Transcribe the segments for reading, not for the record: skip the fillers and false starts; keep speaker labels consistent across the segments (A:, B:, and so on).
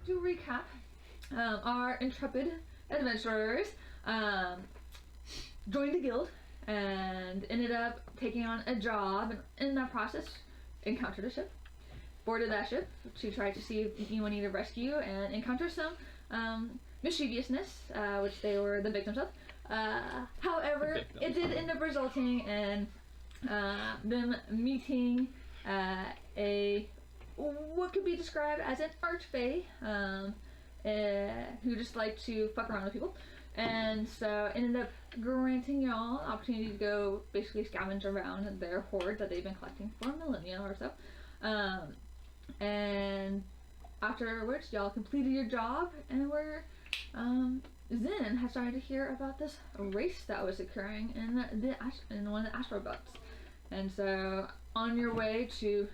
A: to recap, our intrepid adventurers joined the guild and ended up taking on a job, and in that process encountered a ship, boarded that ship to try to see if anyone needed rescue, and encountered some mischievousness, which they were the victims of. However, it did end up resulting in them meeting what could be described as an archfey, who just liked to fuck around with people, and so ended up granting y'all an opportunity to go basically scavenge around their hoard that they've been collecting for a millennia or so. And afterwards, y'all completed your job, and Zen had started to hear about this race that was occurring in one of the asteroid belts. And so, on your way to,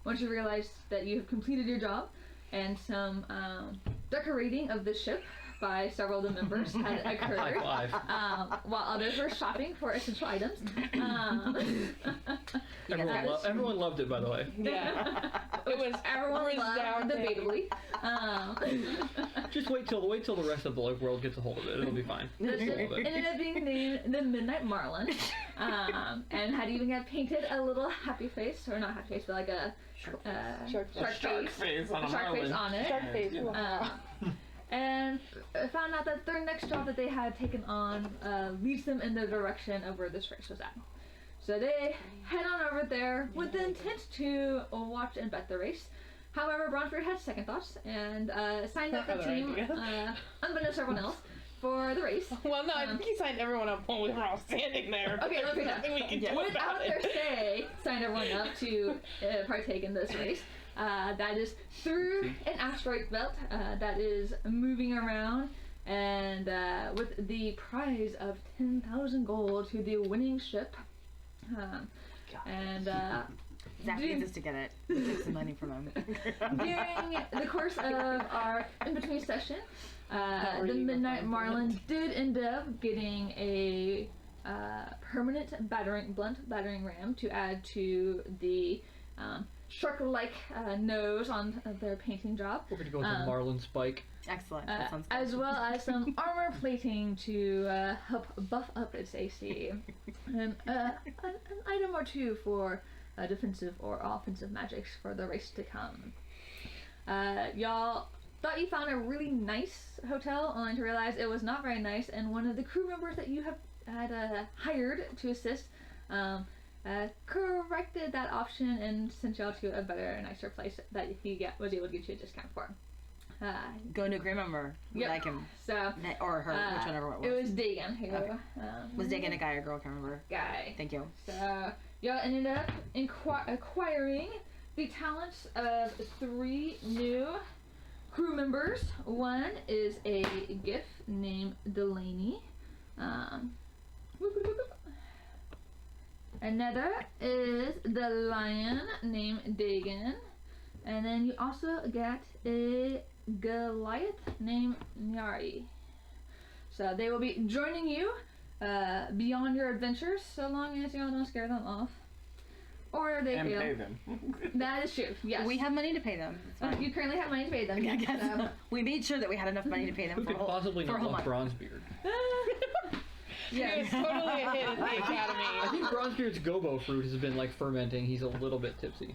A: once you realize that you have completed your job, and some decorating of the ship by several of the members had occurred,
B: High five.
A: while others were shopping for essential items.
B: Everyone loved it, by the way.
C: Yeah.
A: Everyone loved debatably.
B: Just wait till the rest of the world gets a hold of it. It'll be fine.
A: The ship ended up being named the Midnight Marlin, and had even got painted a little happy face, or not happy face, but like a shark face
D: on
A: it.
C: Shark face.
A: And found out that their next job that they had taken on leads them in the direction of where this race was at. So they head on over there with the intent to watch and bet the race. However, Bronzebeard had second thoughts and signed up the team, unbeknownst to everyone else, for the race.
C: Well, no, I think he signed everyone up when we were all standing there.
A: Okay, let's
C: nothing we can do
A: without
C: about
A: their
C: it.
A: say, signed everyone up to partake in this race. That is through an asteroid belt that is moving around, and with the prize of 10,000 gold to the winning ship. And
E: Zach needs us to get it. Take some money from him.
A: during the course of our in-between session, the Midnight Marlin did end up getting a permanent blunt battering ram to add to the shark-like nose on their painting job.
B: We're gonna go with the Marlin Spike.
E: Excellent. That sounds good.
A: As well as some armor plating to help buff up its AC. And an item or two for defensive or offensive magics for the race to come. Y'all thought you found a really nice hotel, only to realize it was not very nice, and one of the crew members that you had hired to assist corrected that option and sent y'all to a better, nicer place that he was able to get you a discount for.
E: Go to a great member. We like him.
A: So,
E: or her, whichever it was.
A: It was Dagan who...
E: Okay. Was Dagan a guy or girl? I can't remember.
A: Guy.
E: Thank you.
A: So, y'all ended up acquiring the talents of 3 new crew members. One is a GIF named Delaney. Another is the lion named Dagan. And then you also got a Goliath named Nyari. So they will be joining you beyond your adventures, so long as y'all don't scare them off. Or they fail.
D: Pay them.
A: That is true, yes.
E: We have money to pay them. It's fine.
A: You currently have money to pay them.
E: I guess.
A: So.
E: We made sure that we had enough money to pay them
B: Who
E: for
B: could
E: a whole,
B: possibly
E: for a
B: not
E: whole
B: love
E: month.
B: Bronzebeard?
A: Yes.
C: He was totally a hit at the
B: I
C: academy.
B: think Bronzebeard's gobo fruit has been like fermenting. He's a little bit tipsy.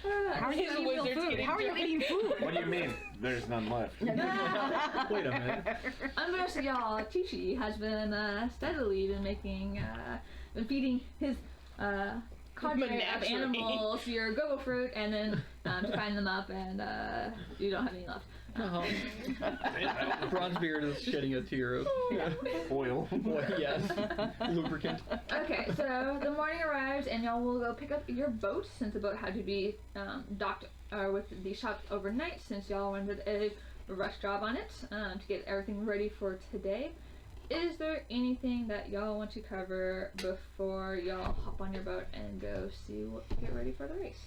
E: How are you
C: His
E: eating real
C: wizard's
E: food?
C: getting
E: How are you
C: drunk.
E: eating food?
D: What do you mean? There's none left.
B: Wait a minute.
A: Unbeknownst to y'all, Chi-Chi has been steadily been feeding his cadre of
C: Menagerie.
A: animals your go fruit, and then to find them up, and you don't have any left.
B: Bronzebeard is shedding a tear of
D: Oil.
B: yes, lubricant.
A: Okay, so the morning arrives, and y'all will go pick up your boat, since the boat had to be docked with the shop overnight, since y'all rendered a rush job on it to get everything ready for today. Is there anything that y'all want to cover before y'all hop on your boat and go get ready for the race?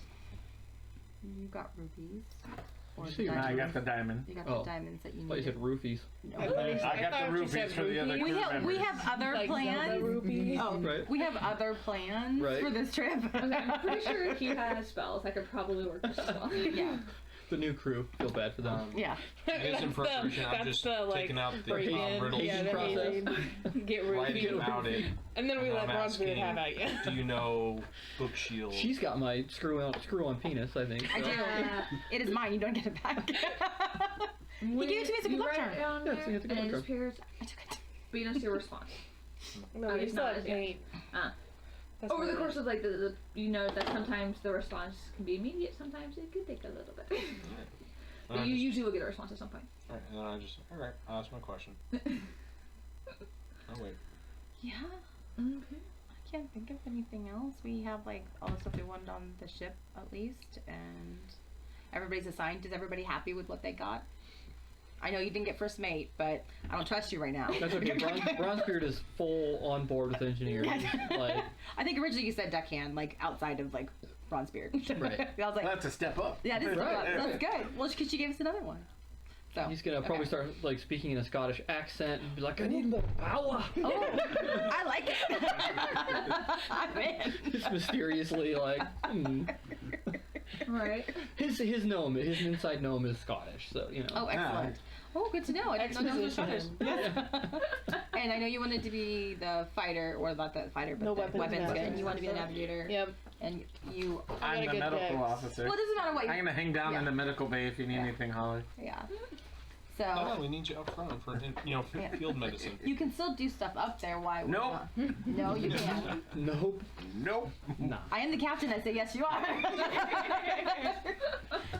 E: You got rupees. Or
B: Did you say
E: diamonds.
D: I got the diamond.
E: You got
B: Oh.
E: the diamonds that you
B: I thought you said
E: needed.
B: roofies.
D: I got the
C: thought you
D: rupees
C: said
D: for the other
C: rupees.
D: crew members.
E: We have other
C: Like
E: plans.
C: Zelda rupees.
E: Oh,
B: Right.
E: we have other plans
B: Right.
E: for this trip.
A: Okay, I'm pretty sure he has spells that could probably work just as well.
E: Yeah.
B: The new crew. Feel bad for them.
E: Yeah.
F: I guess in preparation, I'm just taking out the
C: break-in,
F: riddles,
C: yeah, the
B: process.
C: hazing, get
F: writing
C: rid
F: about it.
C: and then we
F: and
C: let
F: I'm
C: Bronzebeard
F: asking,
C: have at you.
F: Do you know Book Shield?
B: She's got my screw on penis, I think.
E: I
B: so.
E: do. It is mine. You don't get it back.
A: You
E: gave it to me as a good luck charm.
A: Down
B: Yeah,
A: there,
B: so you have to
A: and
B: go
A: it
B: charm.
A: disappears,
E: I took it.
A: but you don't see a response.
C: No,
A: Oh,
C: we
A: it's
C: still
A: not
C: have
A: as yet.
C: paint. That's
A: Over the
C: what it
A: course
C: is.
A: of like the you know that sometimes the response can be immediate, sometimes it could take a little bit. But you usually will get a response at some point.
F: Alright, and then I just, alright, I'll ask my question. Oh, wait.
E: Yeah.
A: Okay.
E: I can't think of anything else. We have like all the stuff we wanted on the ship at least, and everybody's assigned. Is everybody happy with what they got? I know you didn't get first mate, but I don't trust you right now.
B: That's okay. Bronzebeard is full on board with engineering. Like,
E: I think originally you said deckhand, like outside of like Bronzebeard.
B: Right.
E: I was like,
D: That's a step up.
E: yeah, this is
B: Right.
E: that's good. Well, because she gave us another one. So
B: he's gonna probably
E: okay.
B: start like speaking in a Scottish accent and be like, "I need more power."
E: Oh, I like it. I'm in.
B: Just mysteriously like,
A: Right.
B: his gnome, his inside gnome is Scottish, so you know.
E: Oh, excellent. Oh, good to know. I didn't know that was
C: Exposition.
E: And I know you wanted to be the fighter, or not the fighter, but
C: No
E: the
C: weapons
E: weapons guy,
C: master.
E: and you wanted to be the navigator.
C: Yep.
E: And you,
C: I
D: I'm
C: got
D: the
C: a good
D: medical
C: dex.
D: officer.
E: well, it doesn't matter what.
D: I'm gonna hang down
E: Yeah.
D: in the medical bay if you need
E: Yeah.
D: anything, Holly.
E: Yeah.
F: No,
E: So
F: we need you up front for,
E: Yeah.
F: field medicine.
E: you can still do stuff up there. Why?
D: Nope.
E: not? No, you can't.
B: Nope.
D: Nope.
B: Nah.
E: I am the captain. I say yes, you are.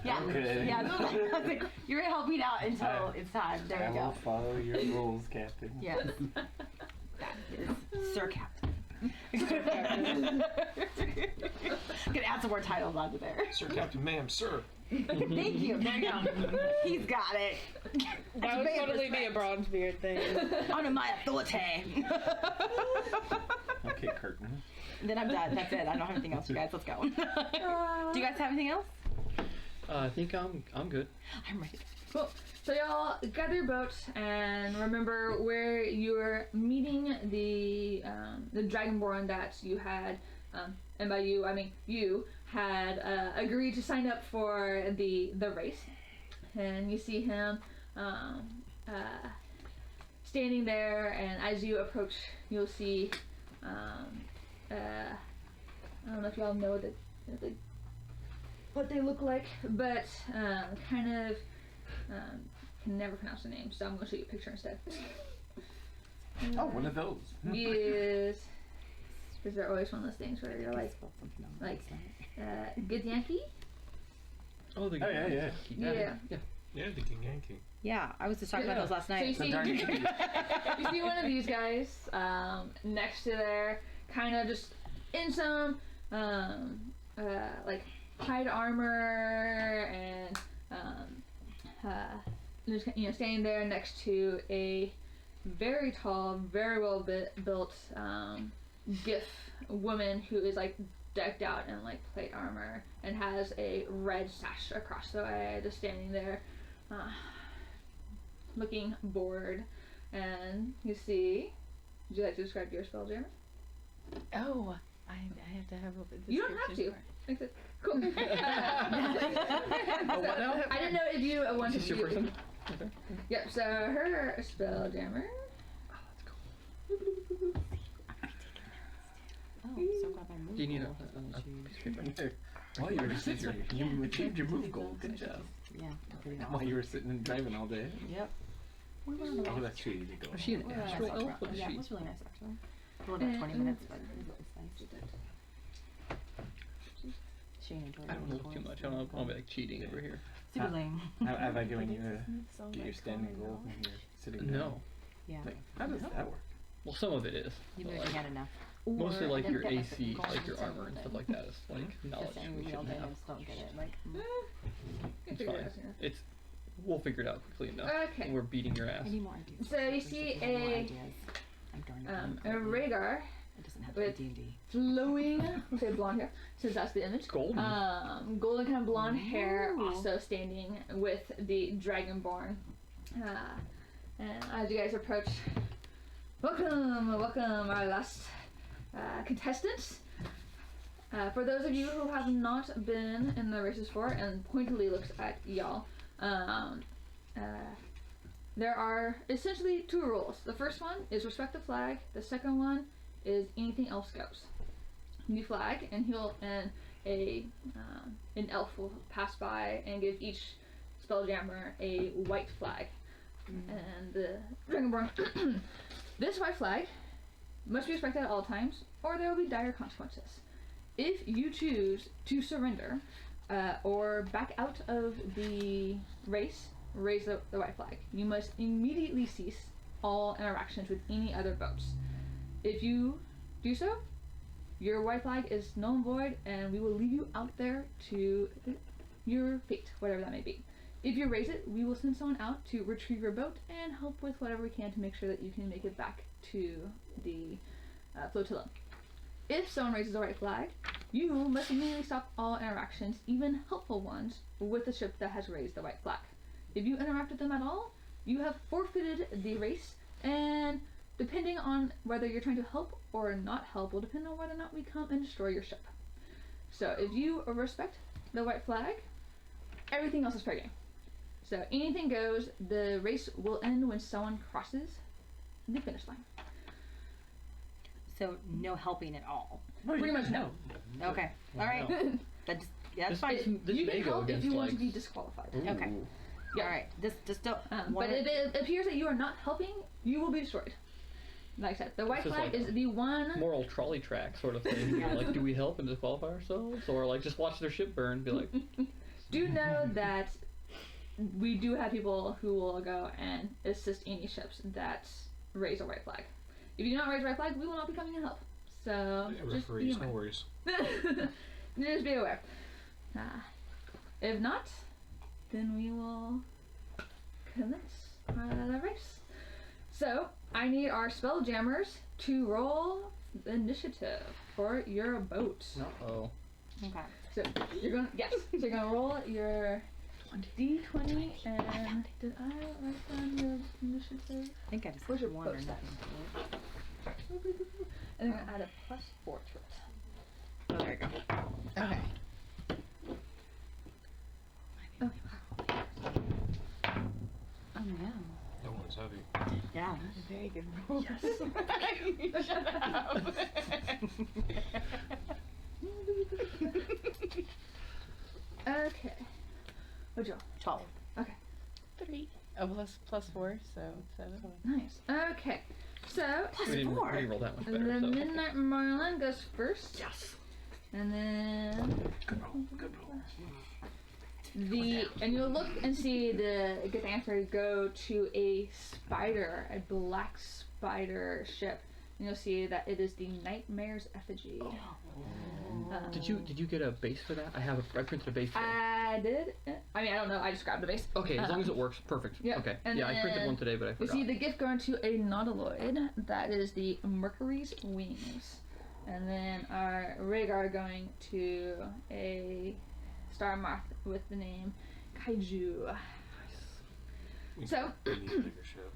E: Yeah.
D: Okay.
E: Yeah. I was like, you're gonna help me out until it's time. There
D: I
E: you
D: will
E: go.
D: follow your rules, Captain.
E: Yes. That is Sir Captain. Gonna add some more titles onto there.
F: Sir, Captain, ma'am, sir.
E: Thank you. There you go. He's got it.
C: That would totally be a Bronzebeard thing.
E: Under my authority.
D: Okay, curtain.
E: Then I'm done. That's it. I don't have anything else, you guys. Let's go. Do you guys have anything else?
B: I think I'm good.
E: I'm ready.
A: Cool. So y'all gather your boats and remember where you're meeting the Dragonborn that you had, and by you I mean you had agreed to sign up for the race, and you see him standing there, and as you approach, you'll see I don't know if y'all know what they look like, but kind of. Can never pronounce the name, so I'm going to show you a picture instead.
D: Oh, one of those.
A: Yes. Is there always one of those things where you're like, good Yankee?
B: Oh, the
D: Oh, yeah.
A: Yeah.
F: Yeah, the King Yankee.
E: Yeah, I was just talking about those last
A: So you
E: night.
A: see,
D: darn
A: you see one of these guys next to there, kind of just in some like hide armor and just standing there next to a very tall, very well built Gif woman who is like decked out in like plate armor and has a red sash across the way, just standing there, looking bored. And you see, would you like to describe your spell, Jeremy?
C: Oh, I have to have a
A: You don't have to. Like this. Cool.
B: Oh, what now?
A: I didn't know if you wanted
B: Is this your
A: to.
B: person? Okay.
A: Yep. So her spell jammer.
B: Oh, that's cool.
E: Oh, so glad I moved.
B: Do you need a piece of paper?
D: While you were sitting, you achieved your move goal. Good job.
E: Yeah. Pretty
D: While
E: awesome.
D: you were sitting and driving all day.
E: Yep.
D: Oh, that's too easy to go.
B: Was she an
E: Well, yeah,
B: astral
E: that's
B: elf?
E: rough.
B: What is
E: Yeah,
B: she?
E: it was really nice actually. A little about 20 minutes, but it was nice. She enjoyed it.
B: I don't look too much. I don't know if I'll be like cheating over here.
E: Super lame.
D: Have I given you a get your standing goal when you're sitting down?
B: No.
E: Yeah.
D: Like, how does that work?
B: Well, some of it is.
E: You
B: but,
E: knew
B: like,
E: you had enough.
B: mostly
E: Or
B: like
E: I
B: your
E: didn't get my
B: AC,
E: goals
B: like your
E: until
B: armor and stuff
E: then.
B: like that is like knowledge
E: Just saying
B: we
E: real
B: shouldn't have.
E: names don't get it. Like,
B: It's fine. It's we'll figure it out quickly enough.
A: Okay.
B: We're beating your ass.
E: I need more ideas.
A: So you
E: There's
A: see
E: just more
A: a
E: ideas. I'm darn it.
A: a Rhaegar
E: It doesn't have to be
A: with
E: D&D.
A: flowing, we'll say blonde hair, since that's the image.
B: It's golden.
A: Golden kind of blonde hair,
E: Ooh.
A: also standing with the Dragonborn. And as you guys approach, welcome, our last contestants. For those of you who have not been in the races before, and pointedly looks at y'all, there are essentially 2 rules. The first one is respect the flag. The second one is anything else goes. You flag, and an elf will pass by and give each spelljammer a white flag. And the Dragonborn, this white flag must be respected at all times, or there will be dire consequences. If you choose to surrender or back out of the race, raise the white flag. You must immediately cease all interactions with any other boats. If you do so, your white flag is null and void, and we will leave you out there to your fate, whatever that may be. If you raise it, we will send someone out to retrieve your boat and help with whatever we can to make sure that you can make it back to the flotilla. If someone raises a white flag, you must immediately stop all interactions, even helpful ones, with the ship that has raised the white flag. If you interact with them at all, you have forfeited the race, and depending on whether you're trying to help or not help will depend on whether or not we come and destroy your ship. So if you respect the white flag, everything else is fair game. So anything goes. The race will end when someone crosses the finish line.
E: So no helping at all.
A: Pretty much no.
E: Okay. All right. That's
B: This
E: fine.
B: This
A: You
B: may
A: can
B: go
A: help if
B: against
A: you
B: like.
A: want to be disqualified.
B: Ooh.
E: Okay.
A: Yeah.
E: All right. Just don't.
A: But if it appears that you are not helping, you will be destroyed. Like I said, the white
B: This is
A: flag
B: like
A: is the one.
B: Moral trolley track sort of thing.
E: Yeah.
B: Like, do we help and disqualify ourselves, or like just watch their ship burn? And be like,
A: Do know that we do have people who will go and assist any ships that raise a white flag. If you do not raise a white flag, we will not be coming to help. So just be
F: Referees,
A: aware.
F: no worries.
A: Just be aware. If not, then we will commence the race. So I need our spelljammers to roll initiative for your boat.
B: oh.
E: Okay.
A: So you're gonna so you're gonna roll your D20 and did I write down your initiative?
E: I think I just
A: Where's
E: have
A: your
E: one or
A: post
E: nothing.
A: And then I'm gonna add a +4 to it.
E: Oh, there you go.
C: Okay.
E: Oh no.
F: That one's heavy.
E: Yeah.
C: Very good roll.
E: Shut up.
A: Okay. What'd you roll?
E: 12.
A: Okay.
C: 3. Oh, plus 4, so 7.
A: Nice. Okay. So
B: We didn't
E: Four.
B: roll that much
A: the
B: better. So.
A: Midnight Marlin goes first.
B: Yes.
A: And then
F: Good roll. Good roll.
A: and you'll look and see get the answer go to a black spider ship. And you'll see that it is the Nightmare's effigy.
B: Did you get a base for that? I printed a base for it.
A: I did. I mean, I don't know. I just grabbed the base.
B: Okay, as long as it works, perfect.
A: Yeah,
B: Okay.
A: and
B: Yeah, I printed
A: then
B: one today, but I
A: You
B: forgot.
A: see the gift going to a nautiloid. That is the Mercury's Wings. And then our Rhaegar going to a star moth with the name Kaiju. So,
F: We need a bigger ship.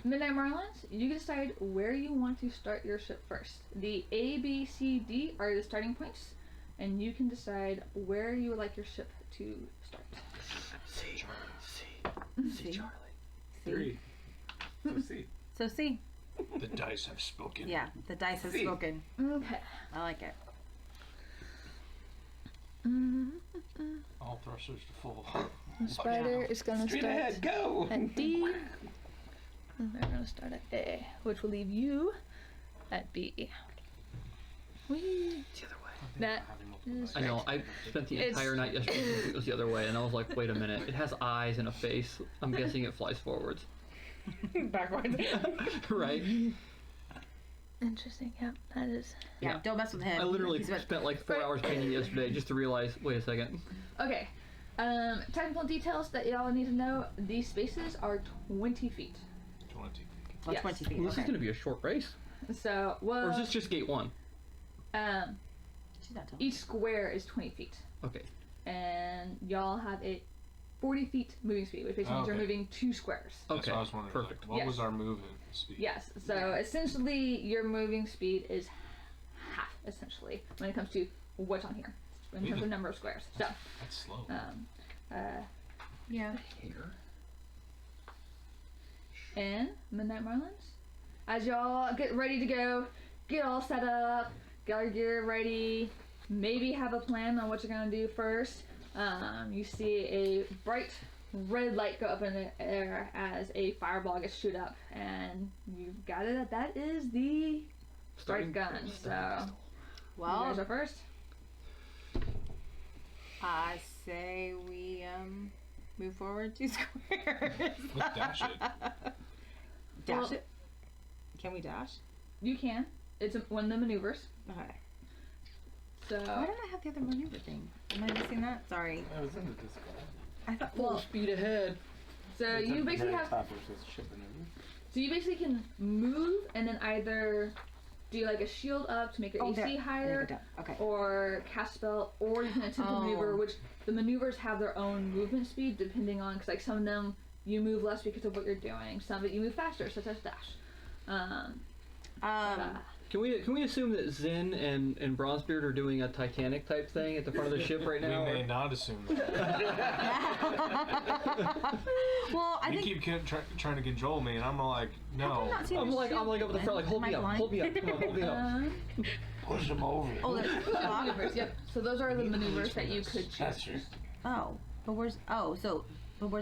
A: Midnight Marlins, you can decide where you want to start your ship first. The A, B, C, D are the starting points, and you can decide where you would like your ship to start.
B: C.
C: Charlie.
F: 3. So C.
E: So C.
F: The dice have spoken.
E: Yeah, the dice have
F: C.
E: spoken.
A: Okay.
E: I like it.
F: All thrusters to full.
C: The spider is gonna
F: Straight
C: start
F: ahead, go!
C: at D. And they're gonna start at A, which will leave you at B. Whee!
B: It's the other way.
A: That is
B: I know. I spent the entire night yesterday thinking it was the other way, and I was like, wait a minute. It has eyes and a face. I'm guessing it flies forwards.
E: Backwards.
B: Right?
C: Interesting. Yeah, that is.
E: Yeah,
B: Yeah.
E: don't mess with him.
B: I literally
E: He's been-
B: spent like 4 hours painting yesterday just to realize, wait a second.
A: Okay. Technical details that y'all need to know. These spaces are 20 feet.
F: 20 feet.
E: Oh,
A: Yes.
E: 20 feet.
B: Well, this
E: Okay.
B: is going to be a short race.
A: So,
B: Or is this just gate 1?
E: She's not telling
A: Each square is 20 feet.
B: Okay.
A: And y'all have a 40 feet moving speed, which basically means you're
F: Okay.
A: moving 2 squares.
F: That's
B: Okay.
F: what I was wondering.
B: Perfect.
F: Like, what
A: Yes.
F: was our move in speed?
A: Yes, so essentially your moving speed is half essentially when it comes to what's on here in terms of number of squares. So,
F: That's slow.
E: Yeah.
B: Here.
A: and Midnight Marlins, as y'all get ready to go, get all set up, get all your gear ready, maybe have a plan on what you're gonna do first. You see a bright red light go up in the air as a fireball gets shoot up, and you got it. That is the bright gun. So, you guys
E: Well,
A: are first.
E: I say we move forward 2 squares.
F: Let's dash it.
E: Dash
A: Well-
E: it. Can we dash?
A: You can. It's one of the maneuvers.
E: Okay.
A: So,
E: Why don't I have the other maneuver thing? Am I missing that? Sorry.
D: I was in the Discord.
E: I thought.
B: Full
E: Well,
B: speed ahead.
A: so
D: It's
A: you
D: at the
A: basically
D: very
A: have.
D: top where it says ship maneuver.
A: So you basically can move and then either do like a shield up to make your AC
E: there.
A: higher,
E: There we go. Okay.
A: or cast spell, or you can attempt to maneuver, which the maneuvers have their own movement speed depending on, because like some of them you move less because of what you're doing, some of it you move faster, such as dash.
B: Can we assume that Zen and Bronzebeard are doing a Titanic type thing at the front of the ship right now?
F: We may not assume that.
E: Well, I
F: You
E: think.
F: keep trying to control me, and I'm like, no.
B: I'm like up at the front, like hold me up, hold me up, come on, hold me up.
F: Push him over.
E: Oh, there's
A: Maneuvers, yep. So those are the maneuvers that you could choose.
D: That's true.
E: but where's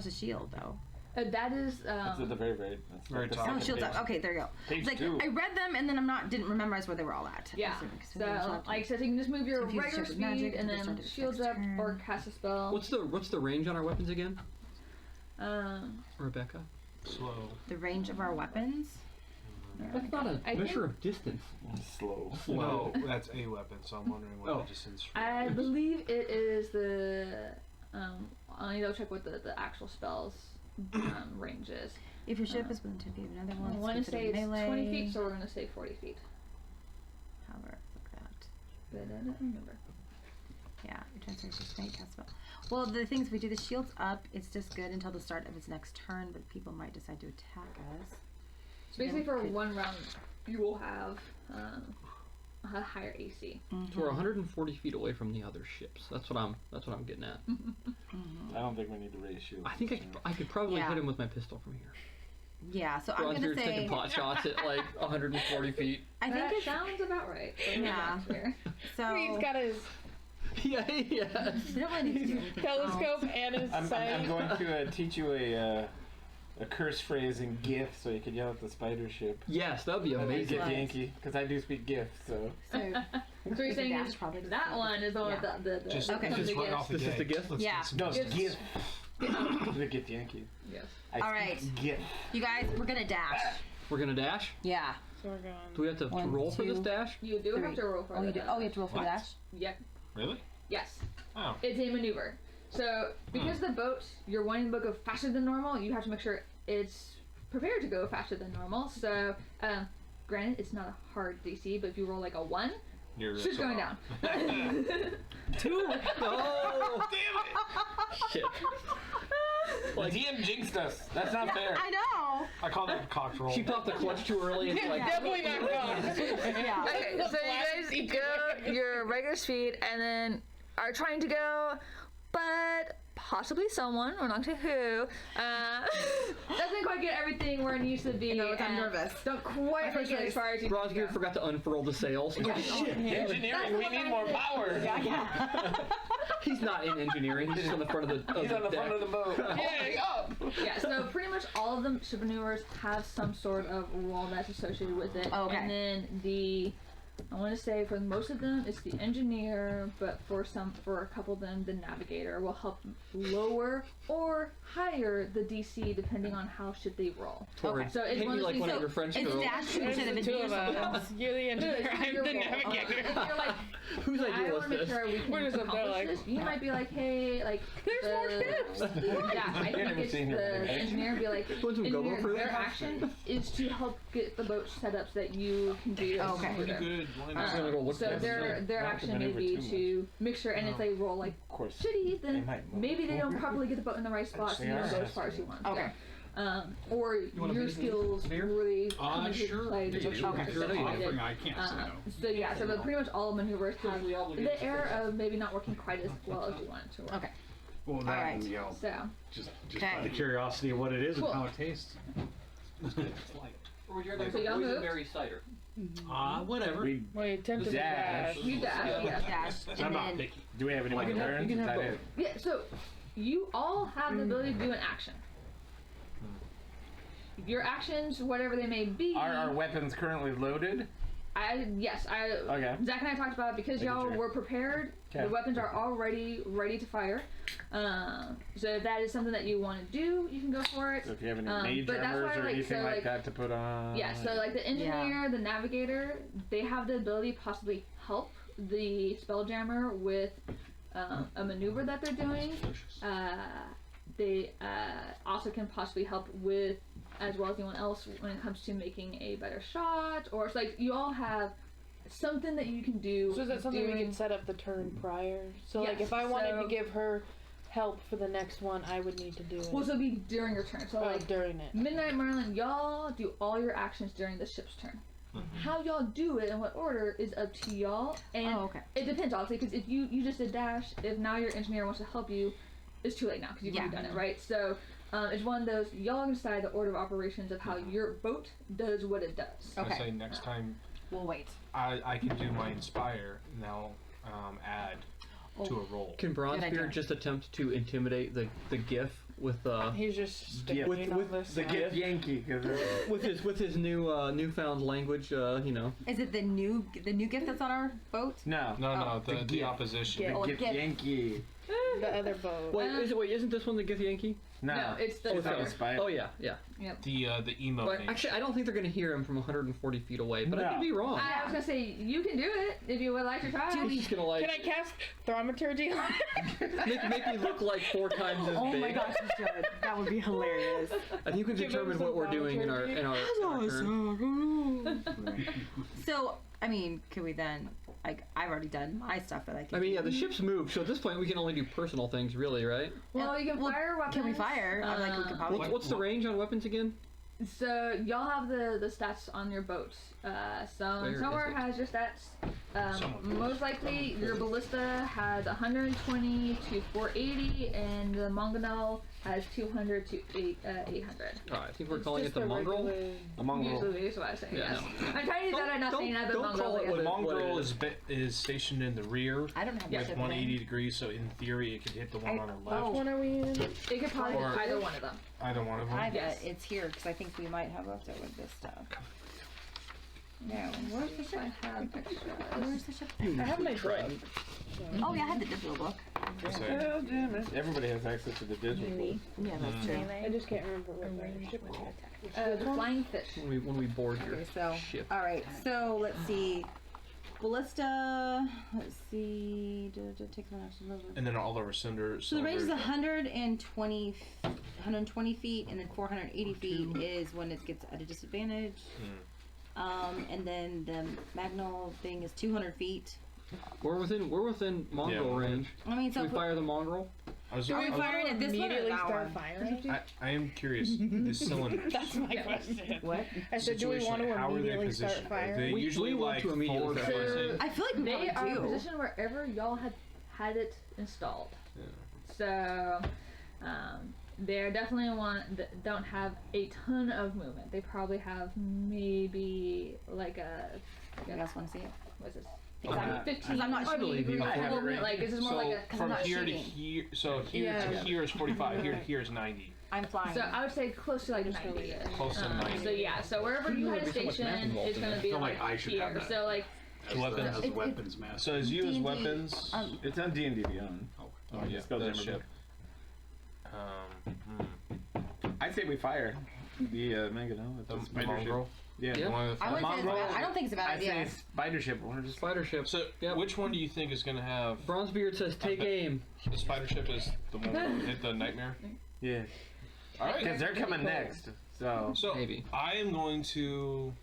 E: the shield though?
A: That is
D: That's at the very, very, that's
F: Very
D: like the
F: top.
E: Oh,
D: second
E: shield's
D: page.
E: up. Okay, there you go.
D: Page
E: It's like
D: 2.
E: I read them and then didn't memorize where they were all at.
A: Yeah.
E: Because
A: So like I said, you can just move your
E: Confuse
A: regular
E: ship
A: speed
E: with magic,
A: and
E: start
A: then
E: its
A: shields
E: next
A: up
E: turn.
A: or cast a spell.
B: What's the range on our weapons again, Rebecca?
F: Slow.
E: the range of our weapons.
B: That's not a
A: I
B: measure
A: think-
B: of distance.
D: Slow.
F: No, that's a weapon, so I'm wondering what
B: Oh.
F: that just is.
A: I believe it is the. I'll need to check what the actual spells range is.
E: If your ship is within 10 feet of another
A: I
E: one,
A: want to say it's
E: melee.
A: 20 feet, so we're going to say 40 feet.
E: However, look at that.
A: But I don't remember.
E: Yeah, your transfer is snake cast spell. Well, the things we do, the shield's up. It's just good until the start of its next turn, but people might decide to attack us.
A: So basically, for
E: could-
A: one round, you will have a higher AC.
B: So we're 140 feet away from the other ships. That's what I'm getting at.
D: I don't think we need to raise shields.
B: I think I could probably
E: Yeah.
B: hit him with my pistol from here.
E: Yeah, so I'm gonna
B: Bronzebeard's
E: say.
B: taking pot shots at like 140 feet.
E: I think
A: That
E: it's
A: sounds about right. for
E: Yeah.
A: the here.
E: so.
C: He's got his
B: Yeah.
E: We don't really need to do anything
C: telescope
E: else.
C: and his
D: I'm
C: sight.
D: going to teach you a curse phrase in GIF so you can yell at the spider ship.
B: Yes, that'd be amazing.
D: Get Yankee, because I do speak GIF, so.
E: So,
A: So you're saying
E: dash
A: is
E: probably just
A: that
E: like-
A: one is the one
E: yeah.
A: with the
F: Just,
E: Okay.
F: just
A: the
F: right
A: gifts.
F: off the
B: This is
F: gate.
B: the gift?
F: Let's
E: Yeah.
F: get some
D: No, it's
A: Gifts.
D: GIF. Get Yankee.
A: Yes.
D: I
E: All
D: speak
E: right.
D: GIF.
E: You guys, we're gonna dash.
B: We're gonna dash.
E: Yeah.
C: So we're going.
B: Do we have to
E: One,
B: roll for this
E: two.
B: dash?
A: You do have to roll for
E: Oh, you
A: the
E: do. Oh, you have to roll for the
F: What?
E: dash.
A: Yep.
F: Really?
A: Yes.
F: Oh.
A: It's a maneuver. So because the boat, you're wanting the boat to go faster than normal, you have to make sure it's prepared to go faster than normal. So, granted, it's not a hard DC, but if you roll like a 1,
F: You're
A: shit's going down.
B: 2. No. Shit.
D: The DM jinxed us. That's not fair.
E: I know.
F: I call that a cocked roll.
B: She popped the clutch too early and like.
C: Definitely not gone.
E: Yeah.
A: Okay, so you guys go your regular speed and then are trying to go, but possibly someone, we're not sure who, doesn't quite get everything where it needs to be.
E: know, I'm
A: and
E: nervous.
A: Don't quite make it as far as you need to
B: Bronzebeard
A: go.
B: forgot to unfurl the sails. Oh, shit.
D: Engineering, we need more power.
B: He's not in engineering. He's just on the front of the.
D: He's on the
B: deck.
D: front of the boat.
C: Yeah, up.
A: Yeah, so pretty much all of them ship maneuvers have some sort of role that's associated with it.
E: Okay.
A: And then I want to say for most of them it's the engineer, but for a couple of them the navigator will help lower or higher the DC depending on how should they roll.
B: Toward,
A: So it's
B: hit
A: one
B: me
A: of
B: like
A: these-
B: one
A: so
B: of your French
E: It's
B: girls.
E: dash
C: There's
E: instead of
C: the two of
E: engineer.
C: us. You're the engineer. I'm the navigator.
A: You're like,
B: Whose
A: I
B: idea was
A: want to make
B: this?
A: sure we can
C: We're just up there
A: accomplish
C: like,
A: this. You might be like, hey, like
C: There's more ships.
A: Yeah, I think
D: never
A: it's
D: seen
A: the
D: her, right?
A: engineer be like,
B: Want some go-go
A: engineer,
B: for
A: their
B: that?
A: action is to help get the boat set up so that you can do this.
E: Okay.
F: Pretty
A: smoother.
F: good. Why not?
B: I'm gonna go look
A: So
B: at
A: their
D: Not to
A: action may
D: maneuver
A: be
D: too
A: to make sure, and if they roll like
D: Of course.
A: shitty,
D: They
A: then
D: might move.
A: maybe they don't properly get the boat in the right spot, so you don't go as far as you want.
E: Okay.
A: or
B: wanna
A: your
B: beat me?
A: skills
B: Beer?
A: really come into
G: Sure.
A: play.
G: It's
A: to
G: actually
A: be
G: a good
A: succeeded.
G: offering. I can't say no.
A: So yeah, so but pretty much all maneuvers have the air of maybe not working quite as well as you want it to work.
E: Okay.
G: Well, that
E: Alright.
G: and, you know,
A: So
G: just
E: Okay.
G: by the curiosity of what it is
A: Cool.
G: and how it tastes. It's like,
B: Or would you rather
A: So y'all moved?
B: boysenberry cider?
G: whatever.
D: We
C: Wait, tempted
D: dash.
C: dash.
A: you dash, yeah.
E: Dash.
G: I'm
E: And
G: not
E: then
G: picky.
D: Do we have any more
B: You can have-
D: turns?
B: you can
D: Is
B: have
D: that
B: both.
D: it?
A: Yeah, so you all have the ability to do an action. Your actions, whatever they may be.
D: Are our weapons currently loaded?
A: Okay. Zach and I talked about it because
D: Making
A: y'all
D: sure.
A: were prepared.
D: Okay.
A: The weapons are already ready to fire. So if that is something that you want to do, you can go for it.
D: So if you have any mage
A: but that's
D: armors
A: why,
D: or
A: like,
D: anything
A: so,
D: like
A: like-
D: that to put on.
A: Yeah, so like the engineer, the navigator, they have the ability to possibly help the spelljammer with a maneuver that they're doing. They also can possibly help with, as well as anyone else, when it comes to making a better shot, or it's like you all have something that you can do.
C: So is that something we
A: during-
C: can set up the turn prior? So like
A: Yes,
C: if I wanted
A: so-
C: to give her help for the next one, I would need to do it.
A: Well, so it'll be during your turn. So like
C: during it.
A: Midnight Merlin, y'all do all your actions during the ship's turn. How y'all do it and what order is up to y'all, and
E: Oh, okay.
A: it depends obviously. Because if you just did dash, if now your engineer wants to help you, it's too late now because you've already done it, right? So it's one of those y'all can decide the order of operations of how your boat does what it does.
F: I
E: Okay.
F: say next time
E: We'll wait.
F: I can do my inspire and I'll add to a roll.
B: Can
E: Good idea.
B: Bronzebeard just attempt to intimidate the GIF with
C: He's just sticking
B: with
C: on this.
B: the
C: side.
B: gift
D: Yankee. 'Cause
B: with his newfound language? You know.
E: Is it the new gift that's on our boat?
D: no.
F: No,
D: the
F: the
D: gift.
F: opposition.
C: Yeah.
E: Oh,
D: Gift
E: gift.
D: Yankee.
C: The other boat.
B: Wait, isn't this one the GIF Yankee?
A: No, it's the
D: It's not inspired.
B: Oh yeah.
F: The emo
B: But
F: name.
B: actually, I don't think they're gonna hear him from 140 feet away. But I
D: No.
B: could be wrong.
A: I was gonna say you can do it if you would like to try.
B: He's just gonna like
C: Can I cast thaumaturgy on it?
B: make me look like 4 times as
E: Oh
B: big.
E: my gosh, you should. That would be hilarious.
B: I think we've
C: Give him
B: determined
C: some
B: what we're doing in our turn.
E: So, I mean, can we then? Like, I've already done my stuff that I can.
B: I mean, yeah,
E: do.
B: the ship's moved, so at this point we can only do personal things, really, right?
A: Well, you can
E: Well,
A: fire weapons.
E: Can we fire? I'm like, we could probably.
B: What's the range on weapons again?
A: So y'all have the stats on your boat.
B: Where is
A: Somewhere
B: it?
A: has your stats.
F: Somewhere.
A: Most likely, your ballista has 120 to 480, and the Mongonel has 200 to 800.
B: I think we're calling it the mongrel.
D: A mongrel.
A: Usually is what I say.
B: Yeah,
A: Yes. I'm trying to do that. I'm not saying that, but
B: don't
A: mongrel.
B: call it
A: yes.
B: what
F: The
B: it-
F: mongrel
B: is.
F: is stationed in the rear
E: I don't have
A: Yeah.
E: the
F: with
E: ship
F: 180 degrees, so in theory it could hit the one on the left.
E: Oh.
C: Which one are we in?
A: It could probably
F: Or-
A: hit either one of them.
F: Either one of them.
E: I bet
A: Yes.
E: it's here because I think we might have left it with this stuff.
A: No, where's the ship? I have extras.
E: Where's the ship?
C: I have my book.
E: Oh yeah, I had the digital book.
F: So,
D: Everybody has access to the digital book.
E: Yeah, that's true.
C: I just can't remember what my ship was.
A: The flying fish.
B: When we board your
E: Okay, so
B: ship.
E: all right. So let's see. Ballista. Let's see. Take one action.
F: and then all our cylinders.
E: So the range is 120 feet, and then 480 feet is when it gets at a disadvantage. And then the Magnol thing is 200 feet.
B: We're within mongrel
F: Yeah.
B: range.
E: I mean, so
B: Can we fire the mongrel?
F: I was,
E: are we
F: I was-
E: firing at this one or
C: Immediately
E: that
C: start
E: one?
C: firing?
F: I am curious. The cylinders.
C: That's my question.
E: What?
C: I said, do we want to
F: How are they
C: immediately start
F: positioned? Are they
C: firing?
B: We
F: usually
B: want
F: like
B: to immediately
F: forward
B: start
F: facing?
E: I feel like we
A: They are
E: probably do.
A: positioned wherever y'all had it installed. So, they definitely don't have a ton of movement. They probably have maybe like a
E: You guys want to see it?
A: what's this?
D: Uh,
A: 15.
E: I'm not
B: I believe you.
A: movement. Like this is more
F: So
A: like a.
F: from
E: not
F: here to
E: shooting.
F: here, so here to
C: Yeah.
F: here is 45. Here to here is 90.
E: I'm flying.
A: So I would say close to like 90.
F: Close to 90.
A: So yeah, so wherever you had a
B: There's so much math
A: station,
B: involved
A: it's
B: in
A: gonna
B: it.
A: be
G: feel
A: like
G: like I should
A: here.
G: have that.
A: So like
F: Weapons.
G: As weapons master.
F: So as you as
E: D&D,
F: weapons.
D: It's on D&D Beyond.
F: Oh yeah,
D: Spell
F: that
D: Jammer
F: ship.
D: I say we fire the Mangonel.
F: The
D: It's a spider
F: mongrel.
D: ship. Yeah.
B: Yeah.
F: One of the
E: I wouldn't say it's
D: Mongrel.
E: bad. I don't think it's a bad
D: I say
E: idea.
D: spider ship. We're just
B: Spider ship.
F: So
B: Yep.
F: which one do you think is going to have
B: Bronzebeard says take aim.
F: the spider ship? Is the one that hit the nightmare?
D: yeah.
F: All right.
D: Because they're coming next. So
F: So
B: Maybe.
F: I am going to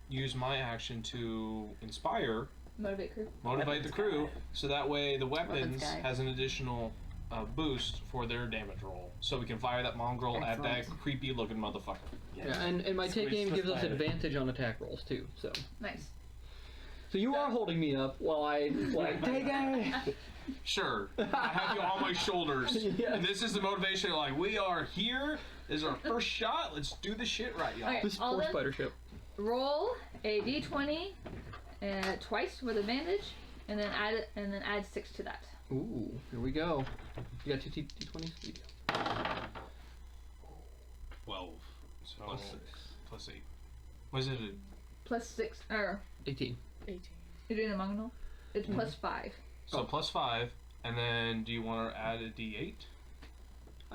F: use my action to inspire,
A: motivate crew.
F: motivate the crew, so that way the weapons
E: guy.
F: has an additional a boost for their damage roll, so we can fire that mongrel at that
E: Excellent.
F: creepy looking motherfucker.
B: Yeah, and my take aim gives us advantage on attack rolls too. So
A: Nice.
B: you are holding me up while I like take aim.
F: Sure, I have you on my shoulders.
B: Yes.
F: And this is the motivation. Like, we are here. This is our first shot. Let's do this shit right, y'all.
A: Okay.
B: This
A: All
B: force
A: in?
B: spider ship.
A: Roll a d20 twice with advantage, and then add 6 to that.
B: Ooh, here we go. You got 2 d20s? You do.
G: 12.
F: So,
B: Plus 6.
F: plus 8. Was it a...
A: Plus 6, or
B: 18.
C: 18.
A: you're doing a mongrel? It's plus 5.
F: So plus 5, and then do you want to add a d8?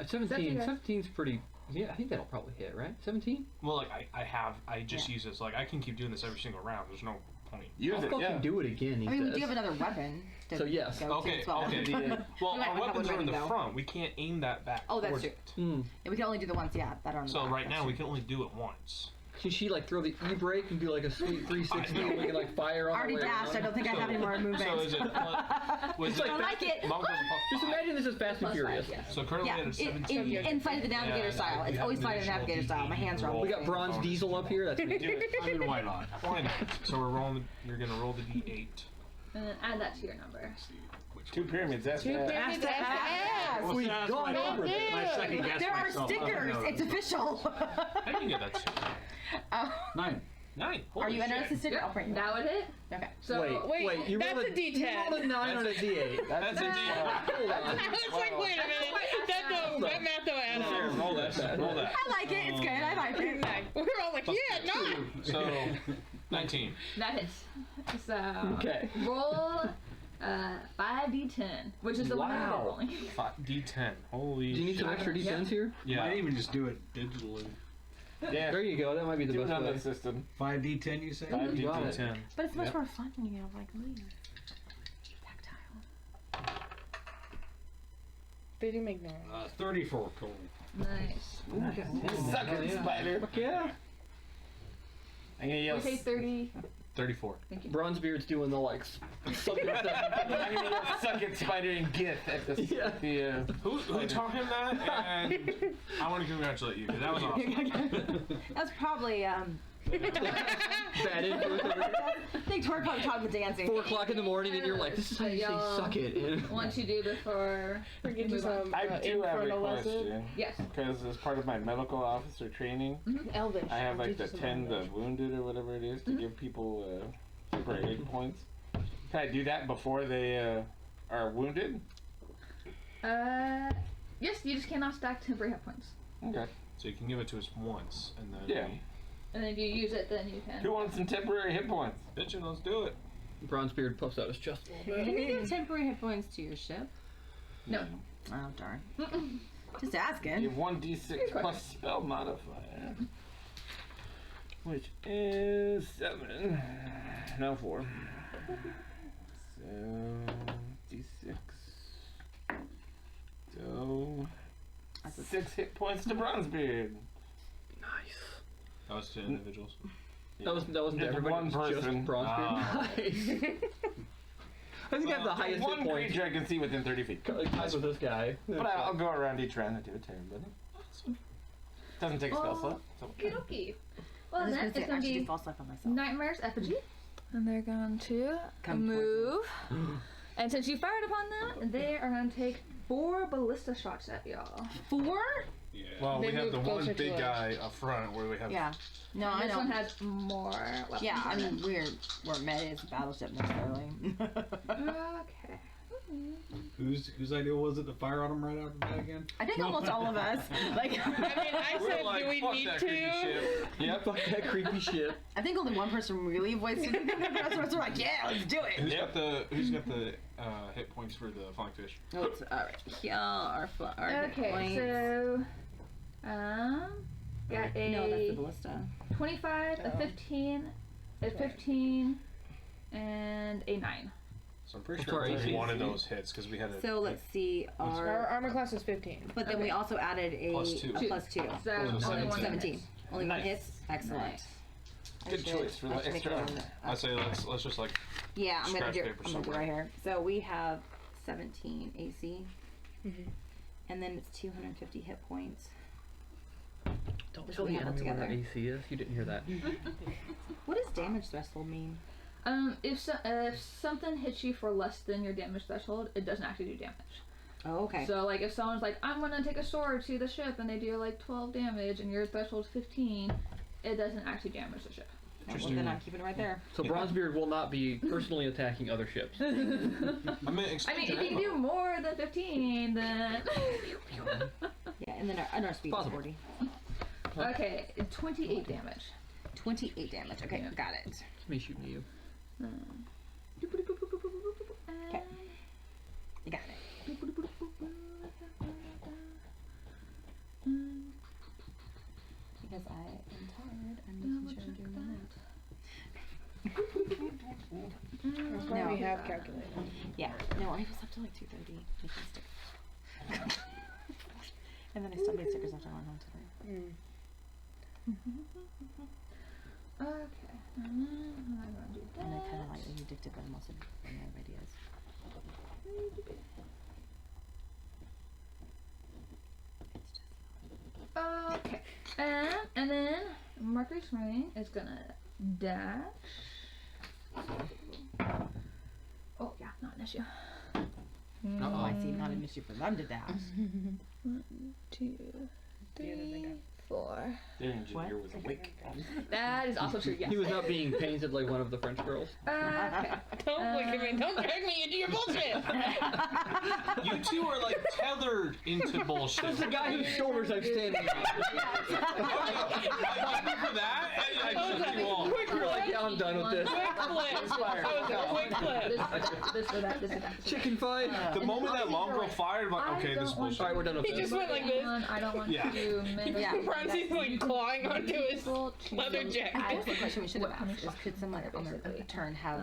B: 17.
A: okay.
B: 17's pretty. Yeah, I think that'll probably hit, right? 17?
F: Well, like, I just use this. Like, I can keep doing this every single round. There's no point.
D: Use
B: I'll
D: it,
B: fucking
D: yeah.
B: do it again, he
E: I mean, we
B: says.
E: do have another weapon. To
B: So, yes.
E: go to
F: Okay,
E: as well.
F: okay. Well,
E: We might
F: our
E: have
F: weapons
E: one
F: are in the
E: ready, though.
F: front. We can't aim that back.
E: Oh, that's
F: towards
E: true.
F: it.
B: Mm.
E: Yeah, we can only do the ones, that are on the
F: So
E: back.
F: right
E: That's
F: now we
E: true.
F: can only do it once.
B: Can she like throw the e-brake and do like a sweet 360 and we can like fire on
E: Already
B: the way
E: dashed. I
B: around?
E: don't think I have any more movement.
F: So is it? Was
B: like
E: I like it.
F: Mongrel's a plus
B: Just
F: 5.
B: imagine this is Fast and
A: Plus
B: Furious.
A: 5, yeah.
F: So currently
E: Yeah,
F: at a 17.
E: in Fight of the Navigator
F: Yeah,
E: style.
F: you
E: It's
F: have
E: always
F: an
E: Fight of the
F: additional
E: Navigator style. My hands are
F: roll.
E: all
B: We got Bronze Diesel up here. That's me.
F: Do it.
G: I mean, why not?
F: Why not? So we're rolling. You're gonna roll the d8.
A: And then add that to your number.
D: Two pyramids, that's
C: Two
D: that.
C: pyramids. Yes.
G: Well,
B: We've
G: that's
B: gone
G: my-
B: over this.
G: My second guess
E: There are
G: myself.
E: stickers.
G: Oh, no.
E: It's official.
F: I can get that too.
G: 9.
F: 9.
E: Are you
F: Holy
E: interested in
F: shit.
E: sticker? I'll print you.
A: That would hit.
E: Okay.
A: So
C: Wait,
B: you
C: that's
B: rolled
C: a D10.
B: You rolled a 9 on a D8.
F: That's a d8.
B: Hold on.
C: I was like, wait a minute. That math don't add
F: Here,
C: up.
F: roll that. Roll that.
E: I like it. It's good. I like it.
C: We're all like, yeah, no.
F: So 19.
A: that hits. So
B: Okay.
A: roll 5d10, which is the one that
B: Wow.
A: we're rolling.
F: D10. Holy.
B: Do you need some
F: shit.
B: extra D10s here?
F: Yeah.
G: Might even just do it digitally.
D: Yeah,
B: There you go. That might be the
D: do it
B: best
D: on
B: way.
D: the system.
G: 5d10, you say?
D: 5d10.
B: Got it.
F: D10.
E: But it's much
B: Yep.
E: more fun when you have like leaves. Tactile.
C: They do make noise.
G: 34 total.
A: Nice.
D: Suck it, spider.
B: Fuck yeah.
D: I'm gonna yell.
A: We say 30.
F: 34.
A: Thank you.
B: Bronzebeard's doing the like something stuff.
D: I'm gonna yell, suck it, spider, and gith at the.
B: Yeah.
D: At the
F: Who taught him that? And I want to congratulate you. 'Cause that was awesome.
E: That's probably
B: Bad influence over here.
E: I think Tori probably taught him the dancing.
B: 4 o'clock in the morning and you're like, this is how you say
A: Y'all
B: suck it. And
A: want you do before
C: Forget you
A: move on.
C: some
D: I do have a
C: infernal lesson.
D: question.
A: Yes.
D: Because as part of my medical officer training,
C: Elvish.
D: I have
C: I'll
D: like
C: teach
D: the
C: you some
D: 10 the
C: Elvish.
D: wounded or whatever it is to give people temporary hit points. Can I do that before they are wounded?
A: Yes, you just cannot stack temporary hit points.
D: Okay.
F: So you can give it to us once, and then
D: Yeah.
A: And then if you use it, then you can.
D: Who wants some temporary hit points?
F: bitchin', let's do it.
B: Bronzebeard puffs out his chest a little bit.
E: Can you give temporary hit points to your ship?
A: No.
E: Oh darn. Just asking.
D: You have 1d6 plus spell modifier, which is 7. No, 4. So d6. So 6 hit points to Bronzebeard.
B: Nice.
F: That was to individuals.
B: That wasn't
D: Just
B: everybody.
D: one
B: it was just
D: person.
B: Bronzebeard. Nice. I think I have the highest hit
D: One
B: points.
D: creature I can see within 30 feet.
B: Tied with this guy.
D: But I'll go around each round and do it to everybody. Doesn't take spell slot. So.
A: Okie dokie. Well,
E: I was
A: then
E: gonna say,
A: it's
E: I
A: going to
E: should do
A: be
E: false life on myself.
A: Nightmare's effigy. And they're going to
E: Come
A: move. And since you fired upon them, they are going to take 4 ballista shots at y'all.
E: 4?
G: Yeah.
F: Well,
C: They
F: we have
C: move
F: the
C: closer
F: one
C: to
F: big
C: us.
F: guy up front where we have.
E: Yeah. No, I
A: this
E: know.
A: one has more weapons.
E: Yeah, I
A: on
E: mean
A: it.
E: we're meta is a battleship necessarily.
A: Okay.
G: Whose idea was it to fire on him right after that again?
E: I think almost all of us. Like
C: I mean, I
F: We're
C: said,
F: like,
C: do we
F: fuck
C: need
F: that creepy
C: to?
F: shit.
B: Yep. Fuck that creepy shit.
E: I think only one person really avoids it. The rest of us are like, yeah, let's do it.
F: Who's got the hit points for the flying fish?
E: Oh, it's alright. Yeah, our hit
A: Okay,
E: points.
A: so got a
E: No, that's the ballista.
A: 25, a 15, a 15, and a 9.
F: So I'm pretty
B: What's
F: sure
B: our
F: only
B: AC?
F: one of those hits because we had a.
E: So let's see
C: Our
E: our.
C: armor class is 15.
E: But then we also added a
F: Plus 2.
E: a plus 2.
A: So
F: Oh,
A: only
F: 17.
A: one
E: 17.
A: hits.
E: Only
D: Nice.
E: one hits. Excellent.
A: Nice.
E: I
D: Good
E: should-
D: choice for
E: I
D: the
E: should make
D: extra.
E: it on the-
F: I say let's just like.
E: Yeah, I'm gonna
F: Scratch
E: do.
F: paper
E: I'm gonna do
F: somewhere.
E: right here. So we have 17 AC. and then it's 250 hit points.
B: Don't
E: Just
B: tell
E: we
B: the
E: have it
B: enemy what our
E: together.
B: AC is. You didn't hear that.
E: What does damage threshold mean?
A: If something hits you for less than your damage threshold, it doesn't actually do damage.
E: Oh, okay.
A: So, like, if someone's like, I'm gonna take a sword to the ship, and they do, like, 12 damage, and your threshold's 15, it doesn't actually damage the ship.
E: Well, then I'm keeping it right there.
B: So Bronzebeard will not be personally attacking other ships.
F: I mean,
A: I mean, if you can do more than 15, then...
E: Yeah, and then our speed is
B: Possible.
E: 40.
A: Okay, 28 damage.
E: 28 damage. Okay,
A: Yeah.
E: got it.
B: It's me shooting at you.
E: Okay. You got it. Because I am tired, I'm making sure I'm doing that.
C: That's why
E: No.
C: we have calculated.
E: Yeah. No, I was up to like 2:30 making stickers. And then I still made stickers after I went home today.
A: Okay. I'm gonna do
E: And I kind of
A: that.
E: lightly addicted, but I'm also running out of ideas.
A: Okay. And then Mercury Swing is gonna dash. Oh yeah, not an issue.
E: Oh, I see. Not an issue for them to dash.
A: 1, 2, 3, 4.
D: The engineer was awake.
A: That is also true. Yes.
B: He was not being painted like one of the French girls.
A: Okay.
C: Don't look at me. Don't drag me into your bullshit.
F: You two are like tethered into bullshit.
B: That's the guy whose shoulders I'm standing on.
F: I went for that, and I took you off.
B: You're like, yeah, I'm done with this.
A: This or that. This or that.
B: Chicken fight.
F: The moment that long girl fired, I'm like,
A: I
F: okay, this is
A: don't want
F: bullshit.
B: Alright, we're done with
C: He
B: this.
C: just went like this.
A: I don't want
F: Yeah.
A: to mimic.
E: Yeah.
C: Bronzy's like clawing onto his leather jacket.
E: That's the question we should have
A: What kind of
E: asked: is could someone
A: fire,
E: on their
A: basically.
E: turn have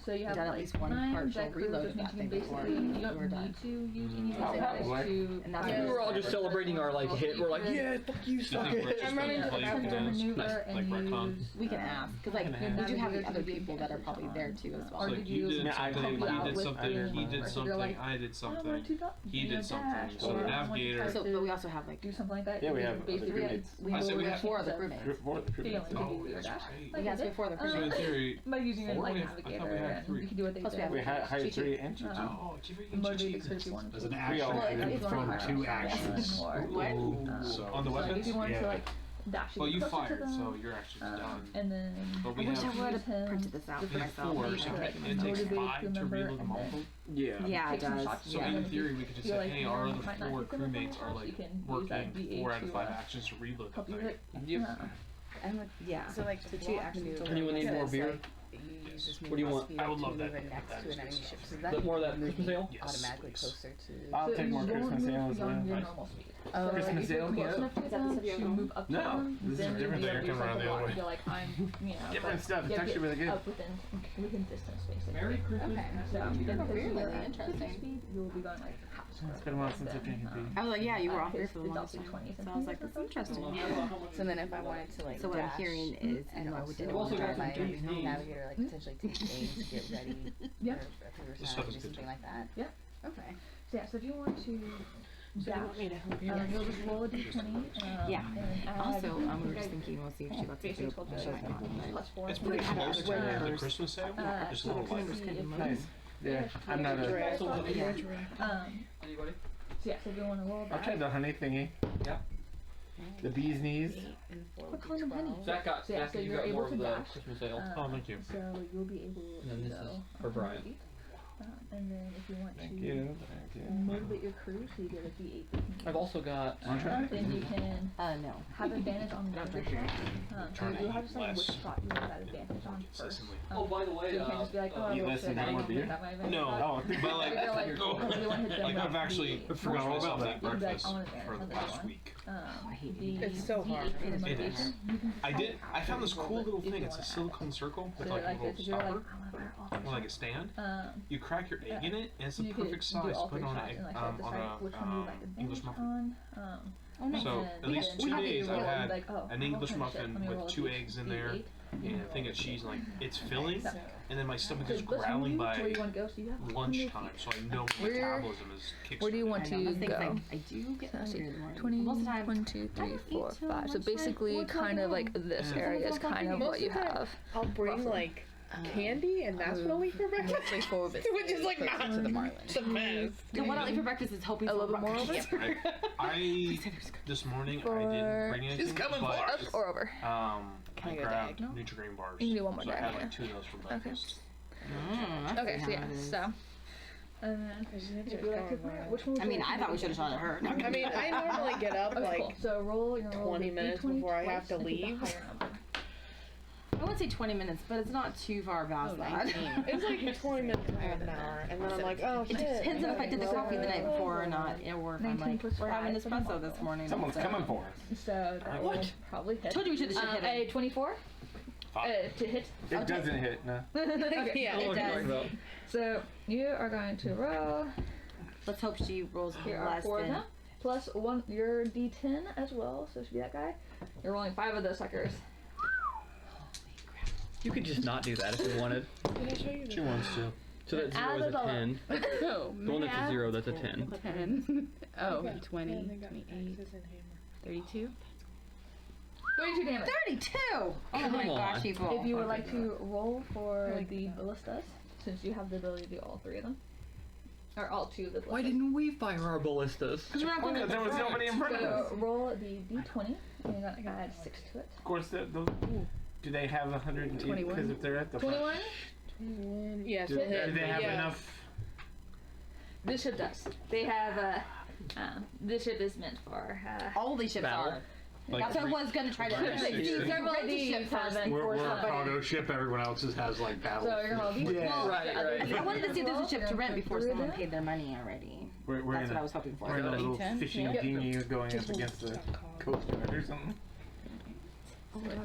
A: So you have
E: done at
A: like
E: least one
A: 9
E: partial
A: vectors,
E: reload
A: which
E: of
A: means
E: that
A: you can
E: thing before
A: basically you
E: you
A: don't
E: were
A: need
E: done?
A: to use any
D: Oh,
A: basics
D: what?
A: to.
E: And that's
B: We were all just celebrating our like hit. We're like, yeah, fuck you,
F: You
B: suck
F: think we're
B: it.
F: just
C: I'm running
F: gonna
C: to the
F: play
C: bathroom.
F: with
A: maneuver
F: like
A: and
F: retcon?
A: use.
E: We can ask because like
D: Can
E: we do have the
A: ask.
E: other people that are probably there too as well.
A: Or
F: Like
A: did
F: you
A: you
F: did
D: I
F: something,
D: help you
F: he
D: out
F: did
A: with
F: something,
A: your
F: he did
A: or
F: something,
A: like,
F: I did
A: I
F: something.
A: want to
F: He did something.
A: dash,
F: So
A: or I want to
F: navigator.
A: try
E: So,
A: to
E: but we also have like
A: do something like that.
D: Yeah, we
A: You
D: have
A: can
D: other
A: basically
D: crewmates.
E: we
F: I said we
E: have
F: have
E: 4 other
A: chance of
E: crewmates.
D: For the
A: failing
D: crewmates.
A: to
F: Oh,
A: do your
F: that's
A: dash.
F: great.
A: Like
E: We
A: I
E: have
A: did.
E: 4 other
F: So in
E: crewmates.
F: theory,
A: By using it
F: 4?
A: like
F: I thought we had
A: navigator,
F: 3.
A: and you can do what they
E: Plus we
A: did.
E: have
D: We hired
E: Cheat
D: 3 and Cheat.
F: Oh, give it
A: Motivate the crew if you wanted
G: There's
A: to.
G: an action
D: all-
G: item
A: if you
G: from
A: want to
G: 2
A: fire
G: actions.
A: Or,
E: What?
F: So on the
A: so if
F: weapons?
A: you wanted to
G: Yeah.
A: like dash,
F: Well, you
A: closer to
F: fired,
A: them,
F: so your action's done.
A: and then
F: But we
E: I wish I
F: have
E: would
A: use him
E: have printed this out
A: to
E: for
F: we have
E: myself.
F: 4,
E: Maybe
F: so
E: I
A: like,
E: can
F: it takes
A: motivate
F: 5 to
A: remember,
F: reload them
A: and
F: all.
A: then
D: Yeah.
E: Yeah, it
A: take some
E: does.
A: shots.
F: So
E: Yeah.
F: in theory, we could just
A: Feel
F: say,
A: like
F: hey,
A: you
F: our other
A: might not
F: 4
A: hit them with
F: crewmates
A: one
F: are
A: shot, you
F: like
A: can use
F: working
A: that DA
F: 4 out of
A: to,
F: 5 actions to reload the
A: help you
F: thing.
A: hit.
B: Yep.
E: And with, yeah.
C: So like
E: the
C: the
E: 2 actions.
B: Anyone need more beer?
H: You use this
B: What do you want?
F: I would love that.
H: Move it next
F: That
H: to
F: is
H: an enemy
F: good
H: ship.
F: stuff.
H: So
B: Bit
H: that
B: more of that Christmas ale?
F: Yes,
H: automatically
F: please.
H: closer to.
D: I'll
A: So
D: take
A: you
D: more
A: won't
D: Christmas
A: move
D: ale as
A: beyond your
D: well.
A: normal speed.
H: Oh,
A: So like,
D: Christmas
A: if you're
D: ale?
A: close
D: Yeah.
A: enough to
E: Is that
A: them
E: the
A: to
E: Savior
A: move up to
D: No,
A: them,
D: this is
A: then
D: different.
A: you'll
F: They're
A: be able to use
F: coming
A: like
F: around
A: the
F: the other
A: block.
F: way.
A: You're like, I'm, you know,
D: Different stuff. It's
A: yeah,
D: actually
A: get
D: really good.
A: up within distance, basically.
B: Merry Christmas.
H: Okay.
A: So then because
E: Really
A: you're at
E: interesting.
A: 50 speed, you'll be going like half a
D: It's been a while since I've
A: then,
D: drank a beer.
E: I was like, yeah, you were off
A: his
E: here for the
A: is
E: longest
A: also
E: time.
A: 20
E: So I was like, that's interesting.
H: So then if I wanted to like
E: So what I'm
H: dash
E: hearing is,
H: and
E: you know,
H: also,
E: we did
B: We've also got
H: my
B: some Disney.
H: navigator like potentially take aim to get ready
A: Yeah.
H: for if we were
F: This
H: to
F: stuff is
H: do
F: good
H: something like that.
A: Yeah.
H: Okay.
A: So yeah, so if you want to dash,
E: me to help
A: you'll just roll a d20.
E: Yeah.
A: And add,
E: Also, we were
A: I
E: just thinking, we'll see if she lets us do
A: basically
E: it.
A: told you
E: She
A: like,
E: might not.
A: plus 4.
F: It's pretty
E: Yeah.
F: close to
E: Yeah.
F: the Christmas sale, just a
A: so
F: little
A: the
F: lighter.
A: see if you-
D: Nice. Yeah, I'm not a.
E: Yeah.
B: Anybody?
A: So yeah, so if you want to roll
D: I'll
A: that.
D: try the honey thingy.
B: Yeah.
D: The bee's knees.
H: 8 and 4
A: What
H: would be
A: kind of honey?
H: 12.
B: Zach got,
A: So yeah,
B: Zach,
A: so
B: you
A: you're
B: got more
A: able
B: of
A: to
B: the
A: dash.
B: Christmas ale.
F: Oh, thank you.
A: So you'll be able
B: And then
A: to
B: this
A: go
B: is for Brian.
A: 100 feet. And then if you want
D: Thank
A: to
D: you. Thank you.
A: motivate your crew, so you get a d8.
B: I've also got.
D: Wanna try?
A: Then you can
E: No.
A: have advantage on the other shot. So
F: Trying to
A: you'll have to
F: eat
A: decide which
F: less.
A: shot you want that advantage on first.
F: Consistently.
B: Oh, by the
A: So
B: way,
A: you can't just be like, oh,
D: eat
A: I
D: less and
A: I
D: have more
A: don't
D: beer?
A: make that my advantage
F: No.
A: shot.
D: Oh,
F: But like,
A: If you're like, oh, you want to hit them
F: like
A: with
F: I've actually
A: the-
D: forgot all
F: forced myself
D: about
F: to eat
A: that.
F: breakfast
A: I want it
F: for the
A: there,
F: past
A: another
F: week.
E: I hate
A: the
C: It's so
A: D8
C: hard.
A: for
E: It is.
A: motivation, you can
F: I did. I found this
A: roll
F: cool
A: it
F: little
A: if you
F: thing. It's a
A: wanna add
F: silicone
A: it.
F: circle
A: So
F: with like a
A: like
F: little
A: this, if you're like,
F: stopper,
A: I want to fire all three
F: or like a
A: shots.
F: stand.
A: You
F: You crack your egg in it, and it's the
A: you could
F: perfect
A: do
F: size to
A: all
F: put
A: three
F: on
A: shots and like
F: on
A: decide which one you like
F: a English
A: advantage
F: muffin.
A: on.
E: Oh, nice.
F: So
A: and
F: at
A: then
F: least
A: you
F: 2
A: have to
F: days
A: roll
F: I've
A: and
F: had
A: be like, oh,
F: an English
A: what kind of shit?
F: muffin
A: Let me
F: with
A: roll a
F: 2 eggs in there,
A: D8.
F: and a thing of cheese, and like it's filling, and then my stomach is
A: Where
F: growling
A: you
F: by
A: want to go? So you have
F: lunchtime, so I know my metabolism is kickstarted.
C: Where do you want
E: I know,
C: to
E: that's the thing,
C: go?
E: I do get
C: So let's see,
E: hungry in the morning.
C: 20,
E: Most of the time,
C: 1, 2, 3,
E: don't
C: 4,
E: eat till
C: 5. So
E: lunchtime,
C: basically,
E: 4 o'clock
C: kind
E: at
C: of like
E: home.
C: this
F: Yeah.
C: area is kind of what you have.
I: I'll bring
C: roughly.
I: like candy, and that's what I'll eat for breakfast.
H: Mostly 4 biscuits.
I: Which is like not
H: to the Marlin.
I: the best.
E: So what I'll eat for breakfast is hoping
C: A
E: for
C: little bit more over?
F: I this morning I didn't bring anything.
D: She's coming
F: but,
C: Up or over?
F: I
H: Can I go
F: grabbed
H: diagonal?
F: Nutri-Grain bars.
C: You can do one more
F: so I had
C: diagonal,
F: like 2 of those for breakfast.
C: Okay, so yeah, so. And then, if you like to which one would
E: I
C: you
E: mean,
C: like
E: I
C: to
E: thought we
C: do?
E: should have shot at her.
I: I mean, I normally get up
C: Okay,
I: like
C: cool. So roll, you're gonna roll
I: 20
C: the
I: minutes
C: D20
I: before I have
C: twice
I: to
C: and pick the
I: leave.
C: higher number.
E: I would say 20 minutes, but it's not too far past that.
H: 19.
I: it's like 20 minutes to half an hour, and then I'm like, oh
E: It
I: shit.
E: depends on if I did the coffee the night before or not, or if I'm
C: 19
E: like,
C: plus
E: we're having
C: 5 for the
E: espresso
C: model.
E: this morning.
D: Someone's
E: so-
D: coming for us.
C: So that will probably hit.
E: Told you we should have hit
C: A
E: it.
C: 24 to hit.
D: It doesn't hit, no.
C: Okay.
I: Yeah,
E: It
B: What are you
E: does.
B: talking about?
C: So you are going to roll.
E: Let's hope she rolls
C: Here are
E: less
C: 4 of
E: than.
C: them. Plus 1, your D10 as well, so it should be that guy. You're rolling 5 of those suckers.
B: You could just not do that if you wanted.
I: Did I show you
D: She wants to.
B: So that
C: Add
B: 0 is
C: it
B: a
C: all up.
B: 10.
H: Oh,
B: The one that's a 0, that's a 10.
H: 10. Oh,
I: Okay.
H: 20,
I: And they got
H: 28,
I: axes and hammer.
H: 32.
C: 32 damage.
E: 32! Oh
B: Come
E: my gosh,
B: on.
E: people.
C: If you would like to roll for the ballistas, since you have the ability to do all 3 of them. Or all 2 of the ballistas.
B: Why didn't we fire our ballistas?
E: Because we're not going
D: Because
E: to
D: there was nobody in front of us.
C: So roll the D20, and you're gonna add 6 to it.
D: Of course, do they have 108?
H: 21.
D: Because if they're at the front,
C: 21?
I: Yes,
D: do they have enough?
C: This ship does. They have this ship is meant for
E: All these ships
B: Battle.
E: are.
D: Like
E: That's what I was going to try to
G: Right.
E: do.
C: several of
E: Rent a
C: these
E: ship first
C: have been
G: We're
C: for
G: a
C: somebody.
G: cargo ship. Everyone else's has like battle.
C: So you're gonna roll these.
D: Yeah.
C: Well,
B: Right,
C: the other
B: right.
C: these
E: I wanted to see if there's a ship to rent before
C: Through
E: someone
C: them.
E: paid their money already.
D: We're
E: That's
D: in
E: what I
D: a,
E: was hoping for.
D: we're in a little
H: 10?
D: fishing
C: Yeah.
D: dinghy going up against the coast guard or something.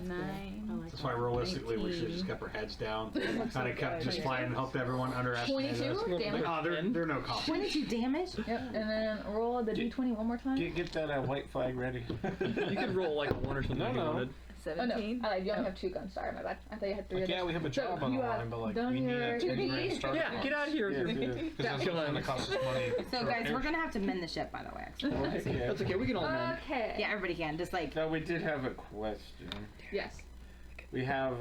H: 9.
G: That's why realistically we should have just kept our heads down. Kind of kept just flying and helped everyone underestimate
C: 22
G: us.
C: damage.
G: Oh, they're no cops.
E: 22 damage?
C: Yep, and then roll the D20 one more time.
D: Get that white flag ready.
B: You could roll like a 1 or something if you
D: No.
B: wanted.
C: Oh no,
H: 17.
C: I lied. You only have 2 guns. Sorry, my bad. I thought you had 3
F: Like,
C: of
F: yeah,
C: those.
F: we have a
C: So
F: job on
C: you
F: the
C: have
F: line, but like
C: done
F: we need
C: your
F: a 10
C: duty.
F: grand starter.
B: Yeah, get out of here.
D: Yeah,
B: with your-
D: yeah.
F: Because that's
B: Kill
F: what's
B: him.
F: going to cost us money.
E: So guys, we're going to have to mend the ship, by the way. Actually.
D: Okay.
B: That's okay, we can all mend.
C: Okay.
E: Yeah, everybody can. Just like,
D: So we did have a question.
C: Yes.
D: We have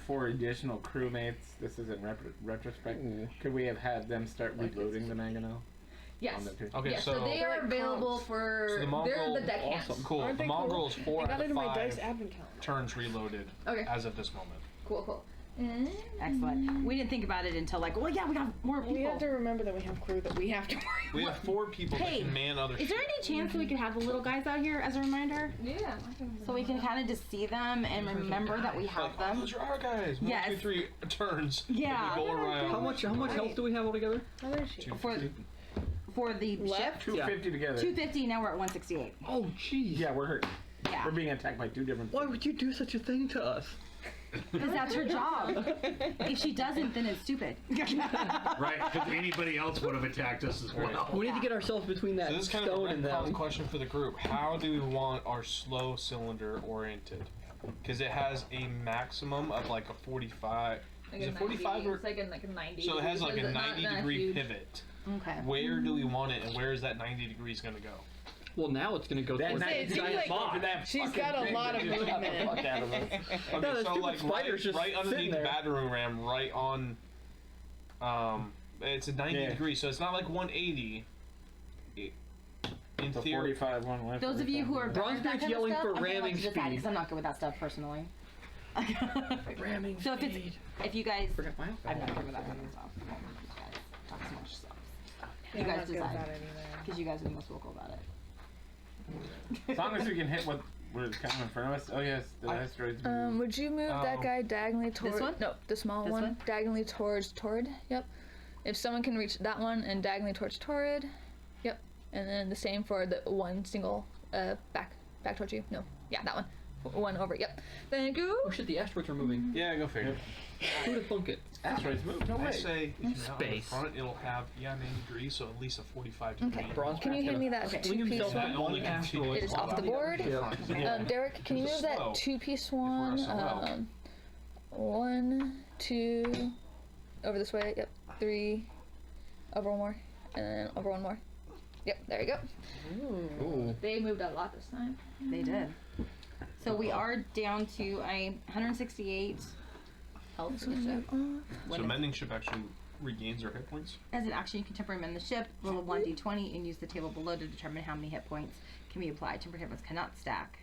D: 4 additional crewmates. This is in retrospect. Could we have had them start reloading the mangonel?
C: Yes.
D: On the two?
F: Okay,
C: Yes, so
F: so,
C: they are
I: like
C: available
I: comps.
C: for.
F: So the
C: They're
F: Mongol-
C: the deckhands.
B: awesome.
F: cool.
I: Aren't
F: The
I: they cool?
F: Mongol is 4
I: I
F: out
I: got it
F: of
I: in my
F: 5
I: dice advent calendar.
F: turns reloaded
C: Okay.
F: as of this moment.
C: Cool, cool. And
E: excellent. We didn't think about it until like, well, yeah, we got more
I: We have to
E: people.
I: remember that we have crew that we have to worry
F: We have 4 people
E: Hey,
F: that can man other
E: Is there
F: ships.
E: any chance that we could have the little guys out here as a reminder?
C: yeah.
E: So we can kind of just see them and remember that we have
F: Like, oh,
E: them?
F: those are our guys. 1,
E: Yes.
F: 2, 3 turns.
E: Yeah.
F: And we go around.
B: How much health do we have altogether?
I: How is she?
E: For the
I: Left?
E: ship?
D: 250 together.
E: 250, now we're at 168.
B: Oh, jeez.
D: Yeah, we're hurt.
E: Yeah.
D: We're being attacked by 2 different.
B: Why would you do such a thing to us?
E: Because that's her job. If she doesn't, then it's stupid.
G: Right, because anybody else would have attacked us as well.
B: We need to get ourselves between that
F: So this is kind of
B: stone
F: a
B: and
F: common
B: them.
F: question for the group. How do we want our slow cylinder oriented? Because it has a maximum of like a 45.
C: Like
F: Is
C: a
F: it 45
C: 90,
F: or?
C: it's like a 90.
F: So it has like a
C: It's not
F: 90-degree
C: huge.
F: pivot.
E: Okay.
F: Where do we want it, and where is that 90 degrees going to go?
B: Well, now it's going to go
D: That
B: towards
D: night,
I: it seems like she's got a lot of movement.
F: Okay,
B: No, that
F: so
B: stupid
F: like
B: spider's just
F: right underneath
B: sitting
F: the
B: there.
F: battering ram, right on. It's a 90
D: Yeah.
F: degree, so it's not like 180. In
D: So
F: theory,
D: 45, 1
E: Those of you who are
B: Bronzebeard's
E: better at that kind of
B: yelling
E: stuff,
B: for
E: I'm gonna let
B: ramming
E: you decide,
B: speed.
E: 'cause I'm not good with that stuff personally.
B: ramming
E: So if you guys,
B: Forget my
E: I'm not good with that kind of stuff. You guys talk so much stuff.
I: Yeah,
E: You
I: I'm
E: guys
I: not good
E: decide.
I: about it either.
E: Because you guys are the most vocal about it.
D: As long as we can hit what we're coming in front of us. Oh yes, the asteroids.
C: Would you move that guy diagonally towards?
E: one?
C: No, the small
E: This
C: one.
E: one?
C: Diagonally towards Torrid. Yep. If someone can reach that one and diagonally towards Torrid. Yep. And then the same for the one single back towards you. No. Yeah, that one. One over. Yep. Thank you.
B: Oh shit, the asteroids are moving.
D: Yeah, go figure.
B: Who would have thunk it?
D: Asteroids move. No
F: I
D: way.
F: say if you're out in the
B: Space.
F: front, it'll have 90 degrees, so at least a 45 degree.
C: Okay.
B: Bronze
C: Can you hand me that
E: Okay.
B: Swing
C: two-piece
B: himself
C: one?
B: at only asteroid.
C: It is off the board.
B: Yeah.
D: Yeah.
C: Derek, can you
F: It's
C: move
F: slow.
C: that two-piece
F: we're
C: one?
F: SOL.
C: 1, 2, over this way. Yep. 3, over one more, and then over one more. Yep. There you go.
B: Ooh.
A: They moved a lot this time.
E: They did. So we are down to 168 health for the ship.
F: So mending ship actually regains our hit points.
E: As an action, you can temporarily mend the ship, roll a 1d20, and use the table below to determine how many hit points can be applied. Temporary hit points cannot stack.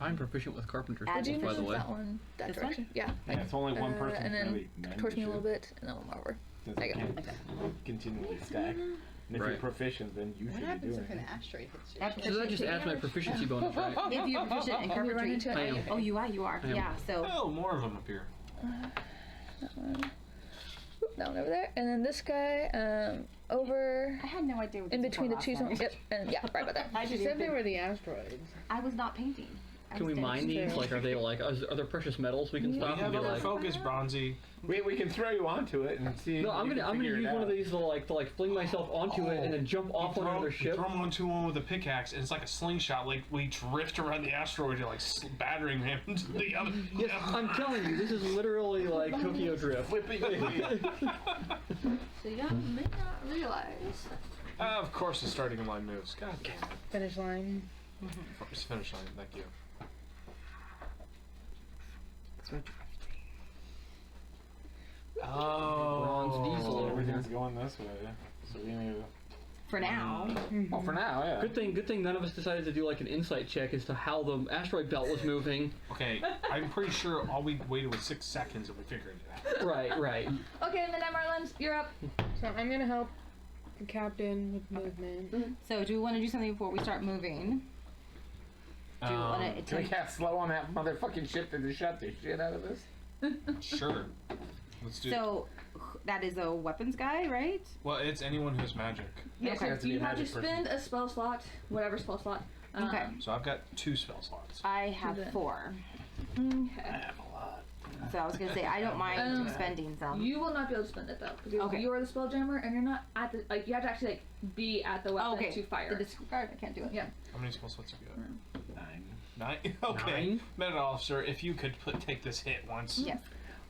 B: I'm proficient with carpenter
E: Add
B: tools, by the
C: Move
B: way.
C: that one that
E: This one?
C: direction. Yeah.
D: Yeah, it's only one person
C: And then
D: really mend
C: towards
D: the
C: me a little
D: ship.
C: bit, and then one over.
D: Since
C: There
D: it
C: you go.
D: can't continually stack. And if you're
B: Right.
D: proficient, then you
H: What
D: should be
H: happens
D: doing
H: if an
D: it.
H: asteroid hits your
E: After
H: ship?
B: So that just adds my proficiency bonus, right?
E: If you're proficient in
C: You run
E: carpentry.
C: into it.
B: I am.
E: Oh, you are? You are.
B: I am.
E: Yeah, so.
F: Oh, more of them appear.
C: That one. Oop, that one over there, and then this guy over
E: I had no idea what
C: in
E: these
C: between the
E: were
C: two.
E: last night.
C: Yep, and yeah, right about there.
E: I
I: She
E: didn't
I: said they
E: even-
I: were the asteroids.
E: I was not painting. I
B: Can
E: was
B: we mine
E: dancing.
B: these? Like, are they like, are there precious metals we can
F: We
B: stop and
F: have
B: be
F: other
B: like?
F: focus, Bronzy.
D: We can throw you onto it and see.
B: No,
D: if
B: I'm
D: you
B: gonna
D: can figure
B: use
D: it
B: one of
D: out.
B: these to like fling myself onto it and then jump off on another ship.
F: Throw him onto one with a pickaxe, and it's like a slingshot. Like we drift around the asteroid, you're like battering him into the other.
B: Yes, I'm telling you, this is literally like Tokyo Drift.
D: Flipping.
A: So you may not realize.
F: Of course, the starting line moves. God damn it.
I: Finish line.
F: First finish line. Thank you.
B: Bronze diesel over
D: Everything's
B: here.
D: going this way, so we need to.
E: For now.
D: Oh, for now, yeah.
B: Good thing none of us decided to do like an insight check as to how the asteroid belt was moving.
F: Okay, I'm pretty sure all we waited was 6 seconds and we figured it out.
B: Right.
A: Okay, Midnight Marlins, you're up.
I: So I'm gonna help the captain with movement.
E: So do we want to do something before we start moving? Do you want to
D: Can we
E: attempt?
D: cast slow on that motherfucking ship to just shut the shit out of this?
F: Sure. Let's do it.
E: So that is a weapons guy, right?
F: Well, it's anyone who has magic.
A: Yes,
E: Okay.
A: so
D: Has to be
A: you
D: a
A: have to
D: magic person.
A: spend a spell slot, whatever spell slot.
E: Okay.
F: So I've got 2 spell slots.
E: I have
A: Good.
E: 4.
A: Okay.
E: So I was gonna say I don't mind spending some.
A: You will not be able to spend it though, because
E: Okay.
A: you are the spelljammer, and you're not at the like. You have to actually like be at the weapon
E: okay.
A: to fire.
E: The discard. I can't do it.
A: Yeah.
F: How many spell slots have you got?
D: 9.
F: 9? Okay.
B: 9?
F: Medic officer, if you could take this hit once.
E: Yes.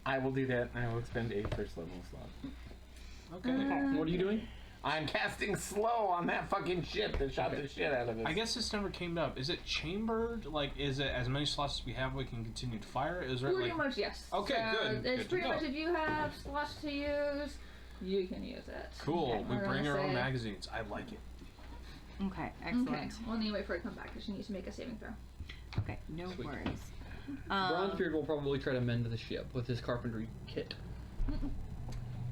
D: I will do that, and I will expend a first level slot.
F: Okay.
B: What are you doing?
D: I'm casting slow on that fucking ship that shot the shit out of it.
F: I guess this never came up. Is it chambered? Like, is it as many slots as we have, we can continue to fire? Is there
A: Pretty
F: like?
A: much yes.
F: Okay,
A: So
F: good,
A: It's
F: good to
A: pretty
F: know.
A: much if you have slots to use, you can use it.
F: Cool.
A: Okay,
F: We
A: we're
F: bring
A: gonna
F: our own
A: say-
F: magazines. I like it.
E: Okay. Excellent.
A: Okay. Well, need to wait for it to come back because she needs to make a saving throw.
E: Okay. No
B: Sweet.
E: worries.
B: Bronzebeard will probably try to mend the ship with his carpentry kit.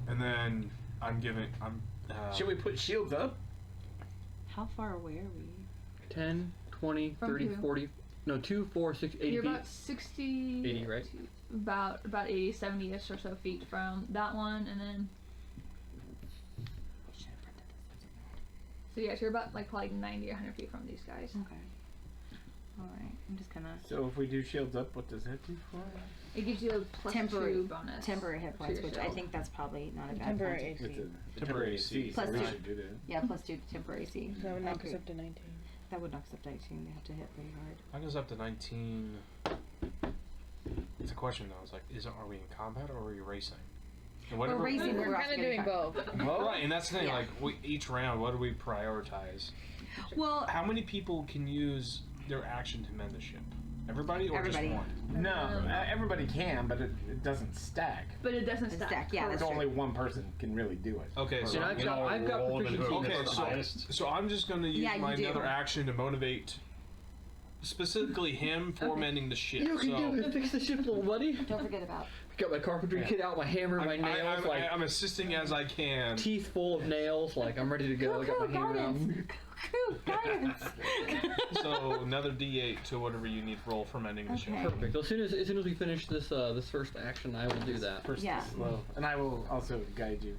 F: And then I'm giving.
D: Should we put shields up?
E: How far away are we?
B: 10, 20,
A: From
B: 30,
A: who?
B: 40. No, 2, 4, 6, 80
A: You're
B: feet.
A: about 60.
B: 80, right?
A: About 80, 70-ish or so feet from that one, and then so yeah, so you're about like probably 90 or 100 feet from these guys.
E: Okay. All right. I'm just gonna
D: So if we do shields up, what does that do for us?
A: It gives you a plus
E: Temporary-
A: 2 bonus.
E: temporary hit points,
A: your
E: which I
A: shield.
E: think that's probably not a bad
I: Temporary
E: point.
I: AC.
D: It's a
F: Temporary
D: temporary AC, so
E: Plus
D: we
E: two.
D: should do that.
E: Yeah, plus 2 to temporary C.
I: So that would knock
E: Okay.
I: us up to 19.
E: That would knock us up to 18. They have to hit pretty hard.
F: That goes up to 19. It's a question though. It's like, are we in combat or are we racing? And
E: We're
F: whatever.
E: racing.
I: We're
E: also
I: kind of
E: getting
I: doing both.
F: Right, and that's the thing.
E: Yeah.
F: Like, each round, what do we prioritize?
E: Well,
F: How many people can use their action to mend the ship? Everybody or
E: Everybody.
F: just one?
D: No, everybody can, but it doesn't stack.
A: But it doesn't
E: It's
A: stack.
E: stack, yeah,
A: Correct.
E: that's
D: So only one person can really do it.
F: Okay, so
B: And
F: I'm
B: I've got
G: roll them and
B: proficiency.
G: who's
F: Okay,
G: the
F: so,
G: highest.
F: so I'm just going to use
E: Yeah, you
F: my
E: do.
F: another action to motivate specifically him for mending the ship.
B: You can
F: so
B: do it. Fix the ship, little buddy.
E: don't forget about.
B: Got my carpentry kit out, my hammer, my nails, like
F: I'm assisting as I can.
B: teeth full of nails. Like I'm ready to go. I got my hammer out.
E: Guidance.
F: So another D8 to whatever you need to roll for mending the ship.
E: Okay.
B: Perfect. As soon as we finish this this first action, I will do that.
D: First
E: Yeah.
D: slow. And I will also guide you.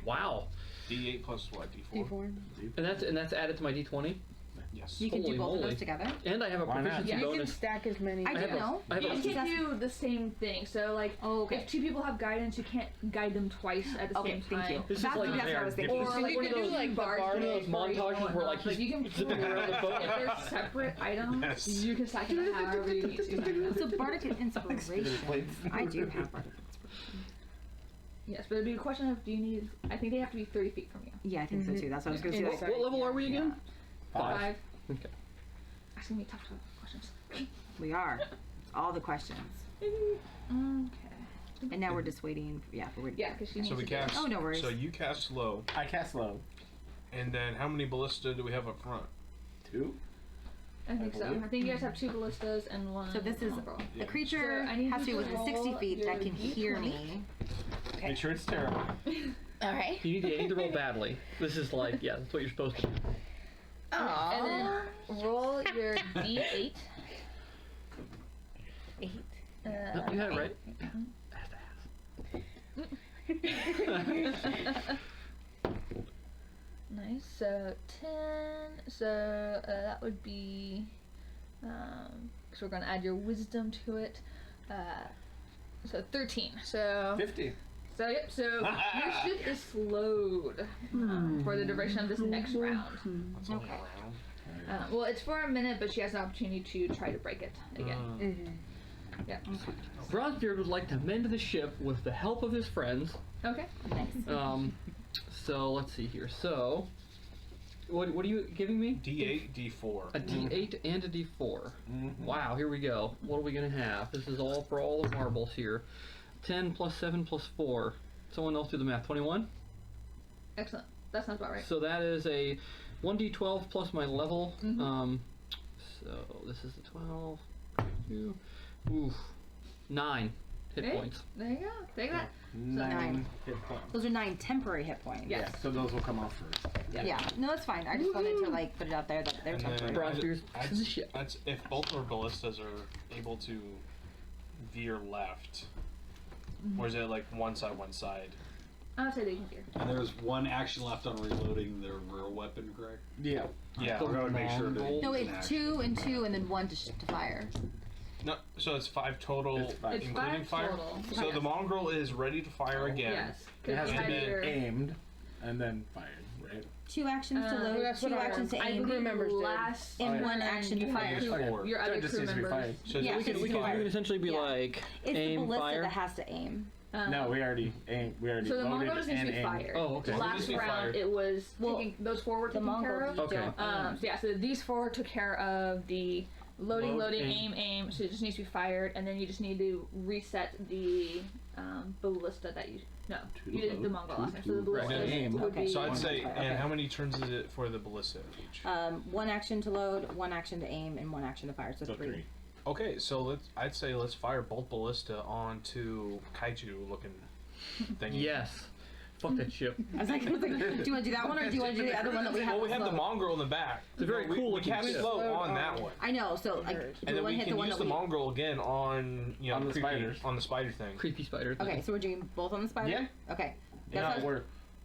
B: Wow.
F: D8 plus what? D4?
I: D4.
B: And that's added to my D20.
F: Yes.
E: You can do
B: Holy
E: both of
B: moly.
E: those together.
B: And I have a
D: Why not?
B: proficiency
A: Yeah,
I: You can
B: bonus.
I: stack as many.
E: I
B: have
E: don't
B: a-
E: know.
B: I have
A: You
B: a-
A: can do the same thing. So like,
E: Oh, okay.
A: if two people have guidance, you can't guide them twice at the
E: Okay,
A: same
E: thank
A: time.
E: you.
B: This is
E: That's
B: like
E: what I was thinking.
A: Or
I: So
A: like
I: you
A: one
I: can
A: of
I: do,
A: those
I: like, the
A: bars
I: bar-
B: one of those montages where like
A: but
B: he's
A: you can
B: zipping around the boat.
A: if they're separate items,
F: Yes.
A: you can stack them however you need to.
E: So bardic inspiration. I do have bardic inspiration.
A: Yes, but it'd be a question of do you need? I think they have to be 30 feet from you.
E: Yeah, I think so too. That's what I was going to say.
I: Inside.
E: Like,
B: What level are we again?
A: 5.
B: Okay.
A: Asking me tough questions.
E: we are. All the questions.
A: Okay.
E: And now we're just waiting. Yeah, we're waiting.
A: Yeah, because she needs
F: So we
A: to do it.
F: cast.
E: Oh, no worries.
F: So you cast slow,
D: I cast low.
F: and then how many ballista do we have up front?
D: 2.
A: I think so. I think you guys have 2 ballistas and 1.
E: So this is
A: mongrel.
E: the creature
A: So I need
E: has to be
A: you to
E: within 60
A: roll
E: feet that
A: your
E: can hear
A: D20.
E: me.
D: Make sure it's terrible.
E: All right.
B: You need to roll badly. This is like, yeah, that's what you're supposed to do.
A: And then roll your D8.
E: 8.
B: No, you had it right.
A: Nice. So 10. So that would be. Because we're going to add your wisdom to it. So 13. So
D: 50.
A: So yep. So your ship is slowed for the duration of this next round.
F: That's only a round.
A: Well, it's for a minute, but she has an opportunity to try to break it again.
I: Mm-hmm.
A: Yep.
B: Bronzebeard would like to mend the ship with the help of his friends.
A: Okay.
B: So let's see here. So, what are you giving me?
F: D8, D4.
B: A D8 and a D4.
D: Mm-hmm.
B: Wow, here we go. What are we gonna have? This is all for all the marbles here. 10 plus 7 plus 4. Someone else do the math. 21?
A: Excellent. That sounds about right.
B: So that is a 1d12 plus my level. So this is the 12. 2. Oof. 9 hit
A: Okay.
B: points.
A: There you go. Take that.
D: 9 hit points.
E: Those are 9 temporary hit points.
A: Yes.
D: Yeah, so those will come off first.
E: Yeah. No, that's fine. I just wanted to like put it out there that they're
F: And then
E: temporary.
B: Bronzebeard's
F: I'd-
B: to the ship.
F: if both our ballistas are able to veer left, or is it like one side?
A: I'll say they can hear.
G: And there's one action left on reloading their real weapon, correct?
D: Yeah.
F: Yeah.
G: We're going to make sure that
B: Mongrel.
E: No,
G: it's
E: it's 2 and 2 and then 1 to fire.
F: No, so it's 5 total,
D: It's 5.
A: It's
F: including
A: 5
F: fire.
A: total.
F: So the mongrel is ready to fire again.
A: Yes.
D: It has
A: you
D: to
A: had
D: be
A: your-
D: aimed and then fired, right?
E: 2 actions to load,
I: that's what
E: 2
I: our
E: actions to
A: I
E: aim,
A: believe
I: members did.
A: last
E: and
D: Oh, yeah.
E: 1 action to
A: you
E: fire.
A: had
F: Okay.
A: your
D: So
A: other
D: it just
A: crew
D: needs to be
A: members.
D: fired.
F: So
E: Yeah.
B: We can
F: fire.
B: essentially be
E: Yeah.
B: like
E: It's the
B: aim
E: ballista
B: fire.
E: that has to aim.
D: No, we already aimed. We already
A: So the
D: loaded
A: Mongol just needs
D: and
A: to be
D: aimed.
A: fired.
B: Oh, okay.
A: Last
F: Just be
A: round,
F: fired.
A: it was
E: Well,
A: taking, those 4 were
E: The
A: taken care
E: Mongol
A: of.
E: you
B: Okay.
E: don't
A: So yeah, so these 4 took care of the loading,
B: Load,
A: aim, aim. So it just needs to be fired, and then you just need to reset the ballista that you. No,
D: Two
A: you
D: to
A: did the
D: load,
A: Mongol
D: two
A: last time.
D: to
A: So the ballista
D: aim.
A: would
E: Okay.
A: be.
F: So I'd say,
E: Okay.
F: and how many turns is it for the ballista each?
E: 1 action to load, 1 action to aim, and 1 action to fire. So
D: So
E: 3.
D: 3.
F: Okay, so I'd say let's fire both ballista onto kaiju looking thing.
B: Yes. Fuck that ship.
E: I was like, do you want to do that one or do you want to do the other one that we have?
F: Well, we have the
E: slow?
F: mongrel in the back.
B: It's a very
F: we,
B: cool
F: we
B: looking
F: cast
B: ship.
F: slow on that one.
E: I know. So like,
F: And
E: the
F: then
E: one
F: we
E: hit
F: can
E: the one
F: use
E: that
F: the
E: we.
F: mongrel again on, you know,
D: On the
F: creepy-
D: spiders.
F: on the spider thing.
B: Creepy spider.
E: Okay, so we're doing both on the spider.
D: Yeah.
E: Okay.
D: No,
E: That's
D: we're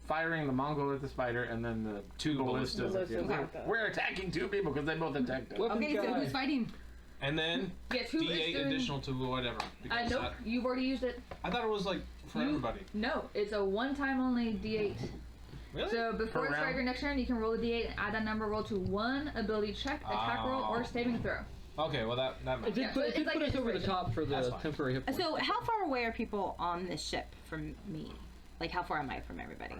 D: firing the Mongol at the spider and then the 2 ballistas at the end.
I: Ballistas. Okay.
D: We're attacking 2 people because they both attacked us.
E: okay. So who's fighting?
F: And then
A: Yeah, 2 is
F: D8
A: doing.
F: additional to whatever. because
A: Nope,
F: that-
A: you've already used it.
F: I thought it was like for
A: You-
F: everybody.
A: No, it's a one-time only D8.
F: Really?
A: So before
D: Per
A: it's
D: round?
A: your next turn, you can roll a D8 and add that number roll to 1 ability check, attack roll, or saving throw.
F: Okay, well that
B: It
F: makes
B: did,
A: Yeah,
B: put,
A: so
B: it did
A: it's
B: put
A: like
B: us over the
A: inspiration.
B: top for
F: That's
B: the
F: fine.
B: temporary hit points.
E: So how far away are people on this ship from me? Like how far am I from everybody?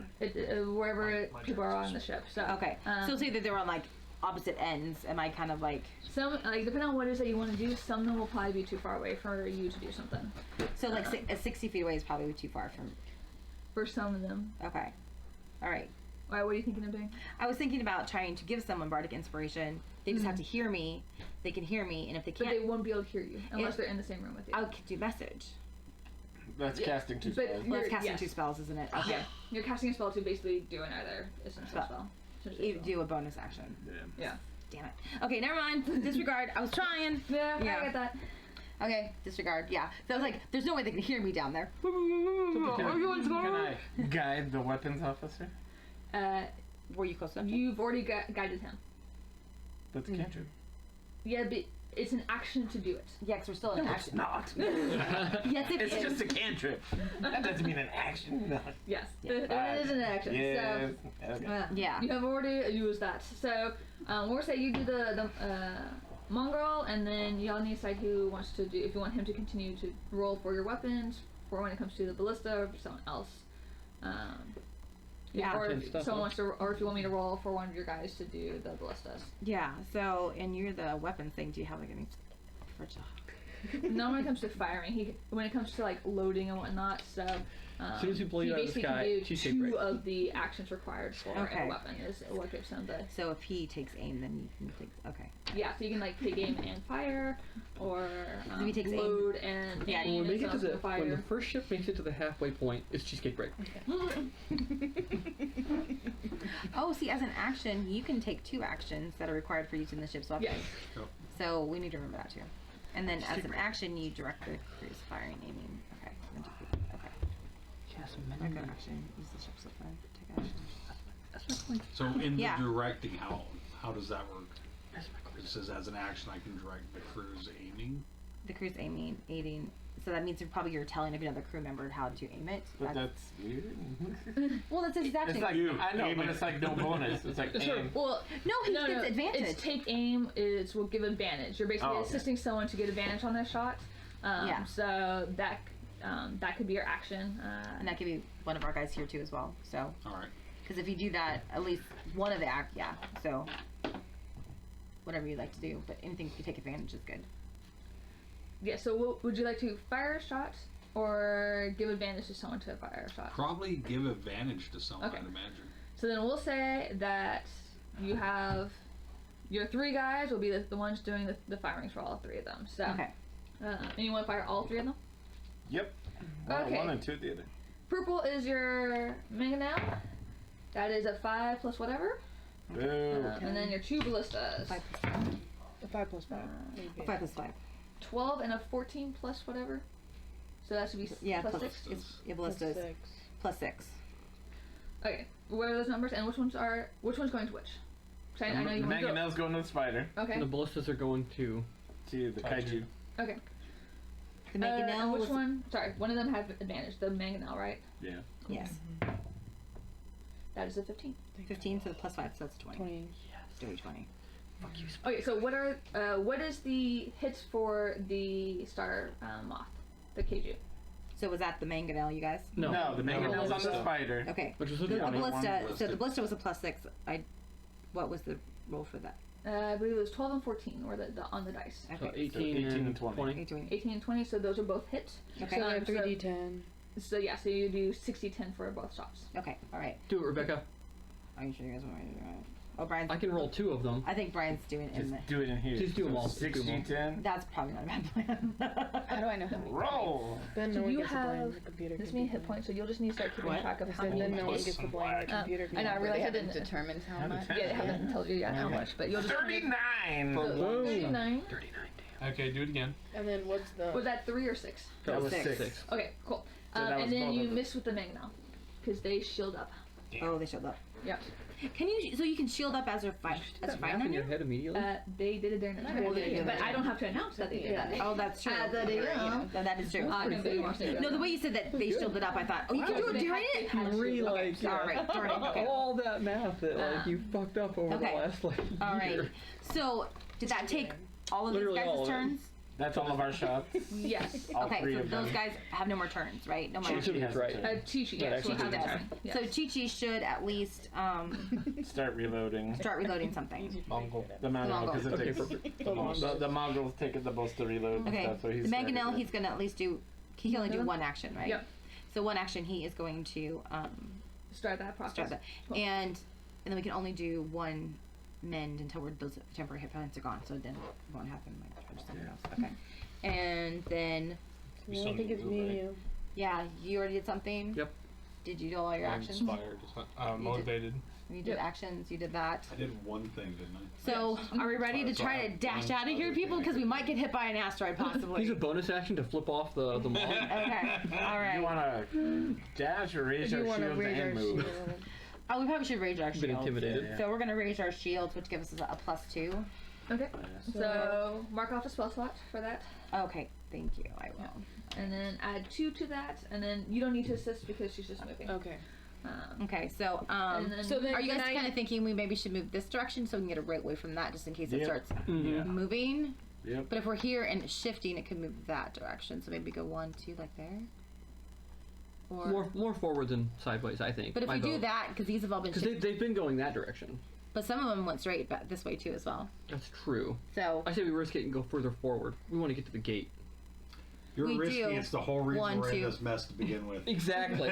A: Wherever
F: My
A: people are
F: turn.
A: on the ship. So
E: Okay. So say that they're on like opposite ends. Am I kind of like
A: some like depending on what it is that you want to do, some of them will probably be too far away for you to do something.
E: so like 60 feet away is probably too far from?
A: For some of them.
E: Okay. All right.
A: Why? What are you thinking of doing?
E: I was thinking about trying to give someone bardic inspiration. They just have to hear me. They can hear me, and if they
A: But
E: can't,
A: they won't be able to hear you unless
E: If-
A: they're in the same room with you.
E: I could do message.
D: That's
A: Yeah,
D: casting 2
A: but
D: spells.
E: Well, that's
A: You're-
E: casting
A: yes.
E: 2 spells, isn't it? Okay.
A: Yeah, you're casting a spell to basically do another essential
E: Spell.
A: spell.
E: You do a bonus action.
A: Yeah.
E: Damn it. Okay, never mind. Disregard. I was trying.
A: Yeah,
E: Yeah.
A: I get that.
E: Okay, disregard. Yeah. So I was like, there's no way they can hear me down there.
D: Can I guide the weapons officer?
E: Were you close enough?
A: You've already guided him.
D: That's a cantrip.
A: Yeah, but it's an action to do it.
E: Yeah, because we're still in action.
D: Not.
E: Yes, it
D: It's
E: is.
D: just a cantrip. That doesn't mean an action. No.
A: Yes,
E: Yeah.
A: it is an action.
D: Yes. Okay.
A: So,
E: Yeah.
A: you have already used that. So, we'll say you do the mongrel, and then y'all need to decide who wants to do. If you want him to continue to roll for your weapons, for when it comes to the ballista, or for someone else.
E: Yeah.
A: Or
B: And
A: if
B: stuff,
A: someone
B: huh?
A: wants to, or if you want me to roll for one of your guys to do the ballistas.
E: Yeah. So, and you're the weapons thing. Do you have like any?
A: Not when it comes to firing. When it comes to like loading and whatnot. So
B: As soon as you blow
A: he
B: you out of the
A: basically
B: sky,
A: can do
B: cheesecake
A: two
B: break.
A: of the actions required for
E: Okay.
A: a weapon is what gives him the.
E: So if he takes aim, then you can take. Okay.
A: Yeah, so you can like take aim and fire, or
E: If he takes aim-
A: load and
E: Yeah,
A: aim
B: When we
A: and
B: make it to
A: someone's
B: the
A: gonna
B: when the
A: fire.
B: first ship makes it to the halfway point, it's cheesecake break.
E: Oh, see, as an action, you can take 2 actions that are required for using the ship's weapons.
A: Yes.
E: So we need to remember that too. And then as an action, you direct the crew's firing, aiming. Okay. Then okay.
B: Yes,
E: Make an action. Use the ship's weapon. Take action.
B: That's my point.
G: So in
E: Yeah.
G: the directing, how does that work?
B: That's my
G: It
B: question.
G: says as an action, I can direct the crew's aiming.
E: The crew's aiding. So that means you're telling another crew member how to aim it.
D: But that's weird.
E: Well, that's exactly.
D: It's like I know, but it's like no bonus. It's like
B: Sure.
D: aim.
A: Well,
E: no, he gets advantage.
A: It's take aim will give advantage. You're basically
D: Oh, okay.
A: assisting someone to get advantage on their shot.
E: Yeah.
A: So that could be your action.
E: And that could be one of our guys here too as well. So,
G: All right.
E: because if you do that, at least one of the yeah. So, whatever you'd like to do, but anything you take advantage is good.
A: Yeah. So would you like to fire a shot or give advantage to someone to fire a shot?
G: Probably give advantage to someone,
A: Okay.
G: I'd imagine.
A: So then we'll say that you have your 3 guys will be the ones doing the firings for all 3 of them. So
E: Okay.
A: and you want to fire all 3 of them?
D: Yep.
A: Okay.
D: One and two the other.
A: Purple is your mangonel. That is a 5 plus whatever.
D: Boo.
A: And then your 2 ballistas.
E: 5
I: A 5 plus 5.
E: 5 plus 5.
A: 12 and a 14 plus whatever. So that should be
E: Yeah,
A: plus
E: plus
A: 6.
E: it's ballistas plus 6.
A: Okay. What are those numbers and which one's going to which? 'Cause I know you
D: The
A: want to go.
D: mangonel's going to the spider.
A: Okay.
B: And the ballistas are going to.
D: To the kaiju.
A: Okay.
E: The mangonel
A: and which
E: was
A: one? Sorry, one of them had advantage. The mangonel, right?
D: Yeah.
E: yes,
A: That is a 15.
E: 15 so plus 5, so that's 20.
I: 20.
E: Doing 20.
A: Okay, so what is the hits for the star moth, the Keiju?
E: So was that the mangonel, you guys?
B: No.
D: the mangonel's on the spider.
E: Okay.
B: Which was
E: The,
B: a
E: the
B: 20.
E: ballista.
G: One
E: So the ballista was a plus 6. What was the roll for that?
A: I believe it was 12 and 14 were the on the dice.
B: So
E: Okay.
B: 18,
D: 18
B: and
D: and 20.
B: 20.
E: 18.
A: 18 and 20, so those are both hits.
E: Okay.
I: So I have
A: So-
I: 3d10.
A: So yeah, so you do 60-10 for both shots.
E: Okay. All right.
B: Do it, Rebecca.
E: Are you sure you guys want me to do it? Oh, Brian's.
B: I can roll 2 of them.
E: I think Brian's doing it in the.
D: Just do it in here.
B: Just do 'em all.
D: So
B: Just do 'em all.
D: 60, 10.
E: That's probably not a bad plan.
H: How do I know how many?
D: Roll.
I: Then
A: So
I: no one
A: you
I: gets a blame.
A: have
I: The computer
A: this
I: can
A: many
I: do
A: hit
I: that.
A: points, so you'll just need to start keeping
D: What?
A: track of how
I: And
A: many
I: then no one
A: hits.
I: gets the blame. The computer can
A: I know, I
I: do
A: realize
H: They
A: I
H: haven't
A: didn't.
H: determined how
D: How
H: much.
D: to
A: Yeah, I haven't told you yet how much, but you'll just.
D: 39.
A: So,
B: Boom.
A: 39.
B: 39
F: Okay, do it again.
I: And then what's the.
A: Was that 3 or 6?
B: That was
E: Six.
B: 6.
A: Okay, cool.
D: So that
A: And
D: was
A: then
D: both
A: you
D: of them.
A: miss with the mangonel, because they shield up.
E: Oh, they showed up.
A: Yep.
E: Can you? So you can shield up as a fight. As a
B: Math
E: fight
B: in your head immediately?
A: They did it during the
E: Well, they did
A: but
E: it.
A: I don't have to announce that they did that.
E: Oh, that's true.
A: That they did.
E: That is true.
A: I can be more serious.
E: No, the way you said that they shielded up, I thought, oh, you can do it during it.
B: Like,
E: All right, darn it. Okay.
B: all that math that like you fucked up over
E: Okay.
B: the last like
E: All right.
B: year.
E: So did that take all of these
B: Literally all
E: guys'
B: of it.
E: turns?
D: That's all of our shots.
A: Yes.
D: All
E: Okay,
D: 3
E: so
D: of them.
E: those guys have no more turns, right? No more.
B: Chi-Chi
D: has
B: right.
D: a turn.
A: Chi-Chi,
B: Yeah,
A: yes, will
B: Chi-Chi
A: have a
E: does.
A: turn. Yes.
E: So Chi-Chi should at least
D: Start reloading.
E: start reloading something.
F: Mongol.
D: The Mongol, because it
B: Okay,
D: takes
B: perfect.
D: the Mongol's taking the most to reload.
E: Okay.
D: And stuff, so he's
E: The Mangonel,
D: starting
E: he's gonna at least do. He can only do one action, right?
A: Yep.
E: So one action, he is going to
A: Start that process.
E: start that,
A: Cool.
E: and then we can only do one mend until those temporary hit points are gone. So then it won't happen like for something else. Okay. And then
F: You
I: I
F: still
I: don't think
F: need
I: it's
F: to
I: me
F: move,
I: and
F: right?
I: you.
E: yeah, you already did something.
B: Yep.
E: Did you do all your
F: I'm
E: actions?
F: inspired. Motivated.
E: You did actions. You did that.
G: I did one thing, didn't I?
E: So are we ready to try to dash out of here, people? Because we might get hit by an asteroid possibly.
B: Use a bonus action to flip off the mall.
E: Okay. All
D: You
E: right.
D: want to dash or raise
I: If
D: our
I: you want to
D: shields
I: raise our
D: and move?
I: shield.
E: Oh, we probably should raise our
B: Been
E: shields.
B: intimidated.
E: So we're gonna raise our shields, which gives us a +2.
A: Okay. So mark off a spell slot for that,
E: Okay, thank you. I will.
A: and then add 2 to that, and then you don't need to assist because she's just moving.
I: Okay.
E: Okay, so
A: And then,
I: So then
E: are you
I: can
E: guys
I: I-
E: kind of thinking we maybe should move this direction so we can get a right away from that, just in case it
D: Yep.
E: starts
B: Yeah.
E: moving?
D: Yep.
E: But if we're here and it's shifting, it could move that direction. So maybe go 1, 2, like there. Or
B: More forward than sideways, I think.
E: but if we do that, because these have all been
B: because
E: shifted,
B: they've been going that direction.
E: but some of them went straight back this way too as well.
B: That's true.
E: So
B: I say we risk it and go further forward. We want to get to the gate.
G: You're
E: We
G: risky.
E: do.
G: It's the whole reason
E: 1,
G: we're in
E: 2.
G: this mess to begin with.
B: Exactly.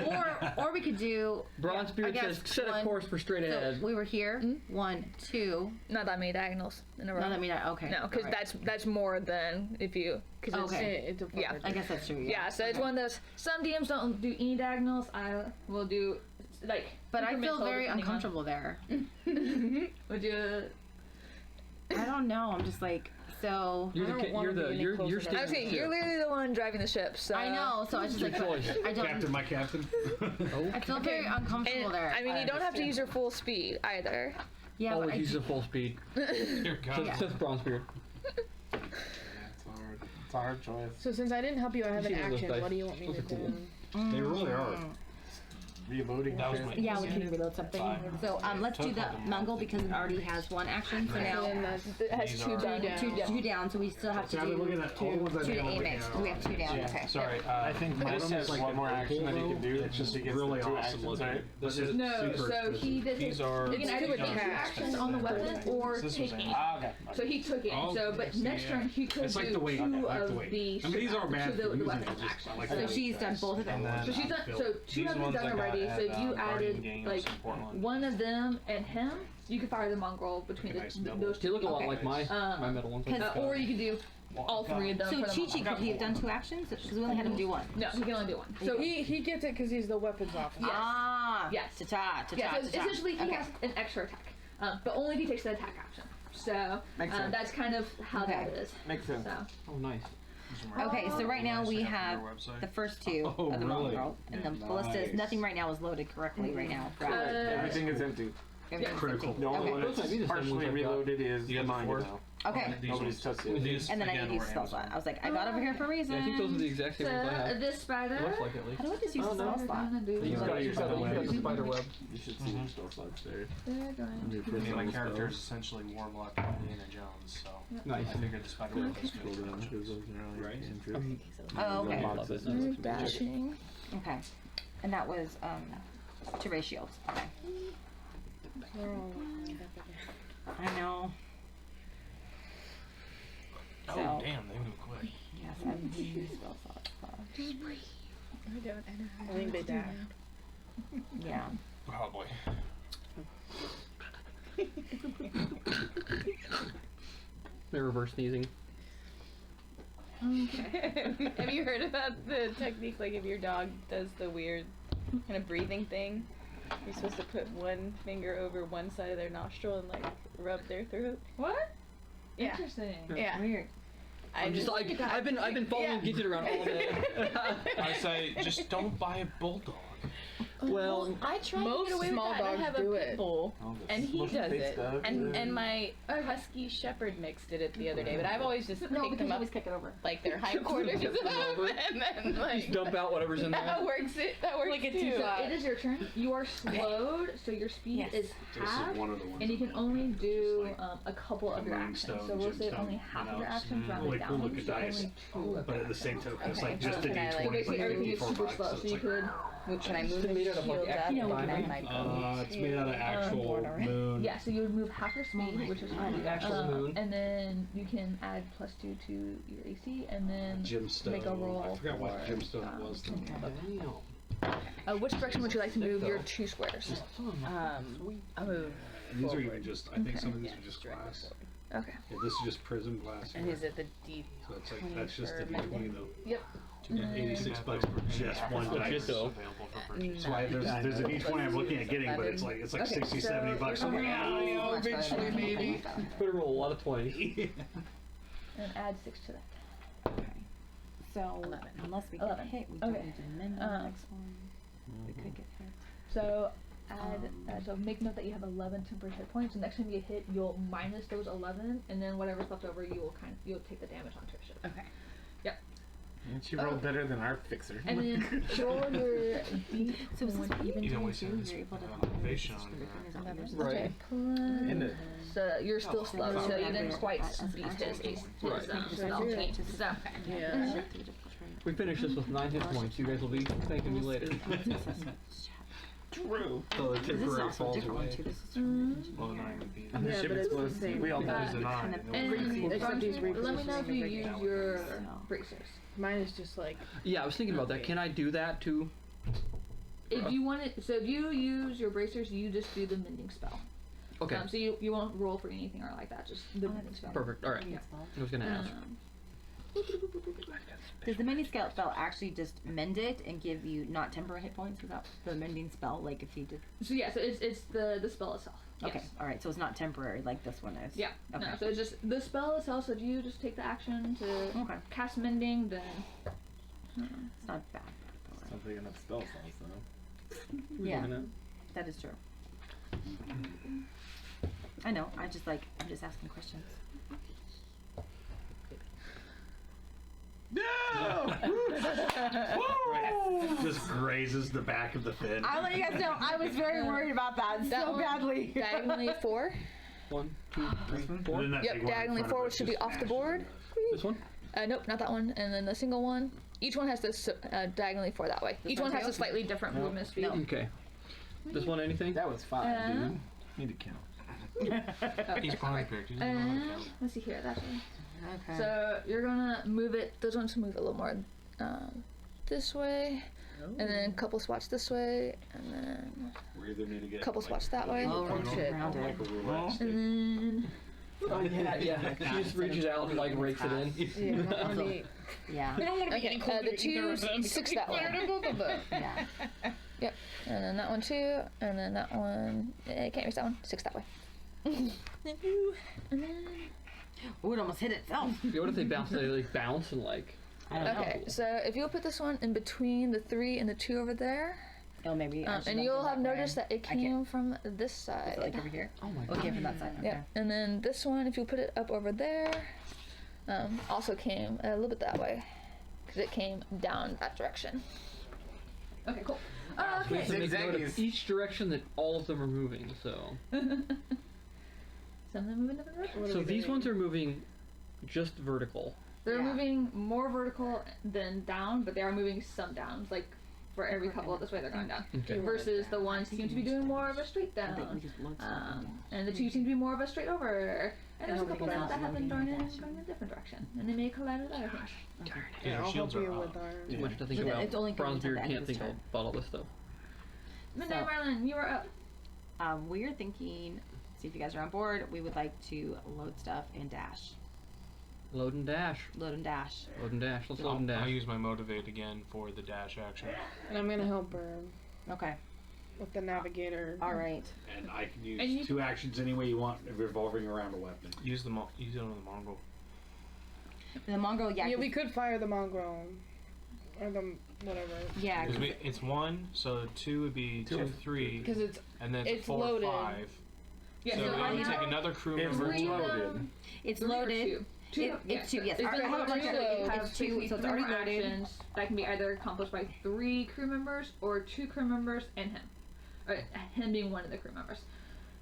E: or we could do
B: Bronze Spirit
E: I guess
B: says set a
E: 1,
B: course for straight
E: So
B: ahead.
E: we were here. 1, 2.
C: Not that many diagonals in a row.
E: No, that mean okay.
C: No, because
E: alright.
C: that's more than if you. Cause
E: Okay.
I: It's a
C: Yeah.
E: I guess that's true.
C: Yeah, so it's one of those. Some DMs don't do any diagonals. I will do like.
E: But I feel
C: incremental
E: very
C: depending on-
E: uncomfortable there.
A: would you?
E: I don't know. I'm just like so.
B: You're
I: I don't
B: the
I: wanna be any
B: you're
I: closer to
C: I
B: standing
C: was saying
B: ship.
C: you're literally the one driving the ship. So
E: I know. So I was just
B: Good
E: like,
B: choice.
E: I don't.
G: Captain, my captain.
E: I feel very uncomfortable
C: And,
E: there.
C: I mean, you don't have to use your full speed either.
E: Yeah, but
B: Always
E: I
B: use the full speed.
F: Dear God.
B: Says Bronze Spirit.
D: Yeah, it's hard. It's a hard choice.
I: So since I didn't help you, I have
B: You
I: an
B: see those
I: action.
B: dice?
I: What do you want me
B: Those
I: to
B: are cool.
I: do?
G: They really are.
D: Reloading.
F: That was
D: shit.
F: my
E: Yeah, we can reload something. So let's do the Mungle because it already has 1 action. So
I: And
E: now
I: then that's
C: It has
F: These
C: 2
F: are-
C: down.
I: down.
C: 2 down.
E: 2 down. So we still have to
G: So I've been
E: do
G: looking at all the ones I've
E: 2 to
G: been looking
E: aim
G: at.
E: So we have 2 down.
F: Yeah,
E: Okay.
F: sorry.
D: I think
F: this
D: Madam
F: has
D: has
G: like
D: one
G: an
D: more action that he
G: opal
D: can do.
G: It's just
D: He gets
G: really
D: the 2
G: awesome
D: actions,
G: looking.
D: right?
G: This is
A: No,
G: super
A: so
G: expensive.
A: he did
F: These
A: his.
F: are.
A: You can either
F: these
A: take
F: are-
A: 2 actions on the weapon or
F: This
A: take
F: was
A: 8.
D: Ah, okay.
A: So he took it.
F: Oh,
A: So, but
F: I see,
A: next
F: yeah.
A: turn he could
G: It's like
A: do
G: the way-
A: 2
G: like the
A: of
G: way-
A: the.
G: I mean, these are
A: two
G: bad
A: of the
G: for using,
A: weapon
G: it's just
A: actions.
G: like
E: So
G: that.
E: she's done both of them.
F: And then,
A: So she's done. So 2
F: these
A: have been
F: ones
A: done
F: I got
A: already.
F: at,
A: So you
F: Guardian
A: added
F: Games
A: like
F: in Portland.
A: 1 of them and him. You could fire the mongrel between
G: Like a nice
A: the,
G: double.
A: those
B: They
A: 2.
B: look a lot
E: Okay.
B: like my metal ones.
A: Or you could do all 3 of them.
E: So
A: for the
E: Chi Chi,
A: mongrel.
E: could he have done 2 actions? Because we only had him do 1.
A: No, he can only do 1.
I: So he gets it because he's the weapons officer.
A: Yes.
E: Ah.
A: Yes.
E: Ta-ta. Ta-ta.
A: Yeah, so
E: ta-ta.
A: essentially he
E: Okay.
A: has an extra attack, but only if he takes the attack option. So
D: Makes sense.
A: that's kind of how
E: Okay.
A: that is.
D: Makes sense.
A: So
B: Oh, nice.
E: Okay, so right now we
F: Nice to
E: have
F: your website.
E: the first 2
G: Oh,
E: of the
G: really?
E: mongrel, and the ballista.
G: Nice.
E: Nothing right now is loaded correctly right now.
D: Everything is empty.
E: Everything's
G: Critical.
E: empty.
D: The only
E: Okay.
D: one
B: Those might be the
D: that's
B: same ones
D: partially
B: I've got.
D: reloaded is
F: You
D: the
F: got the
D: mine
F: four?
D: now.
E: Okay.
F: These
D: Nobody's
F: ones.
D: touched it.
F: These,
E: And then I
F: again,
E: need to use
F: were
E: spell
F: Amazon.
E: slot. I was like, I got over here for a reason.
B: Yeah, I think those are the exact same ones I have.
A: this spider.
B: It looks like at least.
E: How do I just use
B: Oh,
E: the
B: no.
E: spell
A: They're
E: slot?
A: gonna do.
B: You've
D: got
B: got,
D: your
B: you've got
D: spell
B: the spider web.
D: You should see your spell slots there.
A: They're going
D: Under
A: to.
F: I mean, my
D: personal
F: character is
D: spells.
F: essentially Warlock and Indiana Jones, so
B: Nice.
F: I figured the spider web was
D: Scroll
F: good.
D: down, because those are like
G: Right.
D: cantrips.
E: Oh, okay.
B: I love it.
C: You're dashing.
E: Okay. And that was to raise shields. Okay. I know.
F: Oh,
E: So-
F: damn, they move quick.
E: Yes, I'm using spell slots.
I: I think they died.
E: Yeah.
F: Oh, boy.
B: They're reverse sneezing.
H: Have you heard about the technique, like if your dog does the weird kind of breathing thing, you're supposed to put one finger over one side of their nostril and like rub their throat?
A: What?
H: Yeah.
A: Interesting.
H: Yeah.
E: Weird.
B: I'm just like I've been following
H: Yeah.
B: Gidget around all day.
F: I say, just don't buy a bulldog.
B: Well,
H: I tried
I: Most
H: to get away with
I: small
H: that. I
I: dogs
H: have
I: do
H: a
I: it.
H: pit bull, and he
D: Most
H: does
D: big
H: it.
D: stuff,
H: And
D: yeah.
H: and my husky shepherd mix did it the other day, but I've always just
E: No,
H: picked
E: because
H: them
E: you
H: up
E: always kick it over.
H: like their hindquarters
B: Flip them over.
H: and then like
B: just dump out whatever's in there.
H: that works. That works
I: Like a
H: too.
I: two-shot.
A: So it is your turn. You are slowed, so your speed
E: Yes.
A: is
G: This is
A: half,
G: one of the ones.
A: and you can
G: I'm
A: only
G: looking at.
A: do
G: It's just
A: a couple of
G: a
A: your
G: moonstone,
A: actions. So we'll say
G: gemstone,
A: only
G: you
A: half
G: know,
A: of your
G: it's
A: actions rounded
G: really
A: down.
G: cool looking
A: So
G: dice,
A: only 2 of
G: But
A: your
G: at the same
A: actions.
G: token, it's
H: Okay.
G: like just the
H: Can I, like,
G: D20 is like
A: Basically everything is
G: 54
A: super
G: bucks.
A: slow,
G: So
A: so
G: it's
A: you
G: like,
A: could.
H: Can I move
B: It's made out of, like,
H: shield up?
B: active
H: Can I
B: diamond.
H: like
G: it's made out of actual moon.
A: Yeah, so you would move half your speed, which is fine.
B: The actual moon.
A: And then you can add +2 to your AC, and then
G: Gemstone.
A: make a roll.
G: I forgot what
A: for,
G: gemstone it was.
A: which direction would you like to move your 2 squares?
H: I'll move.
G: And these are even
H: forward.
G: just, I think some of these are just glass.
A: Okay.
G: Yeah, this is just prism glass.
H: And is it the D?
G: So it's like, that's just the
H: 20 for
G: D20 though.
A: Yep.
G: Yeah, 86 bucks for just one
B: Legit
G: dice.
B: though.
F: Available for purchase.
G: That's why there's a D20 I'm looking at getting, but it's like
A: Okay,
G: 60,
A: so
G: 70 bucks. I'm like,
A: you're
G: yeah, you know, eventually maybe.
B: Better roll a lot of 20s.
A: And add 6 to that.
E: Okay. So
H: 11.
E: unless we get
A: 11.
E: hit, we don't
A: Okay.
E: need to amend the next one. We could get hit.
A: So
C: add. So make note that you have 11 temporary hit points. And next time you hit, you'll minus those 11, and then whatever's left over, you'll take the damage onto your ship.
E: Okay.
D: And she rolled better than our fixer.
C: And then roll your d20.
E: So is this even
F: You don't
E: time
F: waste
E: too?
F: this
E: You're able to
F: motivation on
E: is that what you're
B: Right.
C: Okay,
D: And
C: plus.
D: it-
C: So you're still slow, so you didn't quite
E: As an
C: beat
E: action.
C: his
B: Right.
C: spell change. So,
I: Yeah.
B: We finished this with 9 hit points. You guys will be thanking me later.
D: True.
G: So the
E: This is
G: temporary
E: also
G: falls
E: different
G: away.
E: too. This is from
F: Well, 9 would be.
D: And the
I: Yeah,
D: ship
I: but it's the
D: explodes.
I: same.
D: We all
F: That was
D: die.
F: a 9.
E: kind
F: and
E: of-
F: then
C: and
F: we'll-
I: Except he's
C: let me know if you
I: repositioning
C: use your bracers.
I: Mine is just like
B: Yeah, I was thinking about that. Can I do that too?
C: If you want it, so if you use your bracers, you just do the mending spell.
B: Okay.
C: So you won't roll for anything or like that, just the mending spell.
B: Perfect. All right.
C: Yeah.
B: I was gonna ask.
E: Does the mending spell actually just mend it and give you not temporary hit points? Is that the mending spell? Like if he did.
C: So yeah, so it's the spell itself.
E: Okay.
C: Yes.
E: All right. So it's not temporary like this one is.
C: Yeah.
E: Okay.
C: No, so it's just the spell itself. So if you just take the action to
E: Okay.
C: cast mending, then
E: It's not bad.
D: Sounds like enough spell slots, though.
E: Yeah.
D: Looking at-
E: That is true. I know. I'm just asking questions.
D: No!
G: Just grazes the back of the fin.
E: I'll let you guys know. I was very worried about that,
C: That
E: so
C: one-
E: badly.
C: diagonally 4.
B: 1, 2, 3, 4.
G: And then that
C: Yep,
G: big one in
C: diagonally
G: front of
C: forward
G: it
C: should be
G: just
C: off the
G: smashes
C: board.
G: it.
B: This one?
C: Nope, not that one. And then the single one. Each one has this diagonally 4 that way. Each one has a slightly different movement speed.
E: No.
B: Okay. This one, anything?
D: That was 5, dude. Need to count.
F: He's behind character. He doesn't know how to count.
C: Let's see here. That's one.
E: Okay.
C: So you're gonna move it. Those ones move a little more this way, and then a couple spots this way, and then
G: We either need to get
C: couple spots that way,
E: Oh, shit.
G: like a roulette stick.
C: and then
B: Oh, yeah. She just reaches out and like rakes it in.
I: yeah, not on the
E: Yeah.
C: okay, the 2, 6 that way.
E: Yeah.
C: Yep, and then that one too, and then that one. I can't reach that one. 6 that way. And then
E: Ooh, it almost hit itself.
B: Yeah, what if they bounce? They like bounce and like.
E: I don't know.
C: okay, so if you'll put this one in between the 3 and the 2 over there,
E: Oh, maybe. I should
C: and
E: have
C: you'll
E: done
C: have
E: that
C: noticed
E: way.
C: that it
E: I can't-
C: came from this
E: Is
C: side.
E: it like over here?
B: Oh my
E: Oh, it came from that side. Okay.
C: Yeah, and then this one, if you put it up over there, also came a little bit that way, because it came down that direction. Okay, cool.
B: We
C: Okay.
B: have to make note of
D: Zigzaggies.
B: each direction that all of them are moving. So.
C: Some of them move in different directions.
B: So these ones are moving just vertical.
C: They're
E: Yeah.
C: moving more vertical than down, but they are moving some downs. Like for every couple of this way, they're going down.
B: Okay.
C: Versus the ones seem to be doing more of a straight
E: I think we
C: down.
E: just load something.
C: And the 2 seem to be more of a straight over. And there's a
I: don't
C: couple
I: think
C: now
I: that's
C: that have been
E: loading
C: going in
E: and
C: a different direction. And they may collide with other things.
F: Because
I: Yeah,
F: your
I: I'll
F: shields
I: help you
F: are
I: with
F: up.
I: our.
B: Too much to think
E: But
B: about.
E: it's only going until
B: Bronzebeard
E: the end
B: can't
E: of
B: think
E: his
B: about all this stuff.
C: Midnight
E: So-
C: Marlin, you are up.
E: We're thinking, see if you guys are on board. We would like to load stuff and dash.
B: Load and dash.
E: Load and dash.
B: Load and dash. Let's load and
F: I'll
B: dash.
F: use my motivate again for the dash action.
I: And I'm gonna help her
E: Okay.
I: with the navigator.
E: All right.
G: And I can use
C: And you-
G: 2 actions any way you want, revolving around a weapon.
F: Use it on the mongrel.
E: And the mongrel, yeah.
I: Yeah,
E: 'cause-
I: we could fire the mongrel. Or the whatever.
E: Yeah.
F: 'Cause it's 1, so 2 would be 2, 3,
I: Because it's
F: and then
I: it's
F: 4,
I: loaded.
F: 5.
C: Yeah,
F: so
C: so
F: I
C: right
F: would take
C: now,
F: another crew
D: It's
F: member.
D: loaded.
E: It's
C: 3 or
E: loaded.
C: 2?
E: It's 2, yes.
C: It's
E: I have a bunch of
C: it's
E: 2, so it's already loaded.
C: actions that can be either accomplished by 3 crew members or 2 crew members and him. Or him being one of the crew members.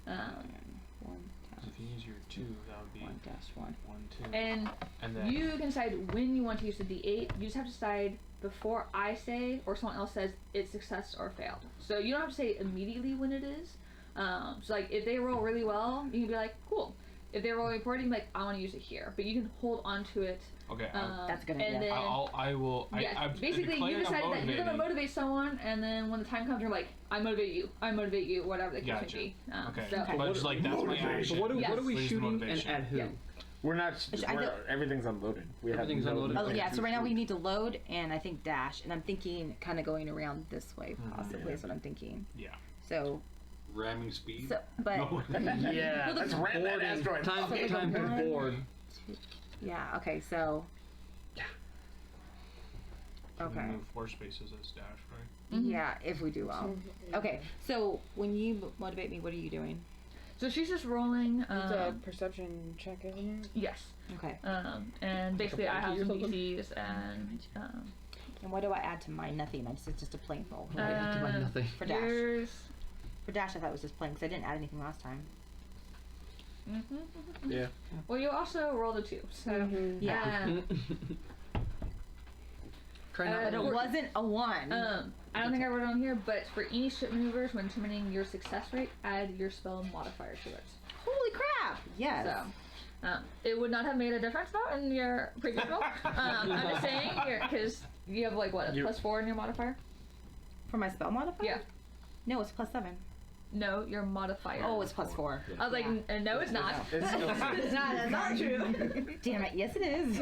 E: 1
F: So if you use your 2, that would be
E: 1 dash 1.
F: 1, 2.
C: And
F: And then
C: you can decide when you want to use the D8. You just have to decide before I say or someone else says it's success or failed. So you don't have to say immediately when it is. So like if they roll really well, you can be like, cool. If they roll really poorly, you can be like, I want to use it here. But you can hold on to it.
F: okay.
E: That's a good
C: and
E: idea.
C: then,
F: I will.
C: yeah,
F: I'm
C: basically you
F: declaring I'm
C: decided that you're gonna
F: motivating.
C: motivate someone, and then when the time comes, you're like, I motivate you, whatever the case
F: Gotcha.
C: may be.
F: Okay.
C: So,
F: But it's like that's my
D: Motivation.
F: action.
B: So what are
C: Yes.
B: we
F: Please
B: shooting and
F: motivation.
B: at who?
C: Yeah.
D: We're not.
E: I
D: We're,
E: don't-
D: everything's unloaded. We
B: Everything's
D: have no
B: unloaded.
E: Oh yeah, so right now we
D: shoot.
E: need to load and I think dash, and I'm thinking kind of going around this way possibly is what I'm thinking.
F: Yeah.
E: So,
G: Ramming speed.
E: but
G: No.
B: Yeah.
D: Let's ram that asteroid.
B: Time
E: So
B: to
E: one-
B: board.
E: yeah, okay, so
F: So we
E: okay.
F: move 4 spaces as dash, right?
E: Yeah, if we do well. Okay, so when you motivate me, what are you doing?
A: So she's just rolling.
I: It's a perception check, isn't it?
A: Yes.
E: Okay.
A: And basically I have some DCs and
E: And what do I add to mine? Nothing. It's just a plain roll.
B: Nothing.
E: For Dash.
A: yours.
E: For Dash, I thought it was just plain because I didn't add anything last time.
D: Yeah.
A: Well, you also rolled a 2, so
E: Yeah.
B: Try not
E: But
B: to
E: it wasn't a 1.
A: I don't think I wrote it on here, but for any ship maneuvers, when determining your success rate, add your spell modifier to it.
E: Holy crap! Yes.
A: So, it would not have made a difference though in your previous roll. I'm just saying, because you have like what, a +4 in your modifier?
E: For my spell modifier?
A: Yeah.
E: No, it's +7.
A: No, your modifier.
E: Oh, it's +4.
A: I was like, no, it's not.
D: It's still
E: It's not. That's not true. Damn it! Yes, it is.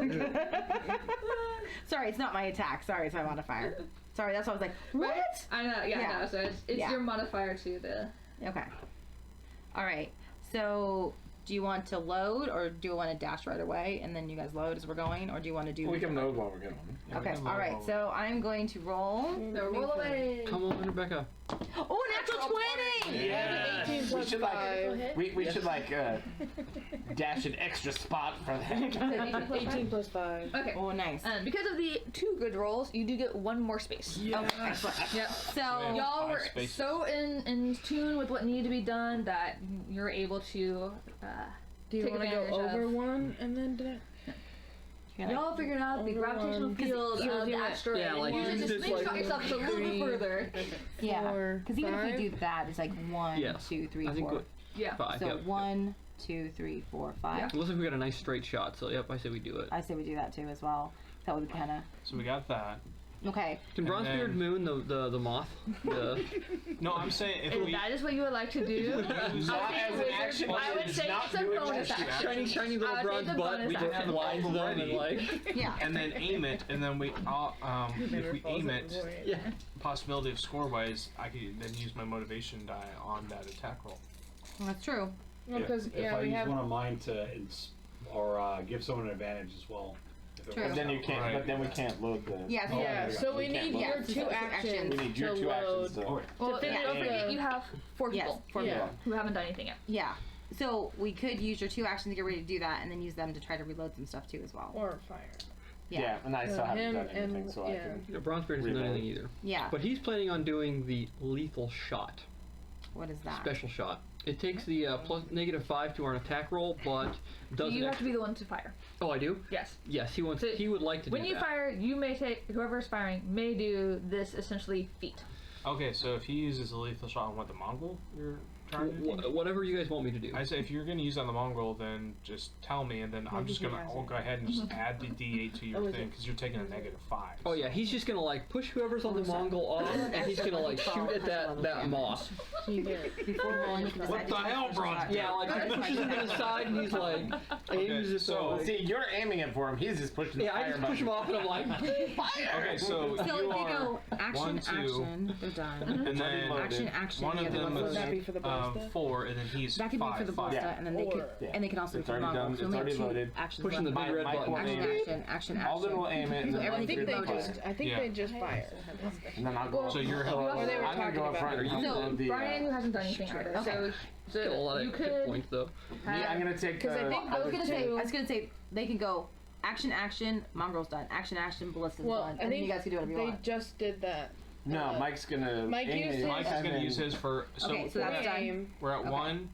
E: Sorry, it's not my attack. Sorry, it's my modifier. Sorry, that's why I was like, what?
A: I know. Yeah, I know. So it's your modifier to the.
E: Okay. All right. So, do you want to load, or do you want to dash right away, and then you guys load as we're going, or do you want to do?
D: We can load while we're going.
E: Okay. All right. So I'm going to roll.
A: So roll away.
B: Come on, Rebecca.
E: Oh, natural 20!
D: Yeah.
I: 18
D: We
I: plus
D: should
I: 5.
D: we should dash an extra spot for that.
I: 18 plus 5.
A: Okay.
E: Oh, nice.
A: Because of the 2 good rolls, you do get 1 more space.
E: Oh, excellent.
A: Yep.
E: So,
A: Y'all
F: 5
A: were
F: spaces.
A: so in tune with what needed to be done that you're able to
I: Do you
A: take
I: want to go
A: advantage
I: over
A: of.
I: 1 and then do it?
A: Y'all figured out the
I: Over
A: gravitational
I: one.
A: field
I: Because
A: of the
I: you-
A: asteroid.
B: Yeah, like,
A: and
B: you
A: just
B: just,
A: slingshot
B: like,
A: yourself just a little bit
I: 3,
A: further.
E: yeah.
I: 4,
E: Because even if
I: 5.
E: we do that, it's like 1,
B: Yes.
E: 2, 3,
B: I think
E: 4.
A: Yeah.
B: 5.
E: So
B: Yep.
E: 1, 2, 3, 4, 5.
B: It looks like we got a nice straight shot, so yep, I say we do it.
E: I say we do that too as well. That would be kind of
F: So we got that.
E: okay.
B: Can
F: And
B: Bronzebeard
F: then-
B: Moon, the moth, the
F: No, I'm saying if
A: If
F: we
A: that is what you would like to do,
F: use
A: I would
D: Not
A: say
D: as an
A: wizard-
D: action,
A: I would
D: it's
A: say
D: not
A: it's a
D: doing
A: bonus
D: action.
A: action.
B: shiny little
A: I would
B: bronze
A: say the
B: butt,
A: bonus
B: we just
A: action.
B: blinds them and
F: Already.
B: like,
E: Yeah.
F: and then aim it, and then we if we aim it,
B: yeah.
F: possibility of score wise, I could then use my motivation die on that attack roll.
E: That's true.
I: Well, because,
G: If
I: yeah,
G: I
I: we
G: use
I: have.
G: one of mine to give someone an advantage as well. If it
E: True.
G: works
D: But then you
G: out.
D: can't.
F: Right.
D: But then we can't load the.
E: Yeah.
D: Oh,
I: Yeah,
D: there we
I: so
D: go.
I: we
D: can't
I: need
D: load
I: your
D: it.
I: 2 actions.
D: We need your
I: to
D: 2
I: load.
D: actions.
G: Oh,
A: Well,
E: To
A: don't
E: finish.
A: forget you have 4
E: Yes,
A: people
E: 4
I: Yeah.
E: people.
A: who haven't done anything yet.
E: Yeah. So we could use your 2 actions to get ready to do that, and then use them to try to reload some stuff too as well.
I: Or fire.
D: Yeah, and I
I: So
D: still haven't
I: him
D: done anything,
I: and-
D: so I
I: yeah.
D: can.
B: Yeah, Bronzebeard hasn't done
D: Reload.
B: anything either.
E: Yeah.
B: But he's planning on doing the lethal shot,
E: What is that?
B: special shot. It takes the +5 to our attack roll, but doesn't.
A: You have to be the one to fire.
B: Oh, I do.
A: Yes.
B: Yes, he wants.
A: So
B: he would like to
A: When
B: do
A: you
B: that.
A: fire, you may take whoever is firing may do this essentially feat.
F: Okay, so if he uses a lethal shot on what the Mongol you're trying to do?
B: Whatever you guys want me to do.
F: I say if you're going to use on the Mongol, then just tell me, and then I'm
I: Maybe
F: just
I: he
F: gonna
I: has
F: I'll
I: it.
F: go ahead and just add the D8 to your
I: Oh, is
F: thing
I: it?
F: because you're taking a -5.
B: Oh yeah, he's just gonna like push whoever's on the Mongol off, and he's gonna like shoot at that moth.
E: Before rolling, you can decide
F: What the
E: to
F: hell,
E: use
F: Bronze?
B: Yeah, like he pushes him to the side, and he's like aims it
F: so-
B: so.
D: See, you're aiming it for him. He's just pushing the
B: Yeah, I
D: fire
B: just push him
D: button.
B: off, and I'm like,
F: Okay, so
E: So if
F: you
E: you
F: are
E: go action,
F: 1, 2,
E: action, they're done.
F: and then
E: Action, action.
F: one
E: the
F: of
E: other
F: them
E: one's
F: is
I: Would that be for the ballista?
F: 4, and then he's
E: That could
F: 5.
E: be for the
F: 5.
E: ballista,
D: Yeah.
E: and then they could,
I: Or-
E: and they can also
D: It's
E: be for the
D: already
E: Mongol.
D: done.
E: So we
D: It's
E: have
D: already
E: 2
D: loaded.
E: actions
B: pushing the
E: left.
B: big red
D: Mike
B: button.
D: will
E: Action,
D: aim it.
E: action, action,
D: Alden will
E: action.
D: aim it, and
E: So
D: then
I: I
D: Mike
I: think
D: will
I: they
D: fire.
I: just. I think
F: Yeah.
I: they just fire.
D: And then I'll go.
F: So you're
D: so
I: Or they were
D: I'm gonna go
I: talking
D: up front and
E: about it.
D: help load the.
A: Brian hasn't done anything either.
E: Okay.
A: So
B: Get a lot
A: you
B: of hit
A: could
B: points though.
D: Me, I'm gonna take.
I: Because I think
E: I was
I: those
E: gonna say,
I: two.
E: I was gonna say they can go action, action, Mongrel's done. Action, action, ballista's
I: Well,
E: done.
I: I
E: And then
I: think
E: you guys can do whatever you
I: they
E: want.
I: just did that.
D: No, Mike's gonna.
I: Mike
D: aim
I: used
D: it,
I: his-
F: Mike is
D: and
F: going to
D: then-
F: use his for. So
E: Okay, so that's done.
I: Aim,
F: we're at
E: Okay.
F: 1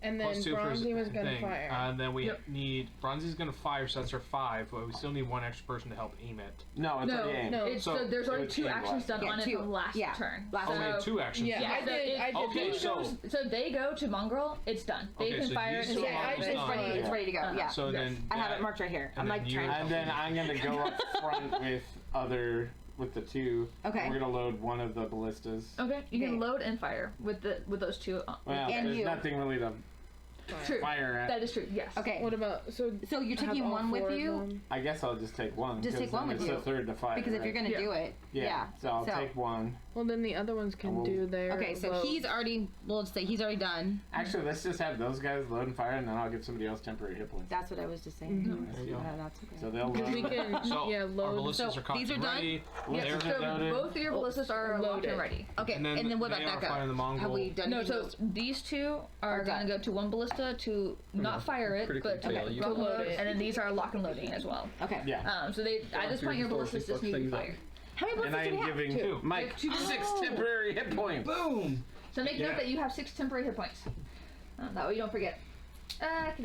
I: and then
F: plus 2 for his
I: Bronzy was gonna
F: thing.
I: fire.
F: And then we
A: Yep.
F: need. Bronzy's going to fire, so that's our 5, but we still need 1 extra person to help aim it.
D: No, it's already aimed.
I: no.
A: it's,
F: So-
A: so there's already
D: It
A: 2
D: would
A: actions
D: last.
A: done
E: Yeah,
A: on it
E: 2.
A: from last
E: Yeah,
A: turn.
E: last
F: Oh, we
A: So-
F: had 2 actions.
I: Yeah,
A: Yeah,
I: I
A: so
I: did.
A: if-
I: I did.
F: Okay,
A: He
F: so-
A: goes, so they go to Mongrel, it's done. They
F: Okay,
A: can
F: so
A: fire
F: you
A: it.
F: still
A: and
I: Yeah, I
F: have
I: did.
E: It's ready. It's ready to go. Yeah.
F: So then.
E: I have it
F: that-
E: marked right here. I'm
F: and
E: like
F: then you-
E: trying.
D: And then I'm gonna go up front with the 2.
E: Okay.
D: We're gonna load one of the ballistas.
A: Okay, you can
E: Okay.
A: load and fire with those 2.
D: Well,
E: And
D: there's
E: you.
D: nothing really to
A: True.
D: fire at.
A: That is true. Yes.
E: Okay.
I: What about so?
E: So you're
I: have
E: taking
I: all
E: 1 with
I: 4 of
E: you
I: them?
D: I guess I'll just take one.
E: Just
D: 'cause
E: take one
D: then
E: with
D: it's
E: you.
D: the third to fire.
E: because if
D: right?
E: you're gonna
A: Yeah.
E: do it,
D: Yeah. So I'll take one.
I: Well, then the other ones can do their.
E: Okay, so
I: load.
E: he's already. We'll just say he's already done.
D: Actually, let's just have those guys load and fire, and then I'll give somebody else temporary hit points.
E: That's what I was just saying.
B: There you go.
E: That's okay.
D: So they'll
I: We
D: load.
I: can
F: So
I: yeah
F: our
I: load.
F: ballistas
E: So
F: are cocked
E: these are
F: and
E: done?
F: ready.
A: Yes,
D: They're
A: so
D: loaded.
A: both of your ballistas are locked and ready.
E: Okay,
F: And
E: and
F: then
E: then what
F: they
E: about
F: are
E: that guy?
F: firing the Mongol.
E: Have we done
C: No,
E: anything
C: so
E: else?
C: these two are
E: Are
C: going to
E: done.
C: go to one ballista to not fire it,
B: Critical
C: but to
B: fail, you
C: lock and
I: load
C: load,
I: it.
C: and then these are lock and loading as well.
E: Okay.
D: Yeah.
C: So they at this point your ballistas just need to fire.
E: How many
D: And
E: ballistas do we
D: I'm
E: have?
D: giving
C: Two.
D: Mike
A: Two.
D: 6 temporary hit points.
B: Boom!
A: So make
D: Yeah.
A: note that you have 6 temporary hit points. That way you don't forget.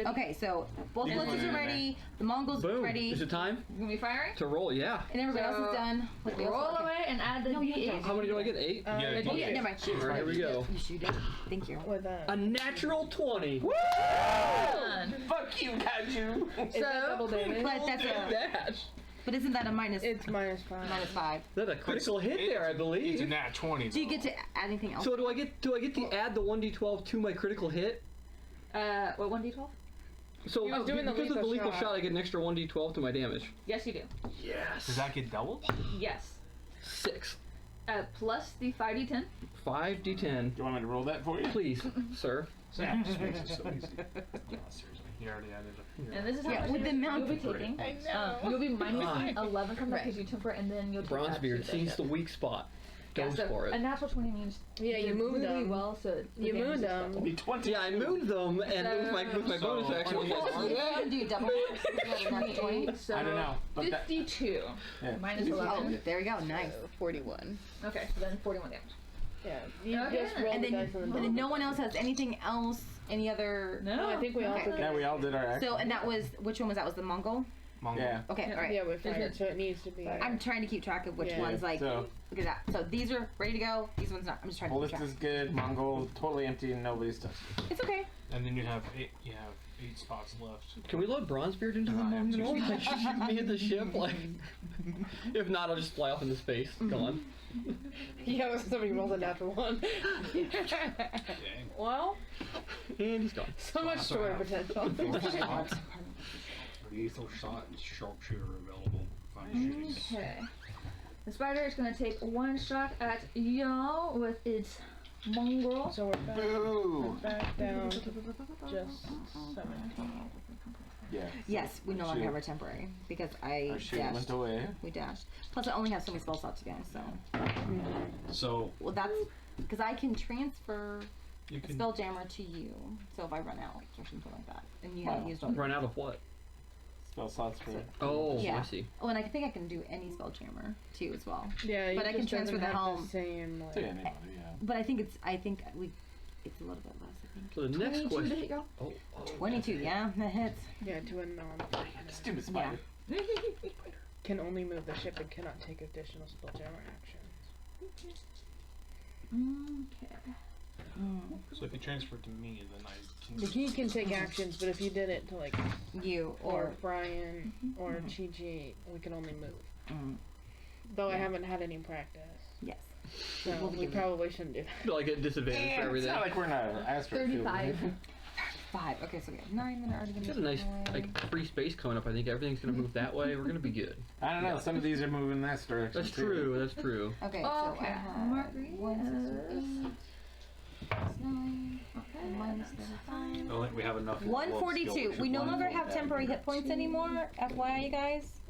E: Okay, so both
D: You
E: ballistas
D: put it
E: are
D: in
E: ready. The Mongols
B: Boom!
E: ready.
B: Is it time
A: You gonna be firing?
B: to roll? Yeah.
E: And everybody else
A: So,
E: is done. With the
A: Roll
E: okay.
A: away and add the
E: No, you
A: D8.
E: don't.
B: How many do I get? 8?
F: Yeah,
E: Oh, yeah, never mind.
B: All right, here we go.
E: You shoot it. Thank you.
I: with
B: A natural 20.
A: Done.
D: Fuck you, Kaiju.
I: Is that double damage?
E: But that's a.
B: That.
E: But isn't that a minus?
I: It's -5.
E: minus 5.
B: That's a critical hit there, I
F: It's a
B: believe.
F: nat 20.
E: Do you
F: though.
E: get to add anything else?
B: So do I get to add the 1d12 to my critical hit?
A: What, 1d12?
B: So
I: He was doing the
B: because of the
I: lethal
B: lethal
I: shot.
B: shot, I get an extra 1d12 to my damage.
A: Yes, you do.
B: Yes.
F: Does that get doubled?
A: Yes.
B: 6.
A: Plus the 5d10.
B: 5d10.
D: Do you want me to roll that for you?
B: Please, sir.
F: Sam just makes it so easy. No, seriously. You already added it.
A: And this is how
E: Yeah,
A: much
E: with the
A: damage
E: amount
A: you'll be
E: of-
A: taking.
H: I know.
A: You'll be minus
B: Ah.
A: 11 from that because you temper, and then you'll take that
B: Bronzebeard
A: to
B: sees
A: hit.
B: the weak spot.
A: Yeah,
B: Goes
A: so
B: for
A: a
B: it.
A: natural 20 means
I: Yeah, you
A: did
I: moved
A: really
I: them.
A: well, so the
I: You
A: damage
I: moved
A: is
I: them.
A: double.
D: Be 20.
B: Yeah, I moved them, and with my
F: So-
B: bonus action, I was like,
E: Well,
B: yeah.
E: you can do double. You have a 20.
A: So
D: I don't know, but that-
A: 52
D: Yeah.
A: minus
E: Oh,
A: 11.
E: there we go. Nice.
H: 41.
A: Okay, so then 41 damage.
I: Yeah, you
A: Okay.
I: just roll
E: And
I: the
E: then,
I: dice and then
E: no one else has anything else. Any other?
A: No,
I: I think we all
E: Okay.
I: did
D: Yeah,
I: that.
D: we all did our action.
E: So and that was which one was that? Was the Mongol?
F: Mongol.
D: Yeah.
E: Okay, all right.
I: Yeah, we fired, so it needs to be.
E: I'm trying to keep track of which
I: Yeah.
E: ones like.
D: So-
E: Look at that. So these are ready to go. These ones not. I'm just trying to keep
D: Ballista
E: track.
D: is good. Mongol totally empty and nobody's touched it.
E: It's okay.
F: And then you have 8 spots left.
B: Can we load Bronzebeard into the
F: I have
B: Mongol?
F: two.
B: Like, shoot me in the ship? Like, if not, I'll just fly off into space. Gone.
I: Yeah, somebody rolled a natural one.
F: Dang.
I: Well,
B: And he's gone.
I: so much story potential.
G: Lethal shot and sharpshooter available. Fine shooting.
A: Okay. The spider is going to take one shot at y'all with its mongrel.
I: So we're
D: Boo!
I: back down to just 17.
D: Yeah.
E: Yes, we no longer
D: Shoot.
E: have our temporary because I
D: Our shield
E: dashed.
D: went away.
E: We dashed. Plus, I only have so many spell slots to go. So,
G: So
E: well, that's because I can transfer
F: You
E: a
F: can.
E: Spelljammer to you. So if I run out or something like that, and you haven't
D: Wow.
E: used all.
B: Run out of what?
D: Spell slots for
B: Oh,
E: Yeah.
B: I see.
E: Oh, and I think I can do any Spelljammer too as well.
I: Yeah, you
E: But I can
I: just
E: transfer
I: doesn't
E: the
I: have
E: helm.
I: the same, like,
D: to anybody, yeah.
E: But I think it's it's a little bit less. I think.
B: So the next
A: 22 to
B: question.
A: hit y'all.
B: Oh,
E: 22, yeah, that hits.
I: yeah, to a non
D: Stupid spider.
I: can only move the ship and cannot take additional spelljammer actions.
A: Okay.
F: So if you transfer to me, then I can.
I: He can take actions, but if you did it to like
E: You
I: or
E: or
I: Brian or Chi-Chi, we can only move.
E: mm,
I: Though I
E: Yeah.
I: haven't had any practice,
E: yes.
I: so
E: We'll
I: we
E: give you-
I: probably shouldn't do that.
B: like a disadvantage for
D: It's
B: everything.
D: not like we're in an asteroid field.
A: 35.
E: 5. Okay, so we have 9 that are already going
B: Got
E: to
B: a nice like free space coming up. I think everything's gonna move that way. We're gonna be good.
D: I don't know. Some of these are moving this direction.
B: That's
D: too.
B: true. That's true.
E: Okay, so I
A: Okay,
E: have
A: Marguerite
E: 1, 6, 8, 9,
A: Okay.
E: minus 35.
G: I don't think we have enough.
E: 142. We no longer have temporary hit points anymore, FYI, you guys.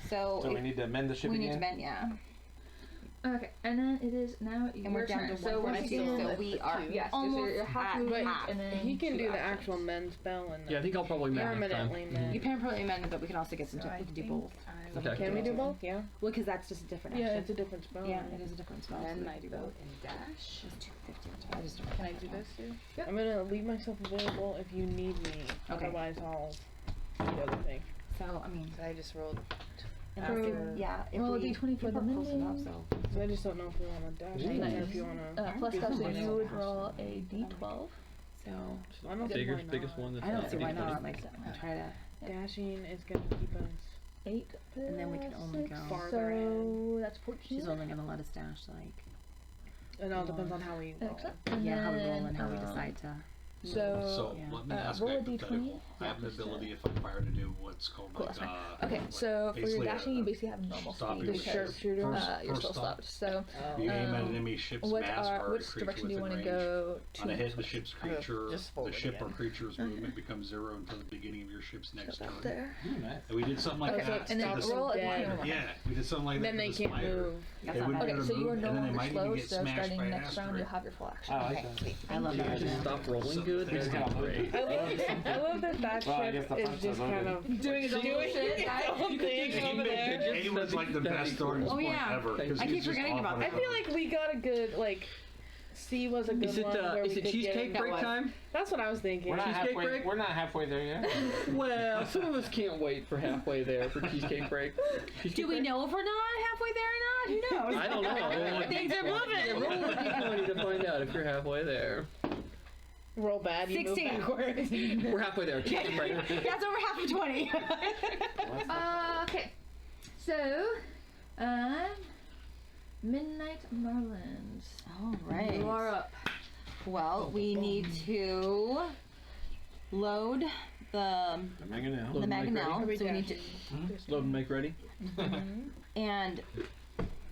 E: So,
D: So we need to amend the ship
E: we need
D: again.
E: to bend, yeah.
A: Okay, and then it is now
E: And we're
A: your
E: down
A: turn.
E: to
A: So we're
E: 142,
A: begin
E: so
A: with
E: we
A: the
E: are
A: two. Yes,
E: almost
A: you're half
E: at
A: moving,
E: half.
A: and then
I: He can
A: two
I: do the
A: actions.
I: actual mend spell and
B: Yeah, I think I'll probably mend next time.
I: permanently
E: You
I: mend.
E: permanently amend, but we can also get some. We can do both.
B: Okay.
I: Can we do both? Yeah.
E: Well, because that's just a different
I: Yeah,
E: action.
I: it's a different spell.
E: Yeah, it is a different spell.
H: And
E: so
H: I
E: we can
H: go
E: both.
H: and dash.
E: It's 250. I just
H: Can I do this too?
I: I'm gonna leave myself available if you need me.
E: Okay.
I: Otherwise, I'll do the other thing.
E: So, I mean,
H: So I just rolled.
E: and
A: For-
E: yeah, if
A: roll a
E: we
A: d20 for
E: if
A: the
E: we're close enough,
A: mending.
E: so.
I: So I just don't know if we want to dash
B: Ooh.
I: or if you want to.
A: Plus
E: I'm
A: that, so
E: good.
A: you would roll a d12.
E: So,
I: I don't see why
B: Biggest
I: not.
B: one. That's
E: I don't see why
B: D20.
E: not. Like, try to.
I: Dashing is gonna keep us.
A: 8
E: And then we can
A: plus
E: only
A: 6,
E: go
I: farther
A: so that's 14.
E: She's only gonna let us dash, like,
I: It all depends on how we roll.
A: Excellent.
E: yeah, how we roll
A: then,
E: and how we decide to.
C: So,
G: let me ask
C: roll a
G: a hypothetical.
C: d20.
G: I have the ability if I'm fired to do what's called
C: Cool,
G: like
C: that's fine. Okay, so for your
G: basically
C: dashing, you basically have normal
G: stopping
C: speed
G: with
C: because
I: sharpshooter?
C: you're
G: First
C: still
G: stop.
C: stopped. So,
G: You aim at an enemy ship's mass or a
C: which
G: creature
C: direction do you
G: within
C: want to
G: range.
C: go to?
G: On a hit, the ship's creature,
I: just fold
G: the
I: it
G: ship or
I: again.
G: creature's movement becomes 0 until the beginning of your ship's next turn.
C: Up there.
D: Ooh, nice.
G: And we did something like
C: Okay,
G: that.
C: and then
G: to the
C: roll a
I: dead.
C: d20 more.
G: Yeah, we did something like
I: Then
G: that.
I: they
G: to the
I: can't
G: spider.
I: move.
E: That's
G: They
E: not
G: wouldn't
E: bad.
G: be
C: Okay,
G: able
C: so
G: to
C: you are
G: move,
C: no
G: and then they
C: longer
G: might
C: slow,
G: even get
C: so
G: smashed
C: starting
G: by an
C: next round
G: asteroid.
C: you'll have your full action.
D: Oh, I
E: Okay,
D: see.
E: sweet. I love that.
B: Just
E: idea.
B: stop rolling
G: So
B: good.
G: they just
B: That'd
D: gotta
B: be
D: load
B: great.
I: I love that that
D: Well, I guess
I: ship
D: the
I: is
D: punch
I: just
D: is
I: kind
D: loaded.
I: of
C: Doing his own
I: doing
C: shit,
I: its
C: guys.
I: own thing over there.
G: He was like the best starting
E: Oh,
G: point
E: yeah.
G: ever. 'cause
E: I
G: he's
E: keep
G: just
E: forgetting
G: off
E: about
G: on
E: that.
I: I
G: his
I: feel
G: own.
I: like we got a good C was a good
B: Is it
I: one where we
B: is it
I: could get
B: cheesecake
I: in.
B: break time?
I: That's what I was thinking.
D: We're not
B: Cheesecake
D: halfway.
B: break?
D: We're not halfway there yet.
B: Well, some of us can't wait for halfway there for cheesecake break. Cheesecake
E: Do we
B: break?
E: know if we're not halfway there or not? Who knows?
B: I don't know.
E: Things are moving.
B: Roll a d20 to find out if you're halfway there.
I: Roll bad, you move
E: 16.
I: backwards.
B: We're halfway there. Cheesecake break.
E: That's over half of 20.
A: Okay. So, Midnight Marlins.
E: All right.
A: You are up.
E: Well, we need to load the
D: The mangonel.
E: the
B: Load and make
E: mangonel.
I: ready.
E: So we need to,
B: Load and make ready.
E: and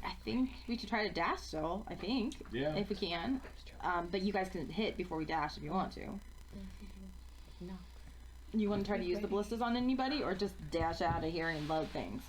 E: I think we should try to dash still. I think
D: Yeah.
E: if we can, but you guys can hit before we dash if you want to.
H: No.
E: You want to try to use the ballistas on anybody, or just dash out of here and load things?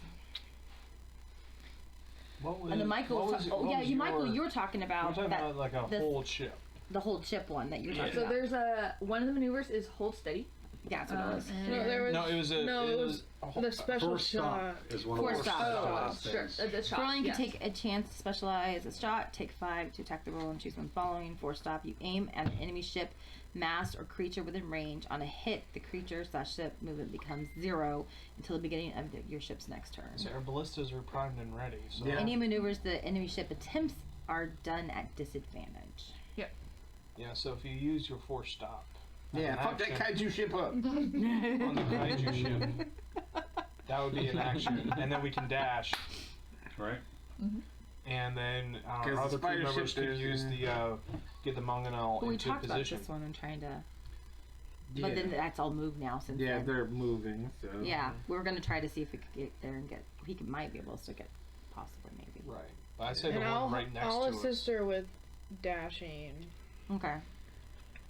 F: What was,
E: And then Michael,
F: what
E: was
F: was,
E: ta- oh
F: what
E: yeah,
F: was
E: you
F: your,
E: Michael, you were talking
F: You're
E: about
F: talking
E: that
F: about like a
E: this-
F: whole chip.
E: the whole chip one that you were talking
A: So
E: about.
A: there's one of the maneuvers is hold steady.
E: Yeah, that's what it was.
A: And
I: No, there was
F: No, it was a.
I: no, it was the special
G: First stop
I: shot.
G: is one
E: Four
G: of the
E: stop.
G: last
A: sure.
G: things.
A: The shot.
E: Rolling
A: yes.
E: can take a chance to specialize a shot. Take 5 to attack the roll and choose one following. 4 stop. You aim at an enemy ship, mass, or creature within range. On a hit, the creature/ship movement becomes 0 until the beginning of your ship's next turn.
F: So our ballistas are primed and ready. So
D: Yeah.
E: Any maneuvers the enemy ship attempts are done at disadvantage.
F: yeah. So if you use your force stop. as
D: Yeah.
F: an
D: Fuck that
F: action
D: kaiju ship up.
F: on the kaiju ship. That would be an action, and then we can dash,
G: Right?
F: and then our
D: 'Cause the
F: other crew
D: spider
F: members
D: ship
F: could
D: is-
F: use the get the mangonel
E: But we
F: into
E: talked about
F: position.
E: this one and trying to.
D: Yeah.
E: But then that's all moved now since
D: Yeah,
E: then.
D: they're moving. So.
E: Yeah, we were gonna try to see if we could get there and get. He could, might be able to stick it, possibly, maybe.
F: Right. But I say the
I: And
F: one right next
I: I'll
F: to
I: assist
F: us.
I: her with dashing.
E: Okay.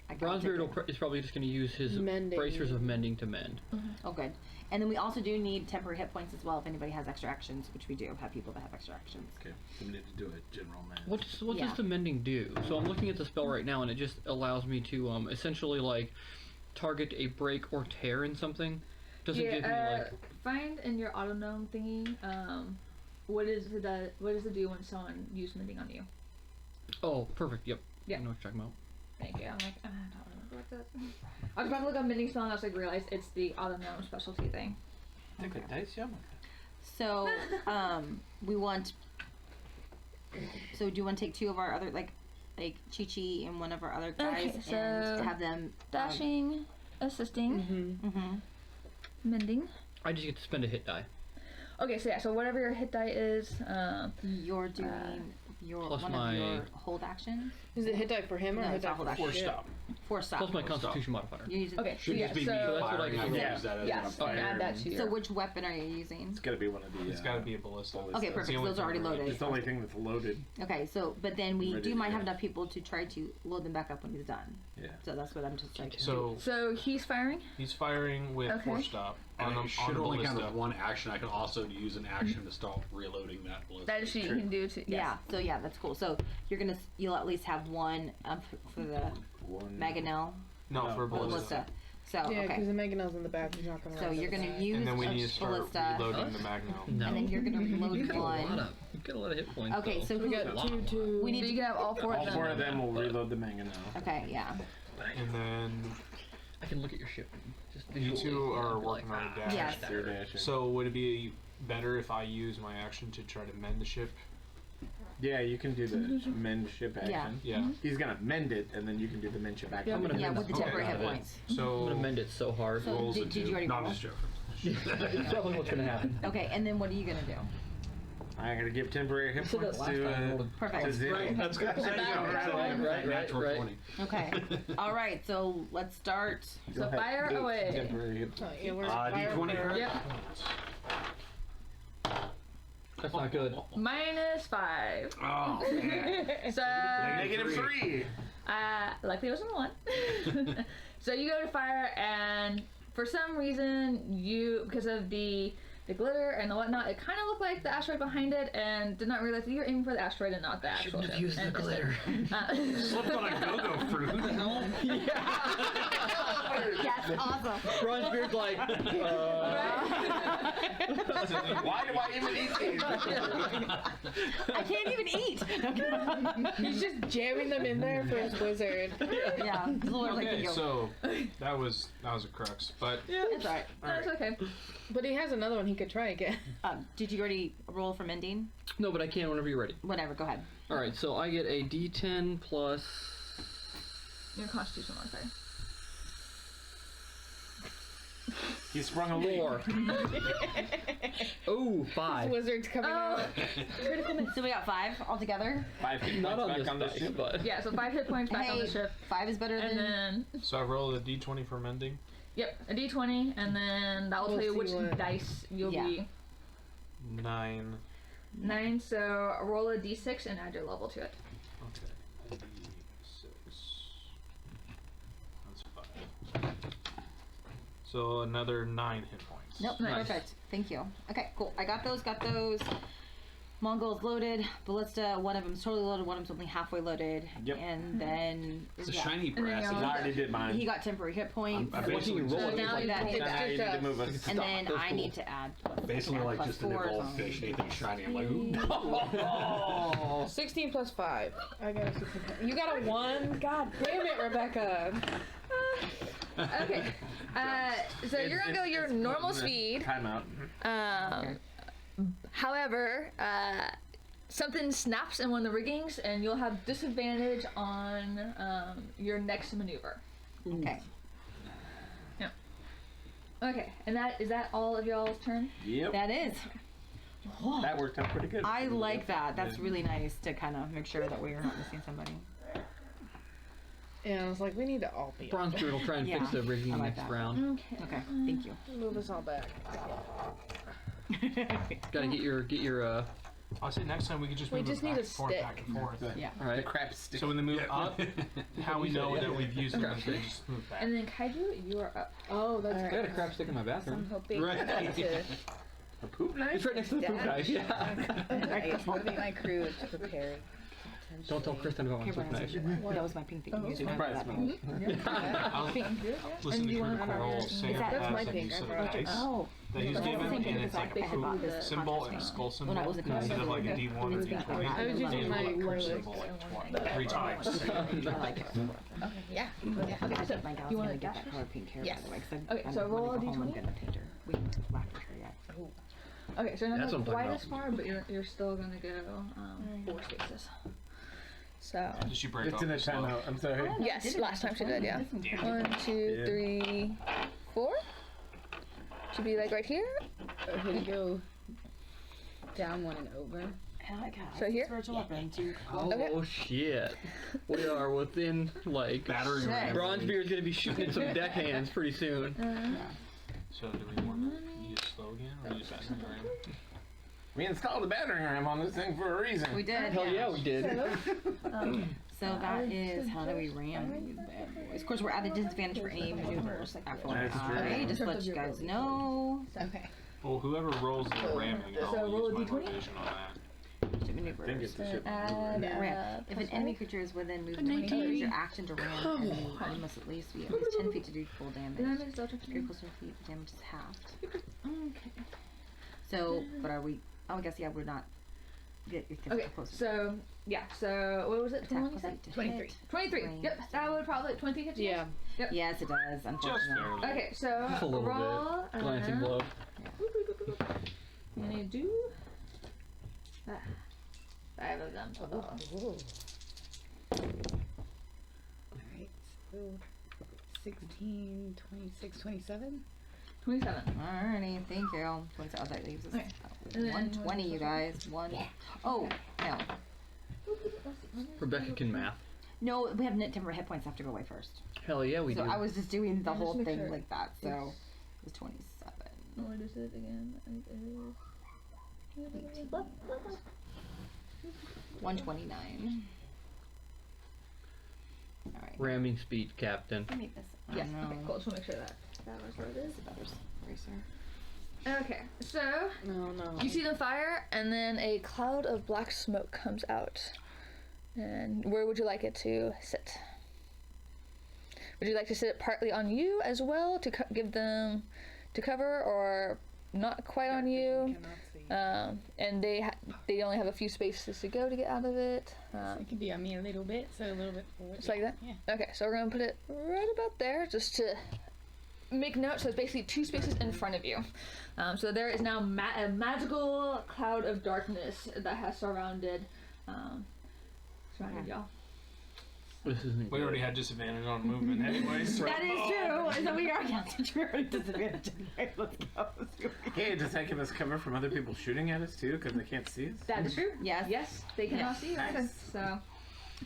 E: I can take
B: Bronzebeard
E: it.
B: is probably just going to use his
I: Mending.
B: bracers of mending to mend.
E: Oh, good. And then we also do need temporary hit points as well if anybody has extra actions, which we do have people that have extra actions.
D: Okay. So we need to do a general man.
B: What
E: Yeah.
B: does the mending do? So I'm looking at the spell right now, and it just allows me to essentially like target a break or tear in something. Doesn't give me like
A: find in your autognome thingy. What is it do when someone uses mending on you?
B: oh perfect yep
A: Yeah.
B: I know what you're talking about.
A: Thank you. I'm like, I don't remember what that. I was about to look up mending spell and I was like, realized it's the autognome specialty thing.
F: Take a dice, yeah.
E: So, we want. So, do you want to take 2 of our other like Chi-Chi and one of our other guys
C: Okay, so
E: and have them
C: Dashing, assisting,
E: Mm-hmm.
C: mending.
B: I just get to spend a hit die
C: Okay, so yeah, so whatever your hit die is,
E: You're doing your
B: plus
E: one
B: my-
E: of your hold actions.
I: Is it hit die for him or
E: No,
I: hit
E: it's
I: die
E: not
I: for
E: hold
I: the
E: action.
I: ship?
F: stop.
E: 4 stop.
B: plus my
G: stop.
B: Constitution modifier.
E: You're using.
C: okay, so
G: Should
C: yeah,
G: just be
C: so
G: me
B: that's what I
G: firing.
B: can
G: I
B: do.
G: can use that as
C: yes,
G: an
C: and add that to
E: So,
C: your.
E: which weapon are you using?
D: It's got to be one of the.
F: It's got to be a ballista.
D: ballista.
E: Okay,
F: That's
E: perfect.
F: the only
E: Those are already
F: thing
E: loaded.
D: It's the only thing that's loaded.
E: Okay, so but then we
D: Ready to
E: might
D: go.
E: have enough people to try to load them back up when he's done.
D: Yeah.
E: So that's what I'm just like.
F: So
C: So he's firing.
F: he's firing with
C: Okay.
F: force stop
G: And
F: on
G: it
F: the
G: should
F: on
G: only
F: the
G: count as
F: ballista.
G: one action. I can also use an action to stop reloading that ballista.
C: That is what you can do to. Yes.
E: Yeah. So yeah, that's cool. So you'll at least have one for the
D: One.
E: Mangonel
F: No,
D: No,
F: for a ballista.
E: ballista. So
I: Yeah, because
E: okay.
I: the mangonel's in the back. He's not gonna.
E: So
I: run to
E: you're
I: the
E: gonna
I: side.
E: use
F: And then we
E: a
F: need to start
E: ballista,
F: reloading the Magnum.
B: No.
E: and then you're gonna
B: You
E: reload
B: got a lot
E: one.
B: of you got a lot of hit points.
E: Okay,
B: though.
E: so
I: We
E: who?
I: got two.
E: We need
C: So you
E: to.
C: can have all 4 of
D: All
C: them.
D: 4 of them will reload the mangonel.
E: Okay, yeah.
F: And then
B: I can look at your ship. Just
F: you
B: visually,
F: two
B: and
F: are
B: be
F: working
B: like,
F: on a dash.
E: Yes.
D: They're dashing.
F: So would it be better if I use my action to try to mend the ship?
D: Yeah, you can do the mend ship action.
E: Yeah.
F: Yeah.
D: He's gonna mend it, and then you can do the mend ship action.
B: I'm gonna
E: Yeah,
B: mend
E: with the
B: the fuck
E: temporary
B: out
E: hit
B: of it.
E: points.
B: I'm
F: So
B: gonna mend it so hard.
E: So
G: Rolls
E: did you already
G: No, I'm
E: roll?
G: just joking.
B: It's probably what's gonna happen.
E: Okay, and then what are you gonna do?
D: I'm gonna give temporary hit
B: said that
D: points
B: last
D: to
B: time I rolled
E: Perfect.
D: Zig.
B: Right.
G: That's good.
B: Right.
E: Okay. All right. So let's start.
D: Go
A: So
D: ahead.
A: fire
D: Eight
A: away.
D: temporary hit points.
I: Yeah, where's
G: D20 first?
A: Yep.
B: That's not good.
A: -5.
G: Oh, man.
A: So
D: -3.
A: luckily it wasn't a 1. So you go to fire, and for some reason because of the glitter and the whatnot, it kind of looked like the asteroid behind it, and did not realize that you were aiming for the asteroid and not the actual ship.
B: used the
A: And missed it.
B: glitter.
G: Slipped on a go-go fruit. Who the hell?
E: Yes. Awesome.
B: Bronzebeard's like,
D: Why do I even eat these?
E: I can't even eat.
I: He's just jamming them in there for his wizard.
E: Yeah. It's a little like
F: Okay,
E: the
F: so that was a crux, but
E: It's alright.
A: That's okay.
I: But he has another one he could try again.
E: Did you already roll for mending?
B: no, but I can whenever you're ready.
E: Whatever. Go ahead.
B: All right, so I get a D10 plus.
A: Your constitution modifier.
D: He sprung a leak.
B: 4. Oh, 5.
I: Wizard's coming out.
A: Critical miss.
E: So we got 5 altogether.
D: 5 hit
B: Not
D: points
B: on
D: back
B: this
D: on the
B: dice,
D: ship.
B: but
A: Yeah, so 5 hit points back on the
E: Hey,
A: ship.
E: 5 is better
A: And
E: than.
A: then,
F: so I rolled a d20 for mending.
A: yep, a d20, and then that will
I: We'll
A: tell you
I: see
A: which
I: what-
A: dice you'll
E: Yeah.
A: be.
F: 9.
A: 9, so roll a d6 and add your level to it.
F: Okay. D6. That's 5. So another 9 hit points.
E: Nope.
B: Nice.
E: Perfect. Thank you. Okay. Cool. I got those. Got those. Mongols loaded. Ballista. One of them's totally loaded. One of them's only halfway loaded.
D: Yep.
E: And then
G: It's a
E: yeah.
G: shiny
A: then
G: brass.
A: y'all-
D: I already did mine.
E: He got temporary hit points.
G: I
B: What do you
G: basically
B: roll?
A: So
B: it?
A: now
B: Like,
A: you
E: that-
A: can
E: it's
D: Now
I: just
D: you need to move us.
E: And
B: Stop,
E: then
B: that's
E: I
B: cool.
E: need to add.
G: Basically
E: add
G: like
E: plus
G: just an
E: 4
G: evolved
E: on
G: fish.
E: me.
G: Anything shiny, I'm like, ooh.
B: Oh.
I: 16 plus 5. I got a 16. You got a 1? God damn it, Rebecca.
A: Okay. So you're gonna go your normal speed.
D: Timeout.
A: However, something snaps in one of the riggings, and you'll have disadvantage on your next maneuver.
E: Okay.
A: Okay, and that all of y'all's turn?
D: Yep.
E: That is.
D: That worked out pretty good.
E: I like that. That's really nice to kind of make sure that we're not missing somebody.
I: Yeah, I was like, we need to all be.
B: Bronzebeard will try and fix
E: Yeah,
B: the rigging
E: I like
B: next
E: that.
B: round.
A: Okay.
E: Okay. Thank you.
I: Move us all back.
B: Gotta get your
F: I'll say next time we could just
I: We
F: move
I: just
F: it
I: need
F: back
I: a
F: and forth,
I: stick.
F: back and forth.
E: Yeah.
B: all right.
D: The crap stick.
F: So when they move up, how we know that we've used them,
B: Okay.
F: is they just move back.
A: And then Kaiju, you are up.
I: Oh, that's
B: I got a crap stick in my bathroom.
I: I'm hoping
G: Right.
I: to
D: A poop knife?
B: It's right next to the poop knife. Yeah.
H: Motivate my crew to prepare.
B: Don't tell Kristen about my
E: Okay,
B: poop knife.
E: Brian, that was my pink thing. You used
D: Surprise
E: that.
D: me.
F: I'll listen to Critical Role. Sam
E: Is that-
F: has
I: That's my
F: a
I: pink,
F: use
I: I
F: of
I: brought it.
F: dice
E: Oh.
F: that he's
E: That's the
F: given,
E: same thing
F: and it's like a
E: because I bought
F: poop
E: the
F: symbol and a
E: contrast
F: skull symbol.
E: When I was in
F: Instead of like a
E: class.
F: D1 or D20,
E: I was
I: using
F: they
I: my
F: like
I: acrylic.
F: symbol like 3 times.
E: I like it.
H: Yeah.
E: Okay, so my gal's
A: You want
E: gonna
A: a
E: get
A: dash
E: that color pink hair,
H: Yes.
E: by the way. 'Cause
A: Okay,
E: I'm
A: so
E: gonna
A: roll a
E: go home, I'm
A: D20.
E: gonna paint her. We haven't laughed at her yet.
A: Okay, so you're
B: That's
A: not
B: what I'm
A: quite
B: talking
A: as far, but you're still gonna go 4 spaces. So
F: Did she break
D: It's
F: off
D: in a
F: the slug?
D: timeout. I'm sorry.
C: Yes, last time she did, yeah.
F: Damn.
C: 1, 2, 3, 4. Should be like right here.
H: Or should we go down one and over?
E: I like how
C: So here?
E: spiritual weapon to
B: Oh shit. We are within like
G: Battering
E: Shit.
G: ram.
B: Bronzebeard's gonna be shooting in some deckhands pretty soon.
F: So do we want to use slow again, or use that ram?
D: We installed a battering ram on this thing for a reason.
E: We did.
B: Hell yeah, we did.
E: So that is how do we ram these bad boys? Of course, we're at a disadvantage for any maneuvers. After
D: That's true.
E: I just let you guys know.
H: Okay.
F: Well, whoever rolls the ramming,
A: So
F: I'll
A: roll
F: use
A: a
F: my
A: D20?
F: motivation on that.
E: Ship maneuvers.
D: Then get the ship.
A: add
E: Ram. If an enemy creature is within movement, use your action to ram, and then you must at least be at least 10 feet to do full damage. If you're closer to feet, damage is halved.
A: Okay.
E: So, but are we? Oh, I guess yeah, we're not. Get your
A: Okay.
E: closer.
A: So yeah. So what was it?
E: Attack
A: 21 you
E: plus
A: said?
E: 8 to
H: 23.
E: hit.
A: 23.
E: Range.
A: Yep. That would probably 20 hits.
I: Yeah.
E: Yes, it does.
F: Just
E: Unfortunately.
F: barely.
A: Okay. So
B: Just a little
A: roll.
B: bit. Glancing blow.
A: I'm gonna do 5 of them total.
H: Alright, so 16, 26, 27.
A: 27.
E: Alrighty, thank you. 27. Oh, that leaves us.
A: Okay. And then
E: 120, you guys. Oh, no.
B: Rebecca can math.
E: No, we have different hit points have to go away first.
B: Hell yeah, we
E: So
B: do.
E: I was just doing the
A: Yeah,
E: whole
A: just make
E: thing
A: sure
E: like that. So it was 27.
C: What is it again?
E: 129. Alright.
B: Ramming speed, Captain.
E: Let me make this.
A: Yes.
E: Oh, no.
A: Okay, cool. Just want to make sure that was what it is.
E: It's a better eraser.
A: Okay, so
I: No, no.
C: You see the fire, and then a cloud of black smoke comes out. And where would you like it to sit? Would you like to sit it partly on you as well to give them to cover, or not quite on you?
I: Cannot see.
C: And they only have a few spaces to go to get out of it.
H: It could be on me a little bit, so a little bit forward.
C: Just like that?
H: Yeah.
C: Okay, so we're gonna put it right about there, just to make note. So it's basically 2 spaces in front of you. So there is now a magical cloud of darkness that has surrounded y'all.
B: This isn't
F: We
B: good.
F: already had disadvantage on movement anyways.
E: That is true. So we already have to already disadvantage. Let's go.
D: Hey, does that give us cover from other people shooting at us too? Because they can't see us?
A: that is true.
E: Yes.
A: Yes, they cannot
E: Yes.
A: see you either.
D: Nice.
A: So,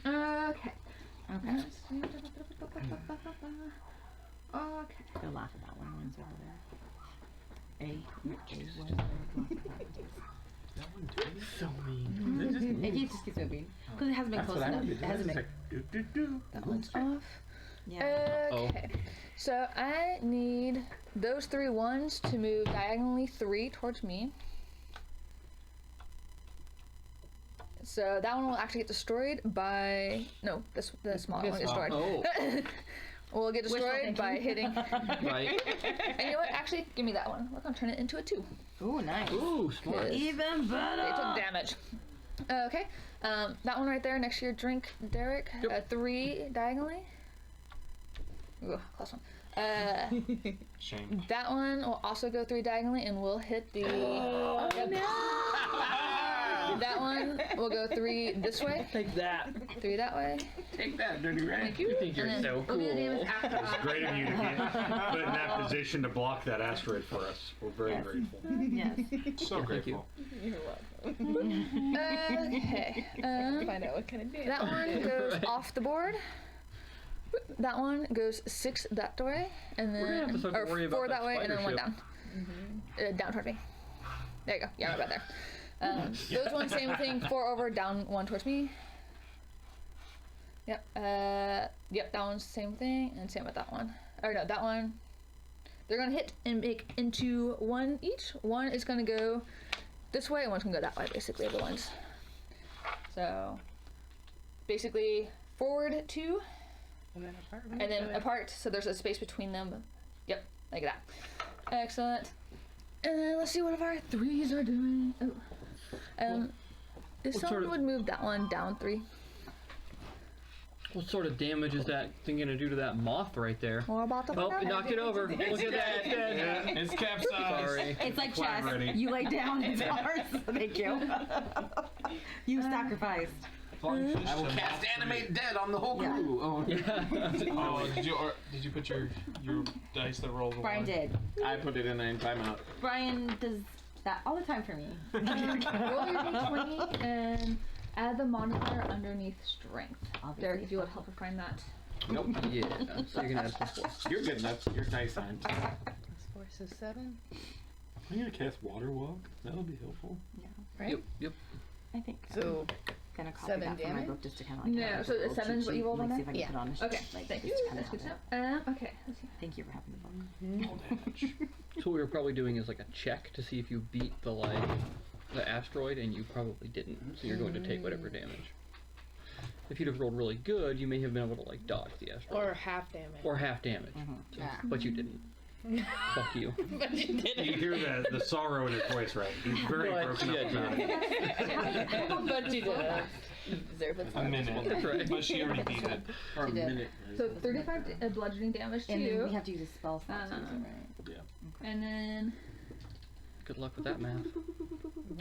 A: okay.
E: Okay.
A: Okay.
E: They'll laugh at that one. One's over there.
D: So mean. They just
E: It
D: move.
E: just keeps moving. Because it hasn't been
D: That's
E: close
D: what I
E: enough.
D: would
E: It
D: do.
E: hasn't
D: It's
E: been.
D: like, do, do, do.
E: That one's
C: Off.
E: Yeah.
C: Okay. So I need those 3 ones to move diagonally 3 towards me. So that one will actually get destroyed by the smaller one is destroyed.
B: Oh,
C: Will get destroyed
E: thinking.
C: by hitting.
B: right.
C: And you know what? Actually, give me that one. We're gonna turn it into a 2.
E: Ooh, nice.
B: Ooh, smart.
C: Yes.
E: Even better.
C: They took damage. Okay. That one right there next to your drink, Derek.
B: Yep.
C: 3 diagonally. Ooh, close one.
F: Shame.
C: That one will also go 3 diagonally and will hit the. Yep. That one will go 3 this way.
I: Take that.
C: 3 that way.
D: Take that, dirty rat.
B: You think you're
C: And then
B: so
A: We'll do the damage
B: cool.
A: after
G: It's great of you to get put in that position to block that asteroid for us. We're very
E: Yes.
G: grateful.
E: Yes.
F: So grateful.
H: You're welcome.
C: Okay.
H: Find out what kind of damage.
C: That one goes
B: Right.
C: off the board. That one goes 6 that way, and
B: We're gonna have to
C: then
B: start to worry about
C: 4 that
B: that
C: way, and then
B: spider
C: 1 down. Down toward me. There you go. Yeah, right about there. Those ones, same thing. 4 over, down 1 towards me. Yep. Yep. That one's same thing, and same with that one. Or no, that one. They're gonna hit and make into 1 each. 1 is gonna go this way, and 1's gonna go that way. Basically, the ones. So, basically, forward 2.
I: And then apart.
C: And then apart, so there's a space between them. Yep, like that. Excellent. And then let's see what our 3s are doing. Oh. If
B: what
C: someone
B: sort of-
C: would move that one down 3.
B: What sort of damage is that thing gonna do to that moth right there?
C: We're about to
B: Oh,
C: find
B: it
C: out.
B: knocked it over. Look at that.
F: Yeah, it's capsized.
B: Sorry.
E: It's like
G: Flat
E: chess.
G: ready.
E: You lay down, it's ours. Thank you. You sacrificed.
D: I will cast animate dead on the whole crew. Oh,
F: Oh, did you put your dice that rolls?
E: Brian did.
D: I put it in a timeout.
E: Brian does that all the time for me.
A: Roll your d20 and add the modifier underneath strength.
E: Obviously.
A: Derek, if you would help her find that.
D: Nope.
B: Yeah, so you're gonna add some force.
D: You're good enough. Your dice on.
I: Plus 4, so 7.
D: I'm gonna cast Water Walk. That'll be helpful.
B: Yep, yep.
E: I think
H: So,
E: gonna copy
H: 7
E: that from my
H: damage?
E: book just to kind of like.
A: No,
E: have
A: so
E: a little
A: 7's what
E: cheat
A: you rolled
E: sheet.
A: on
E: Let me
A: that?
E: see if I can
H: Yeah.
E: put it on
A: Okay,
E: like,
A: thank
E: just
A: you.
E: to
A: That's good
E: kinda
A: to
E: have
A: know. Okay, let's see.
E: it. Thank you for having the book.
F: Roll damage.
B: So what we were probably doing is like a check to see if you beat the asteroid, and you probably didn't. So you're going to take whatever damage. If you'd have rolled really good, you may have been able to like dodge the asteroid.
I: Or half damage.
B: Or half damage.
E: Yeah.
B: But you didn't. Fuck you.
H: but you did
G: You hear the sorrow in his voice, right? He's very
B: But
G: broken
B: you
G: up about it.
H: it. But you did it. You deserve it.
F: A minute.
B: That's right.
F: But she already beat it.
D: For a
E: She did.
D: minute.
A: So 35 bludgeoning damage to
E: And then
A: you.
E: we have to use a spell slot too, right?
A: And then
B: Good luck with that math.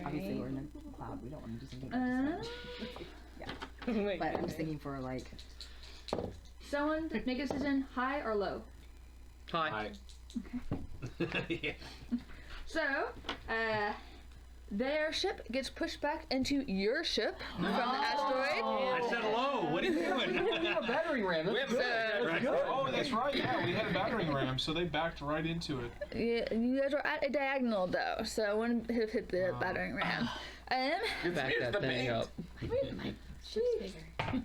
E: Obviously, we're in a cloud. We don't want to do something
A: Uh,
E: like this. But I'm just thinking for like
A: someone make a decision, high or low.
B: Hi.
G: Yeah.
C: So, their ship gets pushed back into your ship from the asteroid.
G: I said hello. What are you doing?
B: We have a battering ram. That's good.
G: Right.
F: Oh, that's right. Yeah, we had a battering ram, so they backed right into it.
C: Yeah, you guys were at a diagonal though, so I wouldn't have hit the battering ram.
B: Back that thing up.
G: Did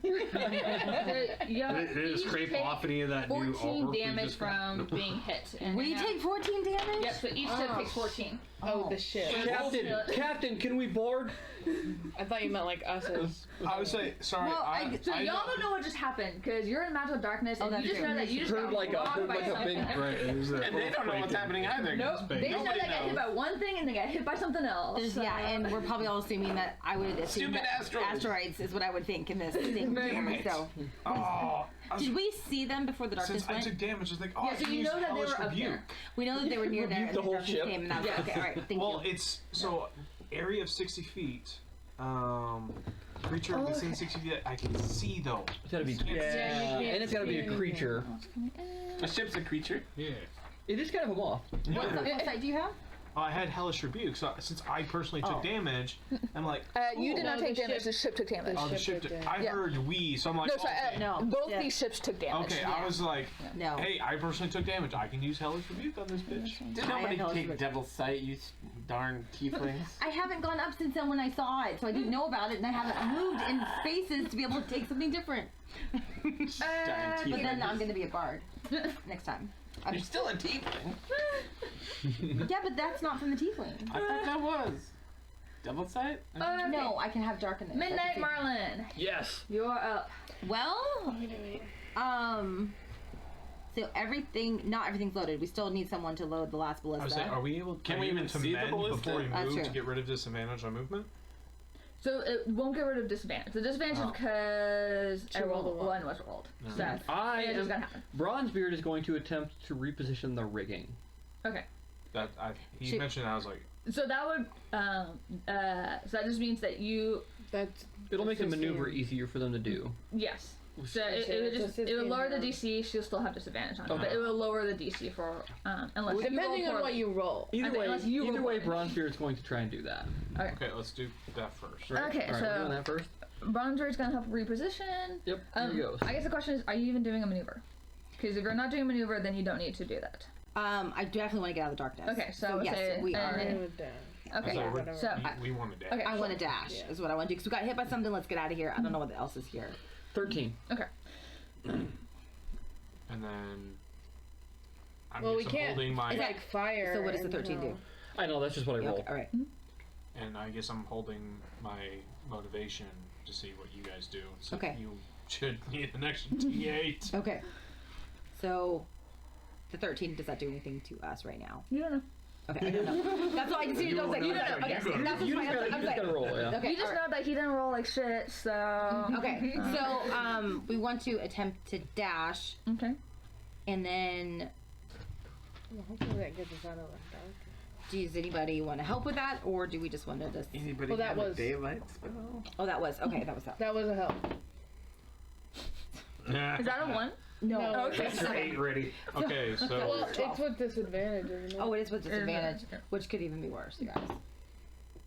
G: it scrape off any of that new
A: 14
G: armor we
A: damage
G: just got?
A: from being hit. And
E: We
A: now-
E: take 14 damage?
A: Yep, so each ship takes 14.
I: Oh, the ship.
B: Captain, can we board?
I: I thought you meant like us as.
F: I would say, sorry.
E: Well,
A: So y'all don't know what just happened, because you're in magical darkness, and
E: that's
A: you just
E: true.
A: know that you just
B: Heard
A: got
B: like a-
A: rocked
B: heard
A: by
B: like a
A: something.
B: big-
G: Right. It was
D: And they don't know what's happening either.
A: Nope. They just know
D: Nobody
A: they got hit
D: knows.
A: by one thing, and they got hit by something else.
E: Yeah, and we're probably all assuming that I would assume
D: Stupid
E: that
D: asteroids.
E: is what I would think in this thing.
D: Damn it.
E: So,
F: Oh,
E: did we see them before the darkness
F: since I
E: went?
F: took damage, I was like, oh,
A: Yeah,
F: I
A: so
F: can
A: you
F: use
A: know that they
F: Hellish
A: were up
F: Rebuke.
A: there.
E: We know that they were near there,
B: Rebuke
E: and
B: the
E: the
B: whole
E: darkness
B: ship.
E: came, and I was like, okay, all right, thank
F: Well,
E: you.
F: it's so area of 60 feet. Creature within 60 feet. I can see though.
B: It's gotta be.
I: Yeah, you can't
B: And it's gotta be a
I: see
B: creature.
D: A ship's a creature.
G: Yeah.
B: It is kind of a moth.
E: What side do you have?
F: I had Hellish Rebuke, so since I personally took damage, I'm like,
C: You did not
I: No,
C: take
I: the
C: damage.
I: ship-
C: The ship took damage.
F: oh, the
I: ship
F: ship.
I: did.
F: I
C: Yeah.
F: heard we, so I'm like,
C: No, sorry.
F: okay.
E: No.
C: Both
E: Yeah.
C: these ships took damage.
F: Okay, I was like,
E: No.
F: hey, I personally took damage. I can use Hellish Rebuke on this bitch.
D: Did nobody
E: know
D: take
E: it's-
D: Devil's Sight, you darn tieflings?
E: I haven't gone up since then when I saw it, so I didn't know about it, and I haven't moved in spaces to be able to take something different.
D: Giant
E: But then I'm
D: tieflings.
E: going to be a bard next time.
D: You're still a tiefling.
E: Yeah, but that's not from the tiefling.
D: I thought that was. Devil's Sight?
A: Okay.
E: No, I can have darkness.
A: Midnight Marlin,
B: Yes.
A: you're up.
E: Well, so not everything's loaded. We still need someone to load the last
F: I was
E: ballista.
F: saying, are we able?
D: Can
F: are
D: we
F: able
D: even
F: to
D: see the
F: mend
D: ballista?
F: before we
E: That's
F: move to
E: true.
F: get rid of disadvantage on movement?
A: So it won't get rid of disadvantage. The disadvantage is because I rolled one was rolled. So it's just gonna happen.
B: Bronzebeard is going to attempt to reposition the rigging.
A: Okay.
F: He
A: Shoot.
F: mentioned that, I was like,
A: So that would so that just means that you
I: That's.
B: It'll make the
I: Just
B: maneuver
I: in-
B: easier for them to do.
A: yes. So
I: Okay,
A: it would
I: so
A: just
I: it's
A: it would lower the
I: 15
A: DC. She'll still have disadvantage on it, but
B: Okay.
A: it will lower the DC for unless
I: Depending
A: you roll
I: on what you roll.
B: Either
A: Okay,
B: way,
A: unless you roll poorly.
B: Bronzebeard is going to try and do that.
F: okay, let's do that first.
B: Right?
A: Okay,
B: All right,
A: so-
B: we're doing that first.
A: Bronzebeard's gonna help reposition.
B: Yep. Here he goes.
A: I guess the question is, are you even doing a maneuver? Because if you're not doing a maneuver, then you don't need to do that.
E: I definitely want to get out of the darkness.
A: Okay, so
E: yes,
A: say-
E: we are.
A: and-
I: With that.
A: Okay,
F: So
I: whatever.
A: so
F: we wanted that.
A: okay,
E: I want to dash.
I: Yeah.
E: Is what I want to do because we got hit by something. Let's get out of here. I don't know what else is here.
B: 13.
A: okay.
F: And then I'm
I: Well, we
F: guess I'm
I: can't.
F: holding my
E: Is that-
I: Like fire.
E: So what does the
I: and,
E: 13 do?
B: I know, that's just what I
E: Yeah,
B: rolled.
E: okay, all right.
F: and I guess I'm holding my motivation to see what you guys do. So
E: Okay.
F: you should need an extra D8.
E: Okay. So the 13, does that do anything to us right now?
A: You don't know.
E: Okay, I don't know. That's why I just needed to know.
B: You don't know.
E: Okay,
B: You
E: so
B: don't know.
E: that's
B: You
E: fine.
B: just
E: I'm
B: gotta roll, yeah.
E: Okay,
A: You just
E: all
A: know that he didn't roll like shit, so.
E: right. Okay, so we want to attempt to dash,
A: Okay.
E: and then
I: Well, hopefully that gets us out of the dark.
E: does anybody want to help with that, or do we just want to just?
D: Anybody
I: Well, that
D: have
I: was-
D: a daylight spell?
E: Oh, that was okay. That was that.
I: That was a help.
A: Is that a 1?
E: No.
I: No.
A: Okay.
G: That's your 8 ready.
F: Okay, so
I: Well, it's with disadvantage, isn't it?
E: Oh, it is with disadvantage,
A: Okay.
E: which could even be worse, you guys.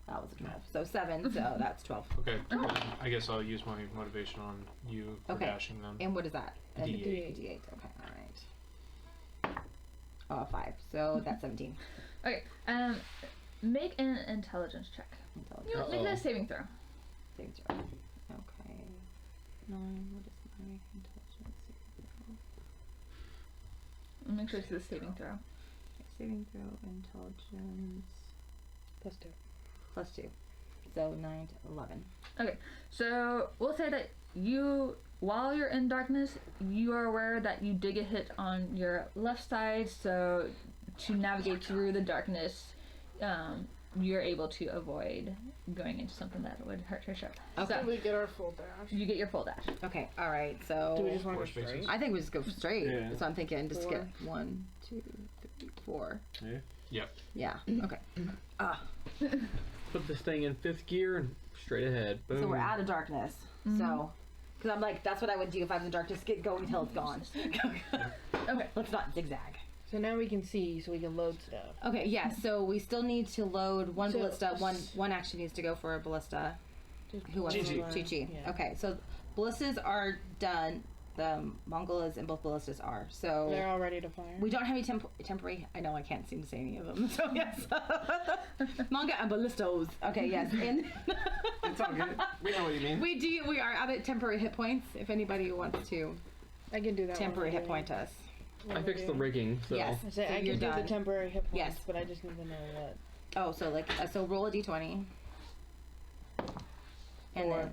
E: That was a 12. So 7. So that's 12.
F: okay, then I guess I'll use my motivation on you for
E: Okay.
F: dashing them.
E: And what is that? A
F: D8.
E: D8. Okay. All right. 5. So that's 17.
A: Okay. Make an intelligence check.
E: Intelligence.
A: You know, make
B: Uh-oh.
A: a saving throw.
E: Saving throw. Okay. 9. What is my intelligence?
A: Make sure it's the saving throw.
E: Saving throw, intelligence
I: +2.
E: +2. So 9 to 11.
A: Okay, so we'll say that while you're in darkness, you are aware that you did get hit on your left side, so to navigate through the darkness, you're able to avoid going into something that would hurt your ship.
E: Okay.
I: So
A: So
I: we get our full dash.
A: you get your full dash.
E: Okay. All right. So
I: Do we just want to
F: 4
I: go straight?
F: spaces.
E: I think we just go straight.
D: Yeah.
E: So I'm thinking just
I: 4.
E: get 1, 2, 3, 4.
D: Yeah.
F: Yep.
E: Yeah. Okay.
B: Put this thing in 5th gear and straight ahead. Boom.
E: So we're out of darkness. So, because I'm like, that's what I would do if I was in darkness. Get going until it's gone.
A: Okay.
E: Let's not zigzag.
I: So now we can see, so we can load stuff.
E: Okay, yeah, so we still need to load one
I: So-
E: ballista. One action needs to go for a ballista. Who wants
F: Chi-Chi.
E: Chi-Chi.
I: Yeah.
E: Okay, so ballistas are done. The Mongolas and both ballistas are. So
I: They're all ready to fire.
E: we don't have any temporary. I know I can't seem to say any of them. So yes, manga and ballistos. Okay, yes, and
D: It's all good. We know what you mean.
E: we are out at temporary hit points. If anybody wants to
I: I can do that.
E: temporary
I: while
E: hit
I: we're
E: point us.
B: I fixed the rigging, so
E: Yes.
I: I say
E: So
I: I
E: you're
I: can do
E: done.
I: the temporary hit points,
E: Yes.
I: but I just need to know what.
E: Oh, so like so roll a d20. And then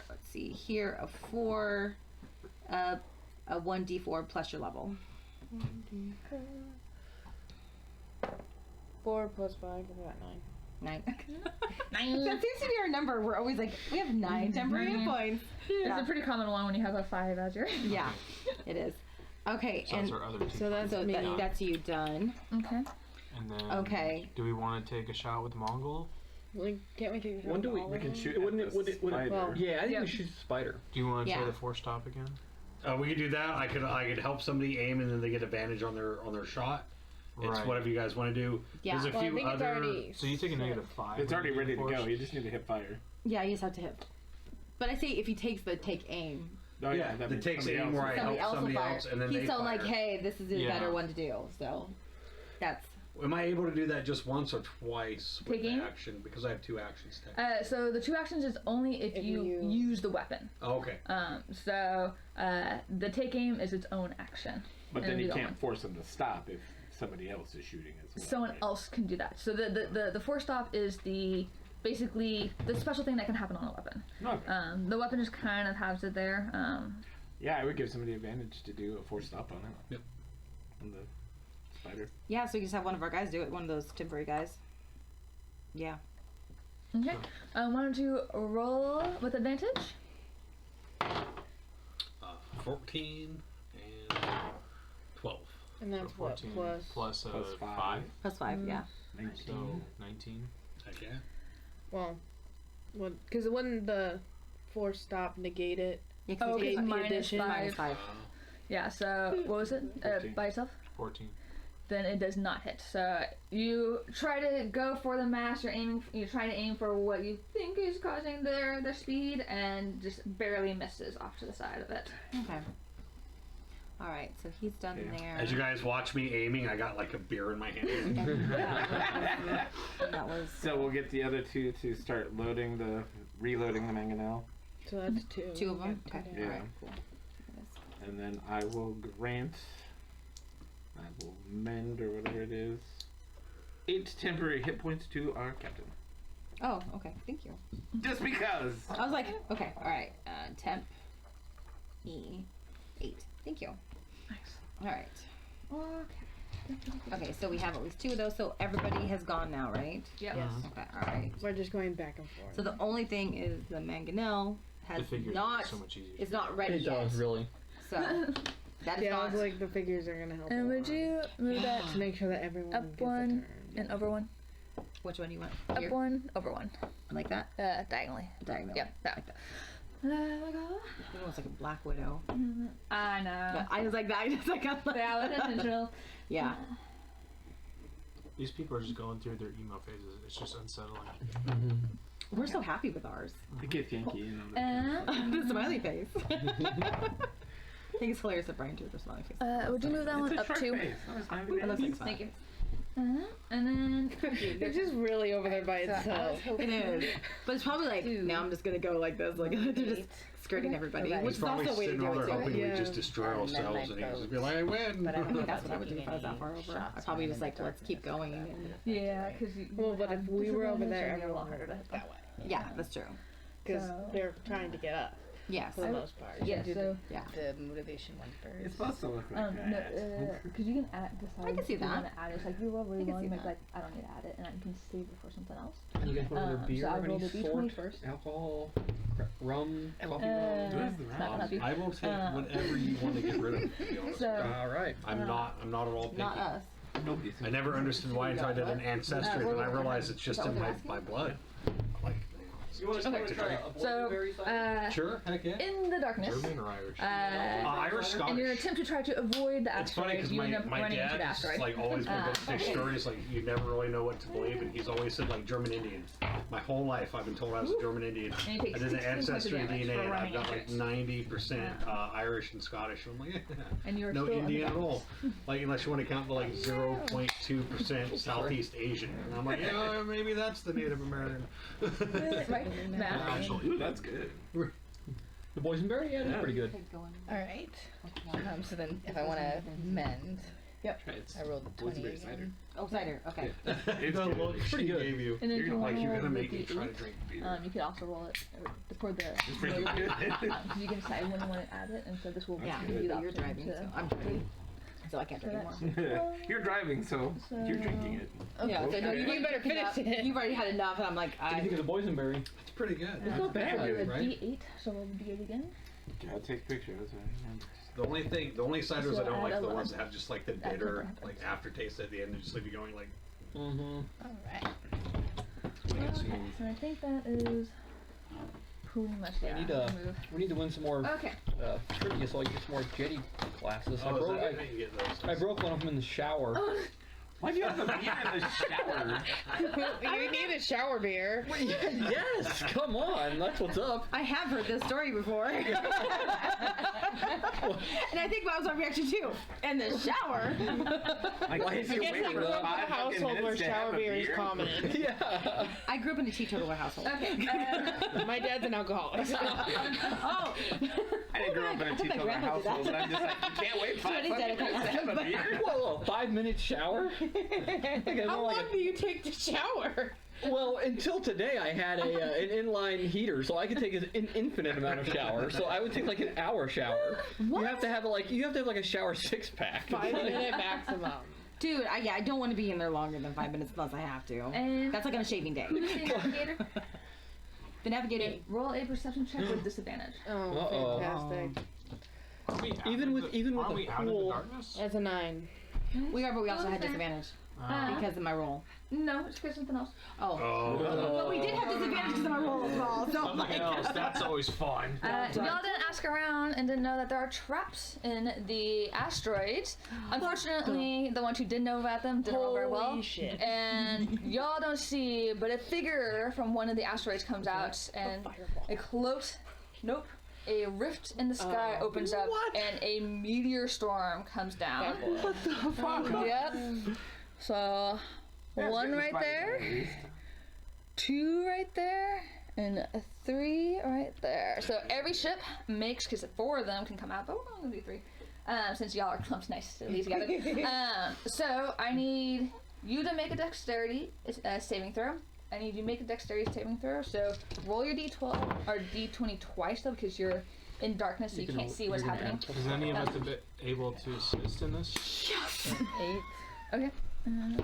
E: let's see here a 4, a 1d4 plus your level.
I: 4 plus 5, I got 9.
E: 9. That seems to be our number. We're always like we have 9 temporary hit points.
A: It's a pretty common one when you have a 5 as your.
E: Yeah, it is. Okay,
F: So
E: and
F: that's our other two.
I: So that's
E: so
I: me.
E: that's you done.
A: Okay.
F: And then.
E: Okay.
F: Do we want to take a shot with Mongol?
I: Like, can't we take
B: When do we-
I: all
D: We
I: of
D: can
I: them?
D: shoot.
B: Wouldn't
D: at
B: it-
D: the
B: would it- would it-
D: spider.
I: well,
B: yeah, I think
A: Yeah.
B: we should shoot the spider.
F: Do you want to try
E: Yeah.
F: the force stop again?
G: We could do that. I could help somebody aim, and then they get advantage on their shot. It's
F: Right.
G: whatever you guys want to do.
E: Yeah.
G: There's a
I: Well, I
G: few
I: think it's
G: other.
I: already.
F: So you take a
I: set.
F: -5.
D: It's already
F: when
D: ready to
F: force?
D: go. You just need to hit fire.
E: Yeah, you just have to hit. But I say if he takes the take aim,
D: Oh
G: Yeah,
D: that
G: it
D: means
G: takes
D: somebody
G: aim
D: else
G: where
D: is-
G: I
E: somebody
G: help
E: else will
G: somebody
E: fire.
G: else, and then
E: He's
G: they
E: so
G: fire.
E: like, hey, this is a
F: Yeah.
E: better one to do. So that's
G: Am I able to do that just once or twice with
A: Taking?
G: the action? Because I have 2 actions. Technically.
A: So the 2 actions is only if
I: If
A: you
I: you-
A: use the weapon.
G: Oh, okay.
A: So the take aim is its own action.
D: But
A: And
D: then
A: we
D: you
A: don't
D: can't
A: want-
D: force them to stop if somebody else is shooting as well.
A: Someone
D: right?
A: else can do that. So the force stop is basically the special thing that can happen on a weapon.
D: Okay.
A: The weapon just kind of has it there.
D: Yeah, I would give somebody advantage to do a force stop on it.
G: Yep.
D: On the spider.
E: yeah. So you just have one of our guys do it. One of those temporary guys. Yeah.
A: Okay. Why don't you roll with advantage?
G: 14 and 12.
I: And that's what?
F: 14
I: Plus.
F: plus,
D: Plus
F: 5.
D: 5.
E: Plus 5. Yeah.
D: 19.
F: So 19.
G: Heck yeah.
I: Well, because wouldn't the force stop negate it?
E: Yeah, 'cause
A: Oh,
E: you take
A: okay,
E: the
A: minus
E: addition,
A: 5.
E: minus 5.
A: Yeah. So what was it?
D: 14.
A: By itself?
F: 14.
A: Then it does not hit. So you try to go for the mass. You're trying to aim for what you think is causing their speed, and just barely misses off to the side of it.
E: Okay. All right. So he's done
D: Yeah.
E: there.
G: As you guys watch me aiming, I got like a beer in my hand.
E: that was.
D: So we'll get the other 2 to start reloading the mangonel.
I: So that's 2.
E: 2 of them.
I: Okay.
E: Okay.
D: Yeah.
E: All right. Cool.
D: And then I will mend or whatever it is, 8 temporary hit points to our captain.
E: Oh. Okay. Thank you.
D: Just because.
E: I was like, okay. All right. Temp. 8. Thank you.
A: Nice.
E: All right.
A: Okay.
E: Okay, so we have at least 2 of those, so everybody has gone now, right?
A: Yep.
I: Yes.
E: Okay, alright.
I: We're just going back and forth.
E: So the only thing is the mangonel
F: The
E: has
F: figure
E: not,
F: is so much easier.
E: is not ready
B: It
E: yet.
B: does, really.
E: So, that is
I: yeah, I
E: not,
I: was like, the figures are gonna help.
C: And
I: a
C: would
I: lot.
C: you move that
I: to make sure that everyone
C: up
I: gets
C: one
I: a turn.
C: and over one?
E: which one do you want?
C: Up
E: Here?
C: one, over one.
E: Like that?
C: Diagonally.
E: Diagonal.
C: Yep, that.
E: Like that. It was like a black widow.
A: I know.
E: But I was like that, I just like, I'm like
A: Yeah, it was intentional.
E: yeah.
F: These people are just going through their emo phases. It's just unsettling.
E: We're so happy with ours.
D: I get Yankee, you know.
E: The smiley face. I think it's hilarious that Brian drew the smiley face.
C: Would you move that one
D: It's a
C: up
D: shark
C: 2?
D: face, not a smiley
E: It looks
D: face.
E: like
A: Thank you. And then
I: It's just really over there by itself.
E: It is. But it's probably like, now I'm just gonna go like this, like they're just skirting everybody, which
G: He's
E: is
G: probably
E: also a way to
G: sitting
E: do
G: over
E: it
G: there
E: too.
G: hoping we
I: Yeah.
G: just destroy
H: And then
G: ourselves,
H: my
G: and he just
H: boat.
G: be like, I win.
H: But I don't think
E: That's what I would do if I was that
H: any
E: far over.
H: shots
E: I'd probably
H: on
E: just
H: the
E: like, let's keep
H: darkness
E: going.
H: that
E: And,
A: yeah, because
I: Well, but if we were over there,
A: it'd be a lot
I: everyone
A: harder to
I: would
A: hit
I: that way.
E: yeah, that's true.
I: Because
A: So-
I: they're trying to get up
E: Yes.
I: for the most part.
A: Yeah, so
E: Yeah.
H: The motivation one
D: It's
H: first.
D: supposed to look like
A: no,
D: that.
A: because you can decide.
E: I can see
A: if you
E: that.
A: want to add it. It's like you roll really
E: I can
A: well,
E: see
A: you make
E: that.
A: like I don't need to add it, and I can save it for something else.
B: You guys want another beer
A: so I
B: of
A: rolled
B: any
A: a D20
B: sort?
A: first.
B: Alcohol, rum, coffee
A: Uh,
B: rum.
D: Where's the
A: it's not gonna
D: rum?
A: be.
G: I will take whatever you want to get rid of. To be honest.
A: So
B: All right.
G: I'm not at all picky.
E: Not us.
D: Nobody's
G: I never understood why until I did an ancestry,
E: what
G: then I
E: was-
G: realized it's just
E: is that
G: in
E: what
G: my,
E: they're asking?
G: my blood. Like,
B: You want to try a
C: So,
B: boysenberry side?
G: Sure, heck yeah.
C: in the darkness,
G: German or Irish?
C: in
G: Irish, Scottish.
C: your attempt to try to avoid the
G: It's funny
C: asteroid,
G: because
C: you end up
G: my
C: running into the
G: dad's
C: asteroid.
G: like always been good fish stories. Like you never really know what to believe, and he's always said like German Indian. My whole life I've been told I was a German Indian.
C: And you take
G: I did
C: 16
G: the
C: points of
G: ancestry
C: damage
G: DNA,
C: for
G: and I've
C: running
G: got
C: into
G: like
C: it.
G: 90% Irish and Scottish. I'm like,
C: And you're
G: no
C: still
G: Indian at
C: under
G: all. Like unless you want to count the like 0.2% Southeast Asian. And I'm like, yeah, maybe that's the Native American.
C: Right? Math.
D: Actually, ooh, that's good.
B: The boysenberry? Yeah, that's pretty good.
H: Alright. So then if I want to mend, I rolled a 20
D: Boysenberry cider.
H: again.
E: Oh, cider. Okay.
D: It's
G: The
D: good.
G: look
B: Pretty
G: she
B: good.
G: gave you.
C: And then if you
G: Like
C: want
G: you're
C: to
G: gonna
C: roll
G: make me
C: the
G: try to
C: D8,
G: drink beer.
C: you could also roll it for the.
D: It's pretty good.
C: You can decide when you want to add it, and so this will
E: Yeah,
C: give you the
E: but you're
C: option
E: driving,
C: to-
E: so I'm driving. So I can't
C: So
E: drink
C: that's-
E: anymore.
D: You're driving, so you're drinking it.
E: Yeah, so no,
D: Okay.
E: you better finish it. You've already had enough, and I'm like,
B: What do you think of the boysenberry?
G: It's pretty good.
C: It's
B: not bad,
C: Do a
G: right?
C: D8, so roll the D8 again.
D: I'll take pictures.
G: The only ciders
C: So
G: I don't
C: add
G: like are the
C: 11.
G: ones that have just like the
C: Add
G: bitter,
C: 11.
G: like aftertaste at the end and just leave you going like.
B: Mm-hmm.
H: Alright.
C: Okay, so I think that is pretty much
B: We need to
C: move.
B: we need to win some more
C: Okay.
B: trivia so I can get some more jetty classes.
G: Oh, is that how you get those?
B: I broke one of them in the shower.
D: Why do you have the beer in the shower?
I: You need a shower beer.
B: Yes, come on, that's what's up.
E: I have heard this story before. And I think that was our reaction too. In the shower.
D: Like,
B: Why is
I: I
B: your
I: guess I
B: waiting
I: grew
B: room?
I: up in a household where shower beer is common.
B: Yeah.
E: I grew up in a teetotaler household.
C: Okay.
I: My dad's an alcoholic.
E: Oh.
D: I didn't grow up in a teetotaler
E: grandma did that.
D: household, but I'm just like, you can't wait 5
E: Somebody said
D: fucking
E: it.
D: minutes to have a beer.
B: Whoa, 5-minute shower? I think I
I: How
B: more
I: long
B: like
I: do you take to shower?
B: well, until today I had an inline heater, so I could take an infinite amount of showers. So I would take like an hour shower. You have to have like a shower 6-pack.
I: 5-minute maximum.
E: Dude, I don't want to be in there longer than 5 minutes unless I have to.
C: And
E: That's like on a shaving day.
C: who's the navigator?
E: The navigator.
C: Roll a perception check with disadvantage.
I: Oh,
B: Uh-oh.
I: fantastic.
B: Even with
F: Aren't
B: a
F: we out of the
B: pool.
F: darkness?
I: That's a 9.
E: We are, but we also had disadvantage because of my roll.
C: No, it's because something else.
E: Oh. But we did have disadvantage because of my roll as well. So
F: Something
E: like,
F: else. That's always fun.
C: Y'all didn't ask around and didn't know that there are traps in the asteroids. Unfortunately, the ones who did know about them didn't know very well.
I: Holy shit.
C: And y'all don't see, but a figure from one of the asteroids comes out and a cloaked, a rift in the sky opens up and a meteor storm comes down.
I: What the fuck?
C: Yep. So, one right there, 2 right there, and a 3 right there. So every ship makes, because 4 of them can come out, but we're only gonna do 3, since y'all are clumped nice to leave together. So I need you to make a dexterity saving throw. I need you to make a dexterity saving throw. So roll your d12 or d20 twice though, because you're in darkness, so you can't see what's happening.
F: Is any of us able to assist in this?
H: 8,
C: Okay.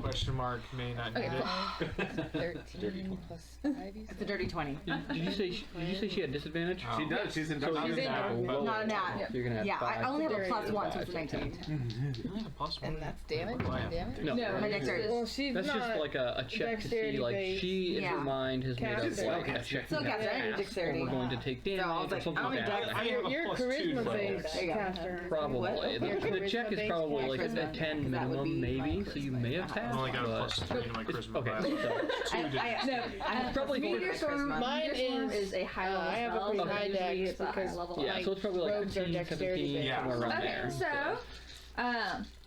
F: Question mark may not need
C: Okay.
F: it.
H: 13 plus 5, you
E: it's a
H: said?
E: dirty 20.
B: Did you say she had disadvantage?
F: Oh.
D: She does. She's in
B: So
D: darkness.
B: you're gonna have a lower
E: Not a nat.
B: roll. So you're gonna have
E: Yeah,
B: 5.
E: I only have a plus
H: Dirty
E: 1, so it's a
B: 5,
E: 19.
F: Yeah, plus one.
H: And that's damage?
F: What do I have?
H: Damage?
B: No,
C: No,
E: My dexterity.
I: Well, she's
B: that's
I: not.
B: just like a check to see,
I: dexterity
B: like
I: based.
B: she in
E: Yeah.
B: her mind has made up
I: Caster.
B: like a check.
E: Still
B: we have
E: caster, I
B: to
E: need
B: pass,
E: dexterity.
B: or we're going to take damage
E: So I was
B: or
E: like,
B: something
E: I
B: like
E: only
B: that.
F: I have a
I: You're
F: plus 2
I: charisma
F: to
I: based
E: There you go.
I: caster.
B: Probably.
E: What?
B: The,
I: Your
B: the check is
I: charisma-based
B: probably like a
E: charisma,
B: 10
E: because that would
B: minimum,
E: be my
B: maybe, so you may have
E: charisma.
B: passed.
F: I only got a
B: but
F: plus 3 to my charisma.
B: okay,
F: class.
B: so
E: I have
B: probably
E: meteor storm.
I: Mine
C: Meteor storm
I: is
C: a high level
I: I have a
C: spell,
I: pretty
C: so
I: high
C: usually
I: dex
C: it's a higher
I: because
C: level.
B: yeah, so it's probably like
I: rogues are
B: 15,
I: dexterity
B: 17,
F: based.
B: somewhere around
C: Okay,
B: there.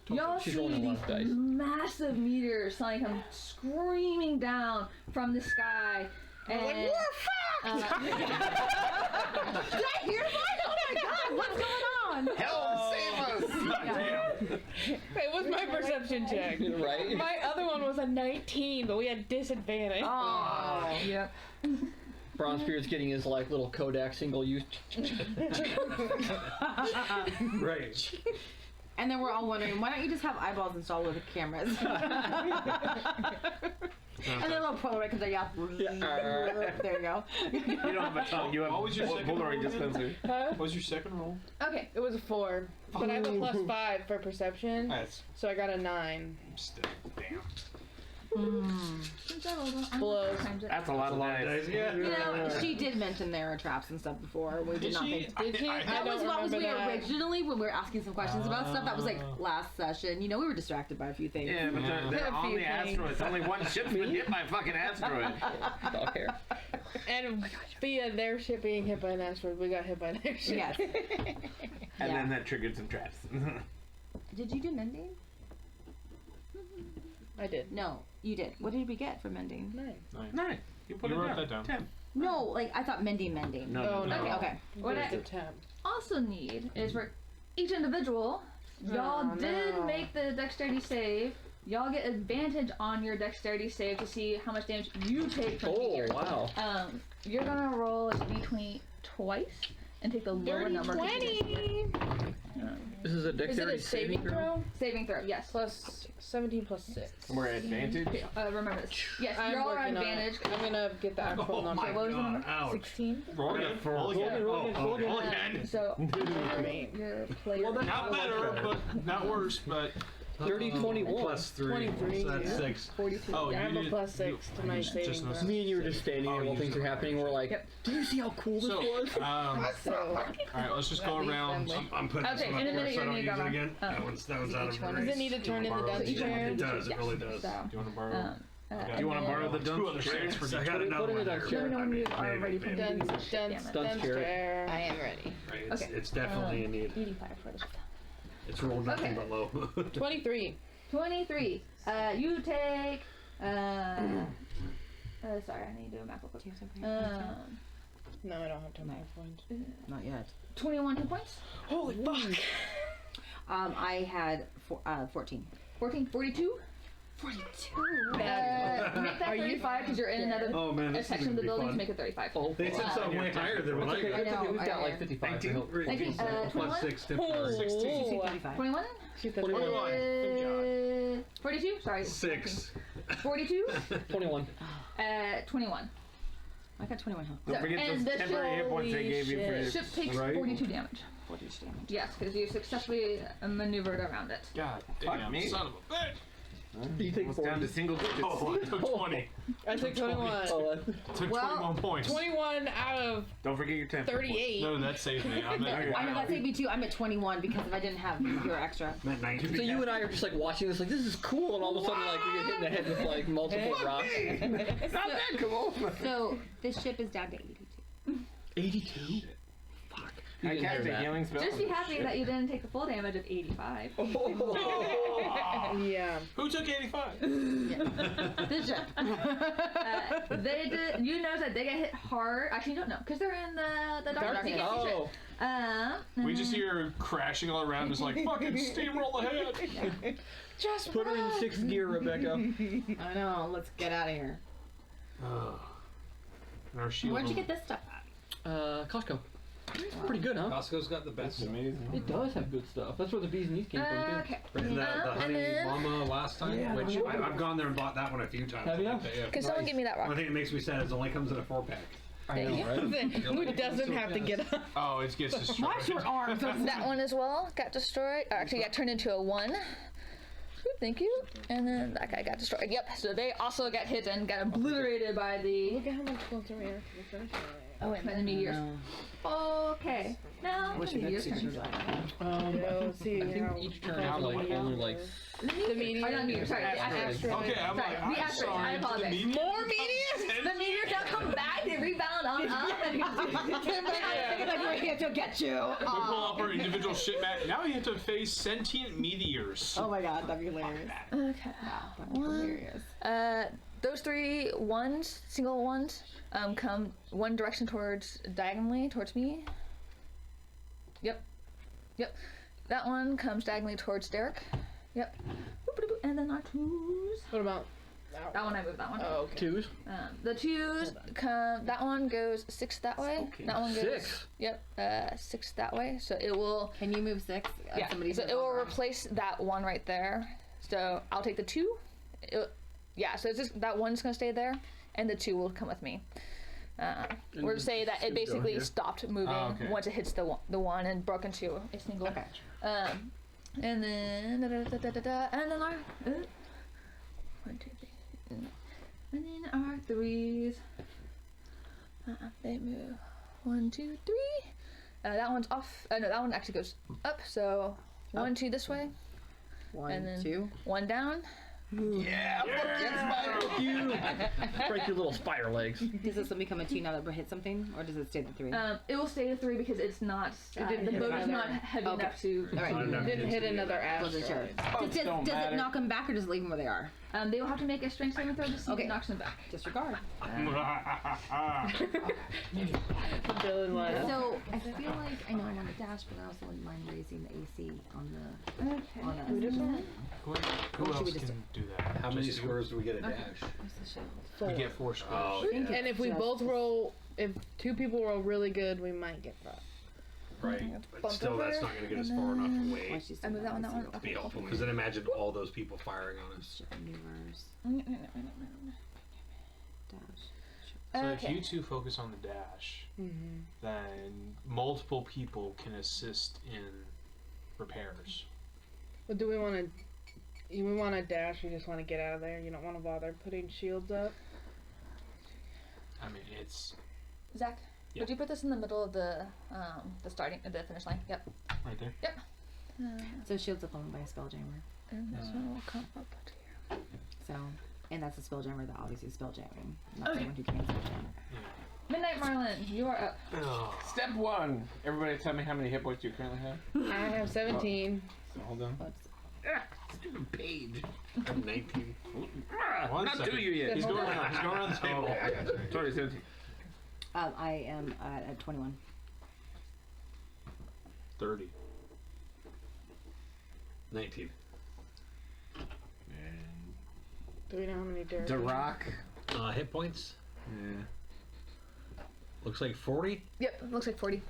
C: so, y'all
B: She's
C: see
B: rolling a lot
C: these
B: of dice.
C: massive meteors suddenly come screaming down from the sky. And,
I: like, we're fucked!
E: Did I hear mine? Oh my god, what's going on?
D: Help! Save us!
F: Damn.
I: It was my perception check.
B: Right?
I: My other one was a 19, but we had disadvantage.
E: Oh.
C: Yep.
B: Bronzebeard's getting his like little Kodak single use.
G: Right.
E: And then we're all wondering, why don't you just have eyeballs installed with the cameras? And then a little Polaroid comes out, yeah. There you go.
D: You don't have a tongue. You have
F: What was your second
D: Polaroid
F: roll?
D: dispenser.
F: What was your second roll?
C: Okay.
I: It was a 4, but I have a plus 5 for perception,
F: That's
I: so I got a 9.
F: still damn.
A: Since I rolled one, I'm
I: Blows.
A: gonna times it.
D: That's a lot of dice.
G: Yeah.
E: You know, she did mention there are traps and stuff before. We did not think.
I: Did she?
E: That was what was we originally when we were asking some questions about stuff. That was like last session. You know, we were distracted by a few things.
D: Yeah, but they're
I: A
D: on
I: few
D: the
I: things.
D: asteroids. Only one ship's been hit by a fucking asteroid.
B: Dog hair.
I: And via their ship being hit by an asteroid, we got hit by their ship.
E: Yes.
D: And
E: Yeah.
D: then that triggered some traps.
E: Did you do mending?
I: I did.
E: No, you did. What did we get for mending?
I: 9.
D: Nice. You put
F: You
D: it
F: wrote
D: down.
F: that down.
D: 10.
E: No, like I thought mending.
D: No.
E: Okay, okay.
A: What
I: It's
A: I
I: a 10.
A: also need is for each individual, y'all
I: Oh,
A: did
I: no.
A: make the dexterity save. Y'all get advantage on your dexterity save to see how much damage you take from
B: Oh,
A: here.
B: wow.
A: You're gonna roll a d20 twice and take the lower
I: Dirty
A: number.
I: 20!
B: This is a
I: Is it
B: dexterity
I: a saving throw?
A: Saving throw, yes.
I: Plus 17 plus 6.
D: We're at advantage.
A: Remember this. Yes,
I: I'm
A: you're all at
I: working on it.
A: advantage.
I: I'm gonna get the actual
G: Oh
I: number.
G: my
A: What was the
G: god,
A: number?
G: ouch.
A: 16.
F: Roll
G: I got
F: again.
G: four.
F: Roll again.
G: Roll again.
A: So your player.
F: Not better, but not worse. But
B: 30, 21.
G: Plus 3.
I: 23,
G: So that's
I: yeah.
G: 6.
A: 42.
F: oh,
I: Yeah, I
F: you
I: have a
F: did-
I: plus 6 to my
F: just
I: saving
F: noticed.
I: throw.
B: Me and you were just standing
F: Oh,
B: there while
F: you
B: things
F: just-
B: are happening. We're like,
A: Yep.
B: do you see how cool this
F: So,
B: was?
I: So,
F: all right, let's just go
I: That leaves
F: around.
I: them
G: I'm putting
A: Okay,
G: this one
A: in a
G: up here
A: minute
G: so I
A: you're
G: don't
A: gonna
G: use
A: go
G: it
A: around.
G: again. That one's out of
I: Each one.
G: range.
I: Does it need to turn in the dunce
G: Yeah,
I: chair?
G: it does. It
A: Yes.
G: really does.
A: So,
F: Do you want to borrow?
D: Do you want to borrow the
F: Two other
D: dunce
F: stands
D: chair?
F: for
G: So I
F: each.
G: got
B: Put it
G: another
B: in
G: one.
B: the
G: there.
B: dunce
A: Let me know when you
G: Maybe,
A: are ready for
G: maybe.
A: me.
I: Dunce
B: Dunce chair.
I: chair.
H: I am ready.
G: Right, it's,
A: Okay.
G: it's definitely a need.
A: 85 for this.
G: It's rolled nothing
A: Okay.
G: but low.
I: 23.
A: 23. You take. Sorry, I need to do a math real quick.
I: No, I don't have time for points.
E: Not yet.
A: 21 hit points.
I: Holy fuck!
E: I had 14.
A: 14, 42.
E: 42.
A: Make that 35 because you're in another
G: Oh man,
A: a
G: this is
A: section of
G: gonna
A: the
G: be
A: building to
G: fun.
A: make it 35.
B: Oh,
G: They said something way higher than what I
B: okay.
G: got.
A: I know,
B: We've got
A: I
B: like
A: know.
B: 55.
G: 19?
B: so-
A: 19,
G: Plus
A: 21?
G: 6 temporary.
F: 16.
E: 55.
A: 21?
I: Shoot the
B: 21.
A: 42? Sorry.
G: 6.
A: 42?
B: 21.
A: 21.
E: I got 21 health.
D: Don't forget
A: And
D: those
A: the
D: temporary hit points they
I: holy
D: gave you for
I: shit.
D: your...
A: Ship takes
G: Right.
A: 42 damage.
E: 42 damage.
A: Yes, because you successfully maneuvered around it.
F: God
D: Fuck
F: damn,
D: me.
F: son of a bitch.
B: You take
D: Almost down to single digits.
F: Oh, I took 20.
I: I took 21.
B: Oh,
F: Took
A: Well,
F: 21 points.
I: 21 out of
D: Don't forget your 10.
I: 38.
F: No, that saved me. I'm at,
E: I know that saved me too. I'm at 21 because if I didn't have your extra.
G: I'm at 19.
B: so you and I are just like watching this, like this is cool, and all of a sudden, like we get hit in the head with like multiple rocks.
D: It's not that cool.
E: So this ship is down to 82.
B: 82.
D: I
B: didn't
D: cast
B: hear
D: a
B: that.
D: healing spell.
A: Just be happy that you didn't take the full damage of 85.
I: Yeah.
F: who took 85?
E: This ship.
A: They did. You know that they get hit hard. Actually, you don't know because they're in the darkness. You can't see shit.
B: Oh,
F: We just hear crashing all around. It's like fucking steamroll ahead.
I: Just
B: put her in 6th gear, Rebecca.
E: I know. Let's get out of here.
F: And our shield.
E: Where'd you get this stuff at?
B: Costco. Pretty good, huh?
G: Costco's got the best.
D: That's amazing.
B: It does have good stuff. That's where the bees knees came from, too.
A: Okay.
G: And the
A: and
G: honey
A: then-
G: llama last time,
B: Yeah,
G: which
B: the
G: I've gone there and bought that one a few times.
B: Have you?
G: Yeah.
C: Can someone give me that
G: One
C: rock?
G: thing that makes me sad is it only comes in a 4-pack.
B: I know, right?
I: Who doesn't have to get up?
F: Oh, it gets destroyed.
E: Watch your arms.
C: That one as well got destroyed. Or actually got turned into a 1. Ooh, thank you. And then that guy got destroyed. Yep.
A: So they also got hit and got obliterated by the
I: Look at how much closer we are to the finish line.
A: by the meteors. Okay. Now
E: Wish
A: the
E: I could
A: meteors
E: see
A: turn.
E: you.
I: Go see
B: I
I: how
B: think each turn has like only like
A: The meteors. Or not meteors. Sorry, the asteroids.
F: Okay, I'm
A: Sorry,
F: like,
A: the
F: I'm
A: asteroids.
F: sorry.
A: I apologize.
F: More
A: meteors? The meteors don't come back. They rebound on up. And
E: We're here to get you.
F: We pull up our individual ship back. Now we have to face sentient meteors.
E: Oh my god, that'd be hilarious.
A: okay.
E: That'd be hilarious.
C: those 3 ones, single ones, come one direction towards diagonally towards me. Yep. That one comes diagonally towards Derek. Yep. And then our 2s.
I: What about
A: That one I moved. That one.
I: Oh, okay.
B: 2s.
A: The 2s come.
C: That one goes 6 that way.
D: Okay.
C: That one goes
B: 6.
C: Yep, 6 that way. So it will.
E: Can you move 6?
C: Yeah. So it will replace that one right there. So I'll take the 2. Yeah. So it's just that one's gonna stay there, and the 2 will come with me. We're to say that it basically
B: here.
C: stopped moving
F: okay.
C: once it hits the one and broke into a single.
E: Okay.
C: And then and then our 1, 2, 3. 3s. They move 1, 2, 3. That one's off. No, that one actually goes up. So 1, 2 this way,
E: One,
C: and then
E: 2.
C: 1 down.
B: Yeah, fuck you! Break your little spider legs.
E: Does this one become a 2 now that we hit something, or does it stay at 3?
C: It will stay at 3 because it's not. The
I: hit
C: boat is
I: either.
C: not heavy
E: Okay.
C: enough to.
E: All right.
I: Didn't hit another
E: Wasn't sure.
I: asteroid.
E: Does it knock them back, or does it leave them where they are?
C: They will have to make a strength saving throw to see if
E: Okay.
C: it knocks them back.
E: Disregard.
I: Dylan laughed.
E: So I feel like I know I'm on the dash, but I also wouldn't mind raising the AC on the on us.
I: Who does that?
F: Who
E: Or should
F: else
E: we just
F: can do that?
G: How many
F: Just
G: squares do we get a dash?
E: What's the shield?
F: We get 4 squares.
G: Oh, yeah.
I: And if we
E: Just-
I: both roll, if 2 people roll really good, we might get that.
G: Right. But
C: Bump
G: still, that's
C: over,
G: not going to get us
C: and
G: far enough
C: then-
G: away
E: Why she's
C: I move that one, that one.
G: to be helpful. Because then imagine all those people firing on us.
E: Ship maneuvers. Dash.
F: So
C: Okay.
F: if you two focus on the dash,
I: Mm-hmm.
F: then multiple people can assist in repairs.
I: But do we want to? We want to dash. We just want to get out of there. You don't want to bother putting shields up.
F: I mean, it's
C: Zach,
F: Yeah.
C: would you put this in the middle of the the finish line? Yep.
F: right there.
E: So shield's opponent by a spelljammer.
C: And this one will come up here.
E: So, and that's a spelljammer that obviously is spelljamming, not
C: Okay.
E: someone who can spelljam.
C: Midnight Marlin, you are up.
D: Step 1. Everybody tell me how many hit points you currently have.
I: I have 17.
D: So hold on.
E: What's
D: Stupid page.
G: I have 19.
F: One
D: Not
F: second.
D: to you yet.
F: He's going around. He's going around the table.
D: Okay, I got you. Sorry, 17.
E: I am at 21.
F: 30.
G: 19.
I: Do we know how many Derek?
D: The Rock.
G: Hit points?
D: Yeah.
G: Looks like 40.
C: Yep, looks like 40.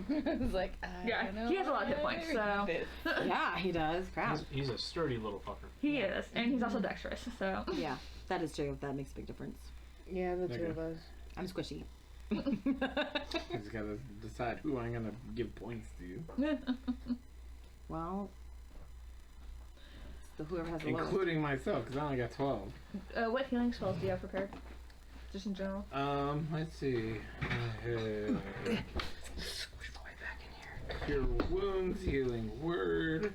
H: It's like, I
C: Yeah,
H: don't know
C: he has a lot of hit
H: how
C: points,
H: I
C: so-
H: fit.
E: Yeah, he does. Crap.
F: He's a sturdy little fucker.
C: He is, and he's also dexterous, so.
E: Yeah, that is true. That makes a big difference.
I: Yeah, the 2
D: Okay.
I: of us.
E: I'm squishy.
D: I just gotta decide who I'm gonna give points to.
E: Well, it's the whoever has the lowest.
D: Including myself, because I only got 12.
C: What healing spells do you have prepared? Just in general?
D: Let's see.
B: Squish my way back in here.
D: Cure wounds, healing word,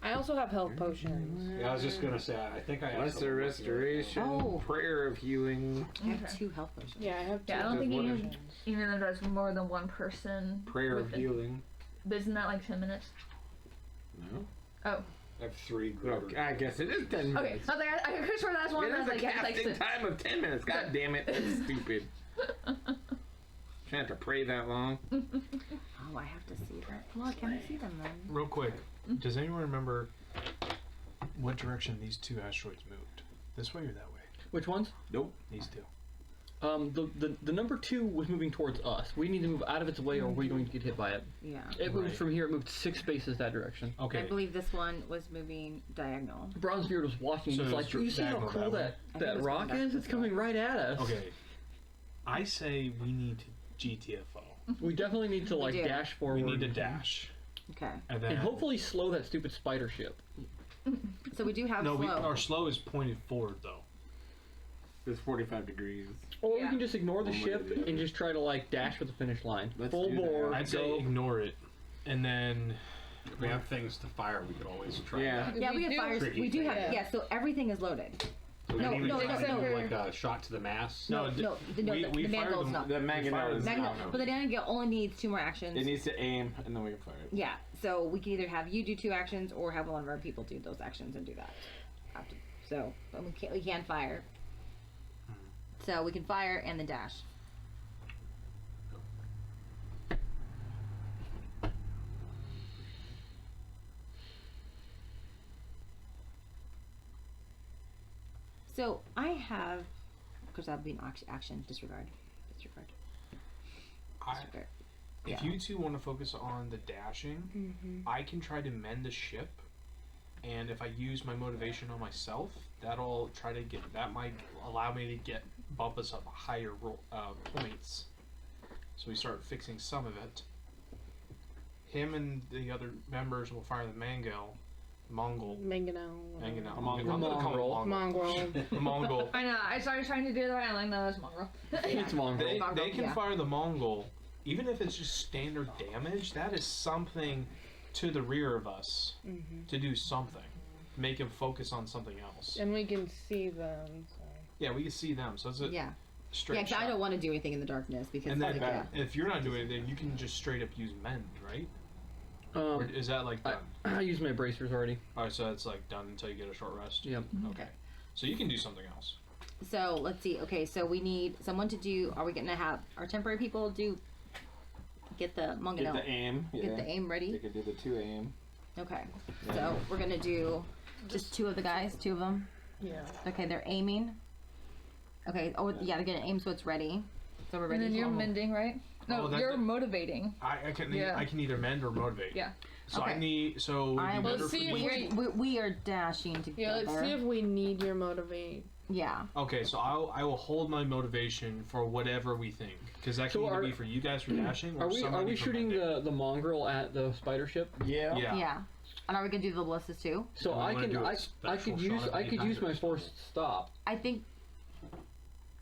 I: I also have health potions.
G: Yeah, I was just going to say, I think I have
D: lesser
G: something
D: restoration,
E: Oh.
D: prayer of healing,
E: I have
C: Okay.
E: 2 health potions.
I: Yeah, I have 2.
C: Yeah, I don't think
D: What
C: you
D: is-
C: need either of them does more than one person.
D: prayer of
C: with it.
D: healing.
C: But isn't that like 10 minutes?
D: No?
C: Oh.
G: I have 3
D: Well,
G: greater.
D: I guess it is 10
C: Okay,
D: minutes.
C: I was like, I could swear that's one
D: It
C: that
D: is
C: I
D: a
C: was like, yeah,
D: casting
C: it's like,
D: time of 10 minutes. God damn it. That's stupid. Shouldn't have to pray that long.
E: Oh, I have to see that. Well, can I see them then?
F: Real quick, does anyone remember what direction these 2 asteroids moved? This way or that way?
B: Which ones?
D: Nope.
F: These 2.
B: The number 2 was moving towards us. We need to move out of its way, or we're going to get hit by it.
E: Yeah.
B: It moved
F: Right.
B: from here. It moved 6 spaces that direction.
F: Okay.
E: I believe this one was moving diagonal.
B: Bronzebeard was watching.
F: So
B: He's like,
F: it's
B: "You see how
F: diagonal
B: cool
F: that way?
B: that
E: I think
B: that
E: it's
B: rock
E: going back
B: is? It's
E: this
B: coming right at us."
F: Okay. I say we need to GTFO.
B: We definitely need to like
E: do.
B: dash forward.
F: We need to dash.
E: Okay.
F: And then
B: and hopefully slow that stupid spider ship.
E: So we do have
F: No,
E: slow.
F: our slow is pointed forward though.
D: It's 45 degrees.
B: Or
C: Yeah.
B: we can just ignore the
D: One way
B: ship
D: or the other.
B: and just try to like dash for the finish line.
D: Let's
B: Full
D: do that.
B: bore.
F: I'd say
B: go.
F: ignore it. And then
G: If we have things to fire, we could always try
D: Yeah.
G: that.
E: Yeah, we have
I: do-
E: fires.
G: Tricky
E: We do have.
I: thing.
E: Yeah. So everything is loaded.
G: So we
E: No,
G: can even
E: no,
G: try
E: except
G: to do
I: for-
G: like a shot to the mass.
E: No,
F: d-
E: the
F: we fired
E: Mangold's
F: them-
E: not.
D: The Mangonel is
E: Magno,
D: out.
E: but the Mangonel only needs 2 more actions.
D: It needs to aim, and then we can fire it.
E: Yeah, so we can either have you do 2 actions or have one of our people do those actions and do that. So but we can fire. So we can fire and then dash. So I have, because that would be an action. Disregard. Disregard. Disregard.
F: if
E: Yeah.
F: you 2 want to focus on the dashing, I can try to mend the ship. And if I use my motivation on myself, that'll try to get that might allow me to get bump us up higher points. So we start fixing some of it. Him and the other members will fire the mango, Mongol.
I: Mangonel.
F: Hanging out.
D: Mongol.
F: I'm gonna call him
I: Mongrel.
F: Mongol. Mongol.
A: I know. I started trying to do that. I'm like, no, it's mongrel.
B: It's Mongol.
F: They can
E: yeah.
F: fire the Mongol, even if it's just standard damage. That is something to the rear of us to do something. Make him focus on something else.
I: And we can see them. So.
F: Yeah, we can see them. So it's a
E: Yeah.
F: straight
E: Yeah, 'cause
F: shot.
E: I don't want to do anything in the darkness because
F: And then
E: yeah.
F: if you're not doing anything, you can just straight up use mend, right? Or is that like done?
B: I used my bracers already.
F: Alright, so it's like done until you get a short rest?
B: Yep.
F: Okay. So you can do something else.
E: So let's see. Okay, so we need someone to do. Are we going to have our temporary people get the
D: Get
E: Mongol?
D: the aim. Yeah.
E: Get the aim
D: They
E: ready.
D: could do the 2 aim.
E: Okay.
D: Yeah.
E: So we're gonna do just 2 of the guys, 2 of them.
I: Yeah.
E: Okay, they're aiming. Okay. Oh yeah, they're gonna aim so it's ready. So we're
C: And
E: ready.
C: then you're
E: to
C: mending, right? No,
F: Oh, that-
C: you're motivating.
F: I can
C: Yeah.
F: I can either mend or motivate.
C: Yeah.
F: So
E: Okay.
F: I need so
E: I
F: it'd be
E: will
F: better
I: see
F: for
I: if
F: me.
E: we are dashing together.
I: Yeah, let's see if we need your motivate.
E: Yeah.
F: Okay, so I will hold my motivation for whatever we think, because that can
B: So
F: either
B: are-
F: be for you guys for dashing, or
B: Are we
F: somebody for
B: shooting
F: mending.
B: the mongrel at the spider ship?
D: Yeah.
F: Yeah.
E: Yeah. And are we gonna do the ballistas too?
B: So
G: We
B: I
G: wanna
B: can
G: do a
B: I
G: special
B: could
G: shot
B: use
G: of
B: I
G: any
B: could
G: kind
B: use
G: of
B: my
G: this
B: forced stop
E: I think.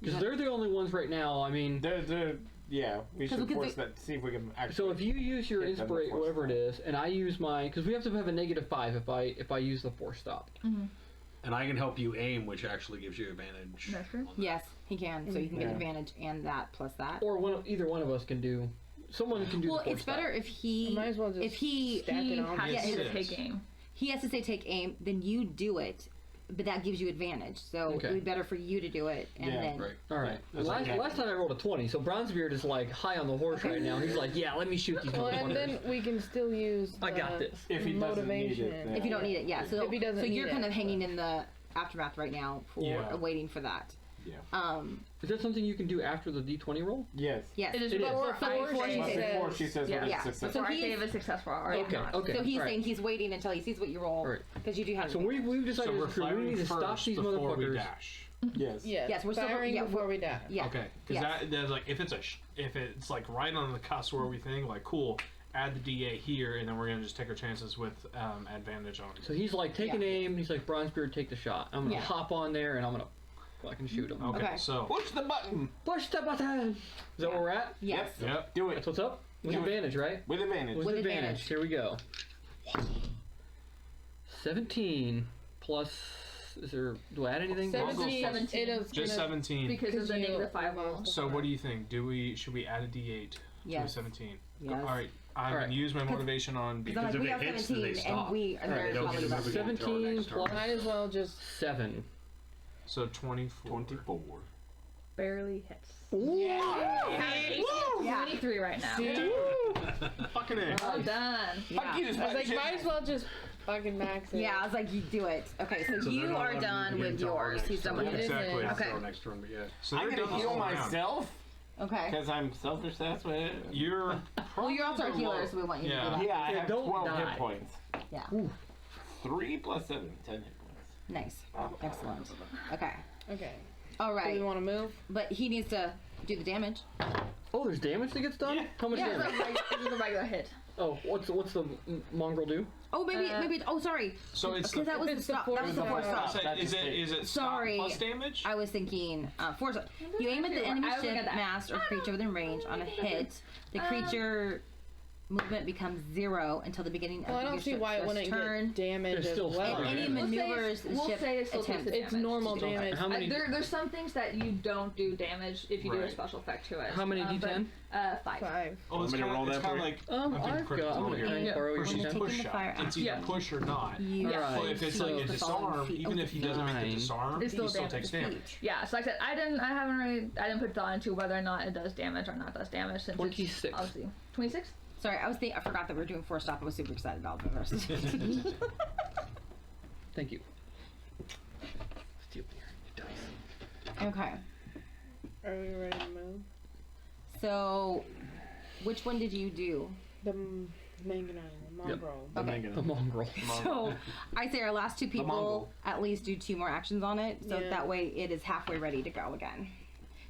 B: because they're the only ones right now. I mean,
D: They're yeah. We should
E: Because
D: force that. See if we can actually.
B: so if you use your
D: Hit them
B: inspirate
D: before
B: whatever it
D: stop.
B: is, and I use my because we have to have a -5 if I use the forced stop.
G: And I can help you aim, which actually gives you advantage.
C: That's true.
G: on that.
E: Yes, he can. So you can get
D: Yeah.
E: advantage and that plus that.
B: Or either one of us can do. Someone can do.
E: Well,
B: the forced
E: it's better
B: stop.
E: if he.
I: Might as well just
E: if he
I: stack it on.
A: has
F: Yes,
A: to
F: it is.
A: take aim.
E: he has to say take aim, then you do it, but that gives you advantage. So
B: Okay.
E: it would be better for you to do it, and
D: Yeah,
E: then
G: Right.
B: All right.
G: That's
B: Last,
G: like-
B: last time I rolled a 20, so Bronzebeard is like high on the horse right now. He's like, yeah, let me shoot these
I: Well, and
B: motherfuckers.
I: then we can still use.
B: I got
I: the
B: this.
D: If he doesn't need it,
I: motivation.
D: then-
E: if you don't need it, yeah. So
I: If he doesn't
E: so you're
I: need
E: kind
I: it,
E: of hanging in the aftermath right now for
F: Yeah.
E: waiting for that.
D: Yeah.
B: Is that something you can do after the D20 roll?
D: Yes.
E: Yes.
A: It is
B: It is.
A: before
I: Before
A: I
I: she
A: say
D: But
I: says-
D: before she says
A: Yeah.
D: what
E: Yeah.
D: is successful.
A: before I
E: So
A: say
E: he's-
A: if it's successful or
B: Okay.
A: not.
B: Okay.
E: So he's
B: all right.
E: saying he's waiting until he sees what you roll,
B: Right.
E: because you do have.
B: So we've
F: So
B: decided
F: we're
B: as a crew, we
F: firing
B: need to
F: first
B: stop these
F: before we
B: motherfuckers.
F: dash.
D: Yes.
I: Yes.
E: Yes, we're still-
I: firing
E: yeah,
I: before we dash.
E: Yeah.
F: Okay, because
E: Yes.
F: that's like if it's like right on the cusp where we think like cool, add the D8 here, and then we're gonna just take our chances with advantage on.
B: So he's like, take an aim. He's like, Bronzebeard, take the shot. I'm gonna
E: Yeah.
B: hop on there and I'm gonna fucking shoot him.
F: Okay,
E: Okay.
F: so
D: Push the button.
B: Push the button. Is that where we're at?
E: Yes.
F: yep.
D: Do
B: That's
D: it
B: what's up. With
E: Yeah.
B: advantage, right?
D: with advantage.
B: With
E: With
B: advantage.
E: advantage.
B: Here we go. 17 plus. Is there? Do I add anything?
I: 17.
A: 17.
I: It is
F: Just
I: gonna-
F: 17.
A: Because of the
I: you-
A: -5 roll.
F: So what do you think? Should we add a D8 to a
E: Yes.
F: 17?
E: Yes.
F: All right, I'm
B: All right.
F: gonna use my motivation on
E: Because I'm
G: Because
E: like,
G: if
E: we
G: it
E: have
G: hits, then
E: 17,
G: they
E: and
G: stop.
E: we are
B: Alright,
E: there
G: they don't
E: probably
G: get to
E: about
G: move again until our
B: 17
G: next turn.
B: plus
I: Might as well just.
B: 7.
F: so 24.
D: 24.
A: Barely hits.
E: Yeah.
A: 23 right now.
F: Fucking A.
A: Well done.
D: Fuck you,
I: I was like, might as well just fucking max it.
E: Yeah, I was like, you do it. Okay, so,
G: So they're
E: you
G: not
E: are
G: allowed to
E: done
G: move
E: with
G: again until our
E: yours.
G: next
E: He's done
G: turn.
E: with his.
F: Exactly.
G: That's
E: Okay.
G: our next turn, but yeah.
F: So
D: I'm
F: they're
D: gonna
F: done
D: heal
F: all around.
D: myself
E: Okay.
D: because I'm selfish. That's what it is.
F: You're
E: Well, you're also a
F: probably
E: healer,
F: low.
E: so we want you to
F: Yeah.
E: do that.
D: Yeah, I have
B: don't
D: 12
B: die.
D: hit points.
E: Yeah.
D: 3 plus 7, 10 hit points.
E: Nice. Excellent. Okay.
I: Okay.
E: All
I: Do we
E: right.
I: want to move?
E: But he needs to do the damage.
B: Oh, there's damage that gets done?
D: Yeah.
B: How much
A: Yeah, it's
B: damage?
A: a regular hit.
B: Oh, what's the mongrel do?
E: Oh, maybe. Oh, sorry.
F: So it's
E: Because that was the
I: it's the
E: stop.
I: force
E: That was the
I: stop.
E: force stop.
F: So
D: That's
F: is
D: just
F: it
D: it.
F: is it
E: Sorry.
F: stop plus damage?
E: I was thinking force. You aim at the enemy
A: I was looking
E: ship,
A: at that.
E: mast, or creature within range on a hit. The creature movement becomes 0 until the beginning
I: Well, I
E: of your
I: don't see
E: ship's
I: why it
E: first
I: wouldn't
E: turn.
I: get damage
B: There's
I: as
B: still
I: well.
B: stop.
E: Any
B: We'll
E: maneuvers the
A: we'll
E: ship
A: say it still takes
E: attempts.
A: the
I: It's
A: damage.
I: normal
B: Okay.
I: damage.
B: How many?
A: There's some things that you don't do damage if you do a
F: Right.
A: special effect to it.
B: How many D10?
A: 5.
I: 5.
F: Oh, it's
D: Want me to
F: kind
D: roll
F: of
D: that for you?
F: like
B: I've
F: critical
B: got. I'm
F: roll
B: gonna
F: here.
B: try and borrow your
F: Push,
E: When
B: D10.
E: taking
F: push
E: the
F: shot.
E: fire
F: It's
E: out.
F: either push or not.
E: You
B: Alright,
F: Well, if it's
B: so-
F: like a
E: the following
F: disarm,
E: feet.
F: even if he doesn't make
B: Nine.
F: the disarm,
A: It's
F: he
A: still
F: still
A: damage
F: takes
A: to
F: damage.
A: Yeah, so like I said, I didn't put thought into whether or not it does damage or not does damage since
B: 26.
A: it's obviously 26.
E: Sorry, I forgot that we were doing force stop. I was super excited about the rest.
B: Thank you. Steal your dice.
E: Okay.
I: Are we ready to move?
E: So, which one did you do?
I: The mangonel, mongrel.
E: Okay.
B: The mongrel.
E: So, I say our last 2 people
D: Mongol.
E: at least do 2 more actions on it, so
I: Yeah.
E: that way it is halfway ready to go again.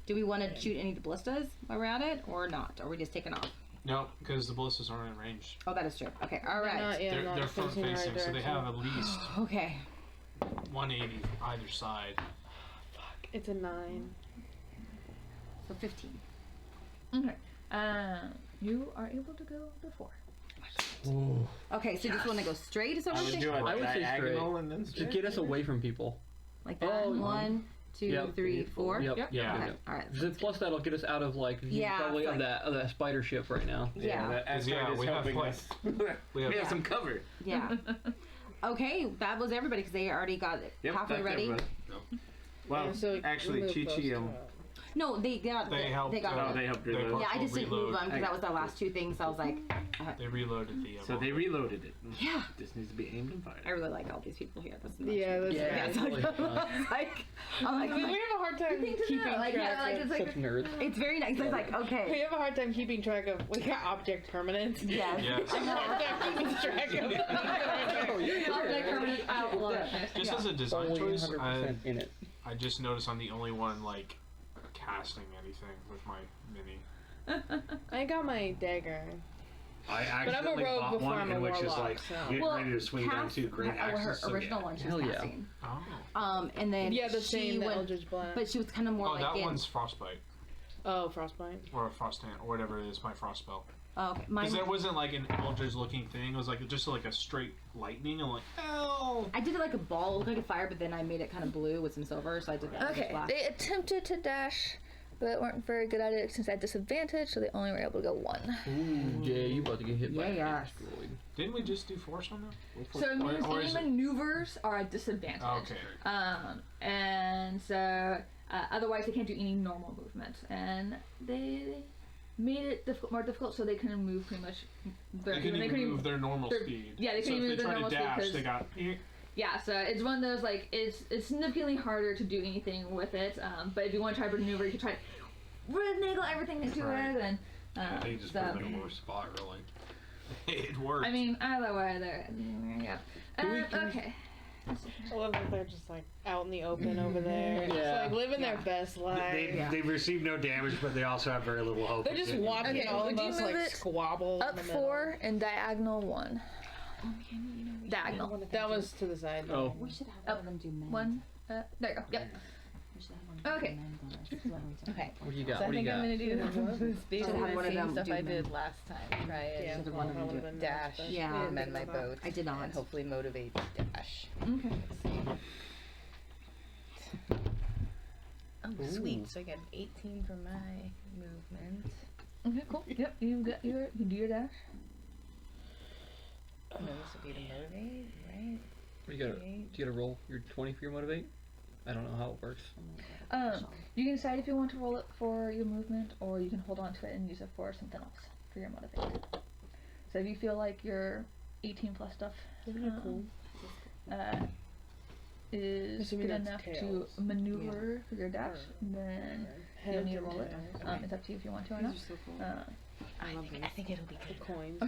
E: Do we want to shoot any of the ballistas while we're at it, or not? Or are we just taking off?
F: No, because the ballistas aren't in range.
E: Oh, that is true. Okay, all right.
F: They're front facing, so they have at least
E: Okay.
F: 180 either side.
I: Fuck, it's a 9.
E: So 15.
A: Okay. You are able to go before.
B: Ooh.
E: Okay, so you just want to go straight? Is that
D: I
E: what
D: would
E: you're
D: do
E: saying?
D: a
B: I would say
D: diagonal
B: straight.
D: and then
B: To
D: straight.
B: get us away from people.
E: Like that?
B: Oh,
E: 1, 2,
B: Yep.
E: 3, 4.
B: Yep.
A: Yep.
F: Yeah.
E: Okay. All right.
B: Plus that'll get us out of like view
E: Yeah,
B: probably
E: it's
B: of that spider ship right now.
E: Yeah.
D: That asteroid
F: Yeah,
D: is
F: we have
D: helping
F: like-
D: us.
F: we have-
D: some cover.
E: Yeah. Okay, that was everybody because they already got it
D: Yep,
E: halfway
D: that's
E: ready.
D: everybody. Well,
I: Yeah, so
D: actually,
I: we move
D: Chi
I: close
D: Chi,
I: to it.
E: No, they got.
F: They helped.
E: They got.
D: Oh,
E: it.
D: they helped
F: They
D: reload.
E: Yeah, I just didn't move
F: reload.
E: them because that was the last two things. I was like,
F: They reloaded the.
D: So they reloaded it.
E: yeah.
D: This needs to be aimed and
E: I
D: fired.
E: really like all these people here. That's
I: Yeah, that's
B: Yeah,
I: right.
B: it's really fun.
E: I'm like,
I: We have a hard time
A: Thing to
I: keeping
A: know, like,
I: track
A: yeah, like,
I: of.
A: it's like
B: Such nerds.
E: it's very nice. It's like,
I: We
E: okay.
I: have a hard time keeping track of like object permanence.
E: Yes.
F: Yes.
I: I have a hard time keeping track of.
A: Object permanent outlook.
F: Just as a design
B: Only
F: choice,
B: 100% in it.
F: I just noticed I'm the only one like casting anything with my mini.
I: I got my dagger.
G: I
I: But I'm a
G: accidentally
I: rogue
G: bought
I: before
G: one
I: I'm a
G: in which is
I: warlock,
G: like
I: so.
G: getting ready to swing down
E: Cass-
G: two great
E: her
G: axes. So
E: original
G: yeah.
E: one she was
B: Hell yeah.
E: casting.
F: Oh.
E: And then
I: Yeah, the
E: she
I: same, the
E: went,
I: Eldritch Blast.
E: but she was kind of more
F: Oh,
E: like
F: that
E: in.
F: one's frostbite
I: Oh, Frostbite.
F: or a frost hand or whatever it is. My frost spell.
E: Oh, okay, mine.
F: Because there wasn't like an eldritch looking thing. It was like just like a straight lightning. I'm like, ow.
E: I did it like a ball, it looked like a fire, but then I made it kind of blue with some silver, so I did that.
C: Okay, they attempted to dash, but weren't very good at it since I had disadvantage, so they only were able to go 1.
B: Ooh, Jay, you about to get hit by an
E: Yes.
B: asteroid.
F: Didn't we just do force on that?
A: So it means
F: Or
A: any
F: is it-
A: maneuvers are at disadvantage.
F: Okay.
A: And so otherwise they can't do any normal movement. And they made it more difficult so they couldn't move pretty much.
F: They couldn't even move their normal speed.
A: yeah, they
F: so
A: couldn't
F: if
A: move
F: they
A: their
F: tried
A: normal
F: to
A: speed
F: dash,
A: 'cause-
F: they got.
A: Yeah, so it's one of those like it's significantly harder to do anything with it. But if you want to try to maneuver, you can try to finagle everything into
F: Right.
A: it. And
G: I think you just
A: so,
G: put them in a worse spot, really.
F: It worked.
A: I mean, either way, there you go.
B: Can we-
A: Okay.
I: I love that they're just like out in the open over there. Just
B: Yeah.
I: like living their best life.
G: They've received no damage, but they also have very little hope.
I: They're
G: of
I: just
G: getting-
I: watching
C: Okay,
I: all
C: would
I: of
C: you
I: us
C: move
I: like
C: it
I: squabble.
C: Up
I: in the
C: 4 and diagonal 1. Diagonal.
I: middle. That was to the side.
B: Oh.
E: We should have one of them do men.
C: 1. There you go. Yep.
E: We should have one of them
A: Okay.
E: do men on ours. This is what we did.
H: Okay.
B: What do you got?
H: So I
B: What do you
H: think I'm
B: got?
H: gonna do basically
E: Should have one
H: the
E: of
H: same
E: them
H: stuff
E: do
H: I did
E: men.
H: last time. Try
E: Yeah,
H: and
E: should have one of them do it.
H: dash,
E: Yeah.
H: mend my boat.
E: I did not.
H: And hopefully motivate dash.
A: Okay.
H: Oh, sweet. So I get 18 for my movement.
A: Okay, cool. Yep, you do your dash.
H: And then this would be to motivate, right?
B: You gotta roll your 20 for your motivate? I don't know how it works.
A: You can decide if you want to roll it for your movement, or you can hold on to it and use it for something else for your motivate. So if you feel like your 18 plus stuff is
I: Assuming
A: good
I: that's
A: enough
I: tails.
A: to maneuver for your dash, then you don't need to roll it. It's up to you if you want to or not.
E: These are so cool.
H: I think it'll be good.
I: Coins.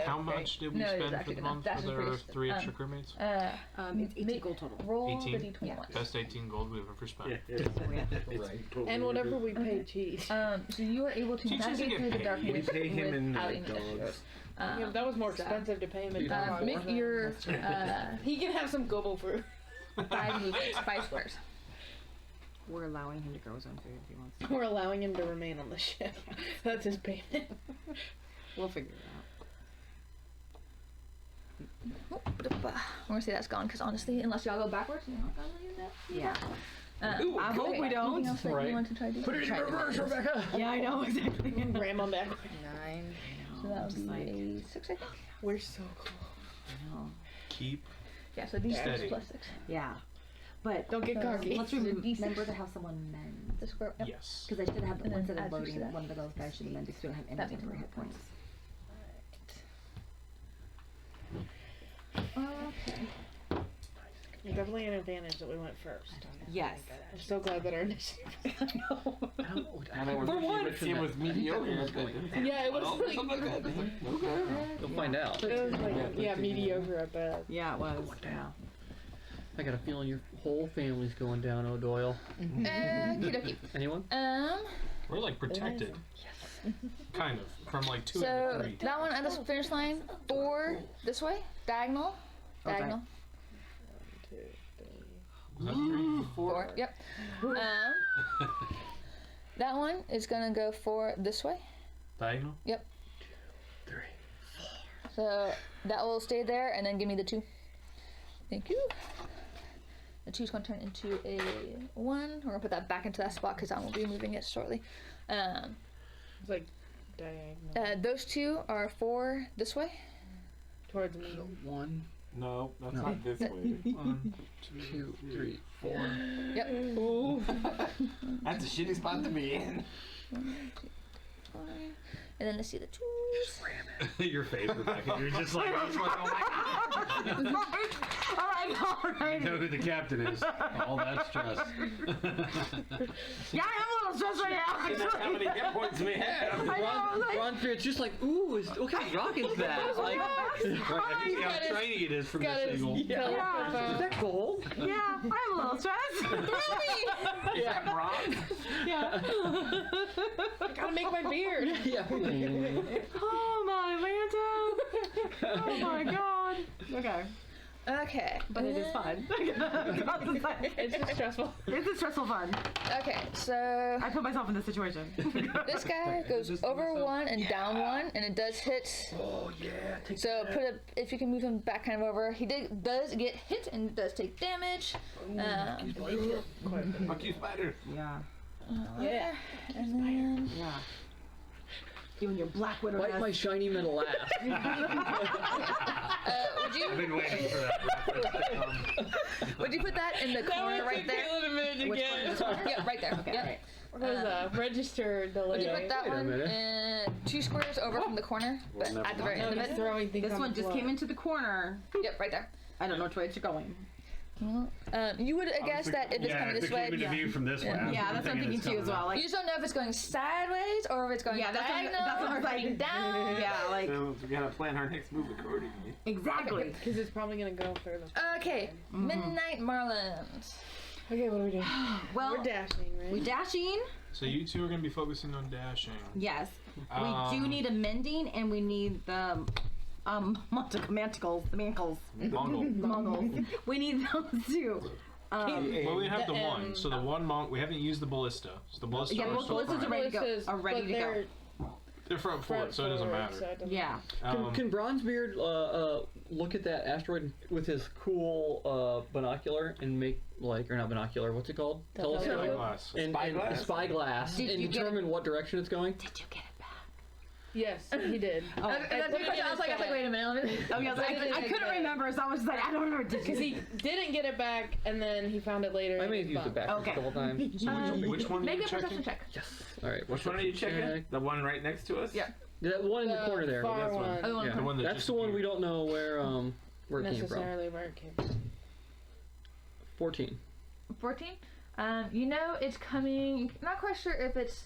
F: How much did we
A: No, it's
F: spend for
A: actually
F: the
A: enough.
F: month
A: Dash
F: for
A: is
F: their
A: pretty
F: 3 extra
A: um,
F: crewmates?
E: It's 18 gold total.
A: roll
F: 18?
A: the d20
E: Yeah.
A: once.
F: Best 18 gold we've ever spent.
I: And whatever we pay Cheese.
A: So you are able to
F: Teachers
A: navigate
F: get
A: through the
F: paid.
A: darkness
D: We pay him in
A: without any
D: dogs.
A: issues.
I: Yeah, that was more
A: so,
I: expensive to pay him in dollars.
A: Make your
I: He can have some gobo fruit.
A: 5 movements, 5 squares.
E: We're allowing him to grow his own food if he wants to.
I: We're allowing him to remain on the ship. That's his payment.
E: We'll figure it out.
C: I'm gonna say that's gone because honestly,
A: Unless y'all go backwards, you're not gonna use that.
E: Yeah.
B: Ooh,
E: I hope we
A: Anything
E: don't.
A: else that
B: Right.
A: you want to try to do?
B: Put it in reverse, Rebecca!
E: Yeah, I know exactly.
I: Ram him back.
H: 9.
A: So that
E: Just
A: would
E: like,
A: be a 6, I think.
I: We're so cool.
E: I know.
F: Keep.
A: Yeah, so d6
F: Steady.
A: plus 6.
E: Yeah. But
I: Don't get cocky.
E: let's remember to have someone mend.
A: The square. Yep.
F: Yes.
E: Because I should have,
A: And then
E: instead of
A: add 6 to
E: loading
A: that.
E: one of those guys should have mended because we don't have any
A: That makes
E: temporary
A: more
E: hit points.
A: Okay.
I: Definitely an advantage that we went first.
E: Yes.
I: I'm so glad that our initiative.
D: For
E: once.
D: It was mediocre.
I: Yeah, it was like,
B: You'll find out.
I: it was like yeah, mediocre at best.
E: Yeah, it was. Yeah.
B: I got a feeling your whole family's going down, O'Doyle.
C: Okie dokie.
B: Anyone?
F: We're like protected. Kind of. From like 2
C: So
F: and 3.
C: that one at the finish line, 4 this way, diagonal,
E: Okay.
C: diagonal.
I: 1, 2, 3.
F: Was that 3?
C: 4. Yep. That one is gonna go 4 this way.
F: Diagonal?
C: Yep.
B: 3.
C: So that will stay there, and then give me the 2. Thank you. The 2's gonna turn into a 1. We're gonna put that back into that spot because I will be moving it shortly.
I: It's like diagonal.
C: Those 2 are 4 this way.
I: Towards me.
B: 1,
D: No, that's
B: No.
D: not this way.
B: 1, 2, 3, 4.
C: Yep.
D: That's a shitty spot to be in.
C: 1, 2, 4. And then let's see the 2s.
G: Your face, Rebecca. You're just like, oh my
E: Alright.
G: You know who the captain is. All that stress.
E: Yeah, I'm a little stressed right now.
D: That's how many hit points we have.
E: I know, like,
B: Ron Spirit's just like, ooh, what kind of rock is that? Like,
G: Right, I can see how shiny it is from this angle.
B: is that gold?
E: yeah, I'm a little stressed.
B: Yeah.
D: Bronze?
I: Yeah. Gotta make my beard.
B: Yeah.
E: Oh my Lanta. Oh my god. Okay.
C: Okay.
E: But it is fun.
I: It's just stressful.
E: It's a stressful fun.
C: Okay, so
E: I put myself in this situation.
C: this guy goes over 1 and down 1, and it does hit.
B: Oh yeah. Take
C: So put it, if you can move him back kind of over. He does get hit and does take damage.
D: Fuck you, spider.
E: Yeah.
C: Yeah. And then
E: Yeah. You and your black widow.
B: Wipe my shiny metal ass.
C: would you
G: I've been waiting for that.
C: would you put that in the corner right there?
I: A minute
C: Which one is this one? Yeah, right there. Yep.
I: Register
C: Would you
I: delay.
C: put that
B: Wait a
C: one
B: minute.
C: 2 squares over from the corner, but
D: never
C: at the very
I: No,
C: end of
I: he's
C: it?
I: throwing things
E: This
I: on
E: one
I: the
E: just
I: floor.
E: came into the corner.
C: Yep, right there.
E: I don't know which way it's going.
C: You would guess that if it's
G: Yeah,
C: coming
G: if
C: this
G: it
C: way,
G: came into view from this way. I was
E: Yeah, that's what I'm thinking
G: it's
E: too as
G: coming
E: well.
G: up.
E: Like,
C: you just don't know if it's going sideways or if it's going
E: yeah, that's
C: diagonal
E: what
C: or
E: I'm
C: going
E: like.
C: down.
E: Yeah, like
D: So we gotta plan our next move accordingly.
E: exactly.
I: Because it's probably gonna go further.
C: Okay, Midnight Marlins.
I: Okay, what are we doing?
E: Well,
I: We're dashing, right?
E: we're dashing.
F: So you two are going to be focusing on dashing.
E: Yes, we do need a mending, and we need the manticles, the mankles,
F: Mongol.
E: Mongols. We need those too.
F: Well, we have
I: The
F: the one. So the one monk, we haven't used the ballista. So the ballista
E: Yeah,
F: are
E: both
F: still
E: ballistas
F: front.
E: are ready to go.
I: Ballistas,
E: Are ready
I: but
E: to go.
I: they're
F: They're front forward, so it doesn't
I: forward,
F: matter.
I: so it doesn't
E: Yeah.
B: Can Bronzebeard look at that asteroid with his cool binocular and make like, or not binocular, what's it called? Telescope.
F: Spyglass.
B: And
D: Spyglass?
B: spyglass,
E: Did
B: and
E: you get
B: determine what direction it's going.
E: Did you get it back?
I: Yes, he did.
E: Oh,
C: That's the question. I was like, wait a minute. Let me.
E: Oh yeah, I couldn't remember, so I was just like, I don't remember.
I: Because he didn't get it back, and then he found it later.
B: I
I: and
B: may have
I: was
B: used it
I: bummed.
B: backwards
E: Okay.
B: a couple times.
F: So which one are
A: Make
F: you
A: a perception
F: checking?
A: check.
B: Yes. All right.
D: Which one are you checking? The one right next to us?
A: Yeah.
B: That one in the
I: The
B: corner there.
I: far
D: That's one.
I: one.
A: Oh, the one
B: Yeah.
F: The one that
B: That's
F: just
B: the one we
F: appeared.
B: don't know where it came from.
I: Necessarily where it came from.
B: 14.
A: 14. You know it's coming. Not quite sure if it's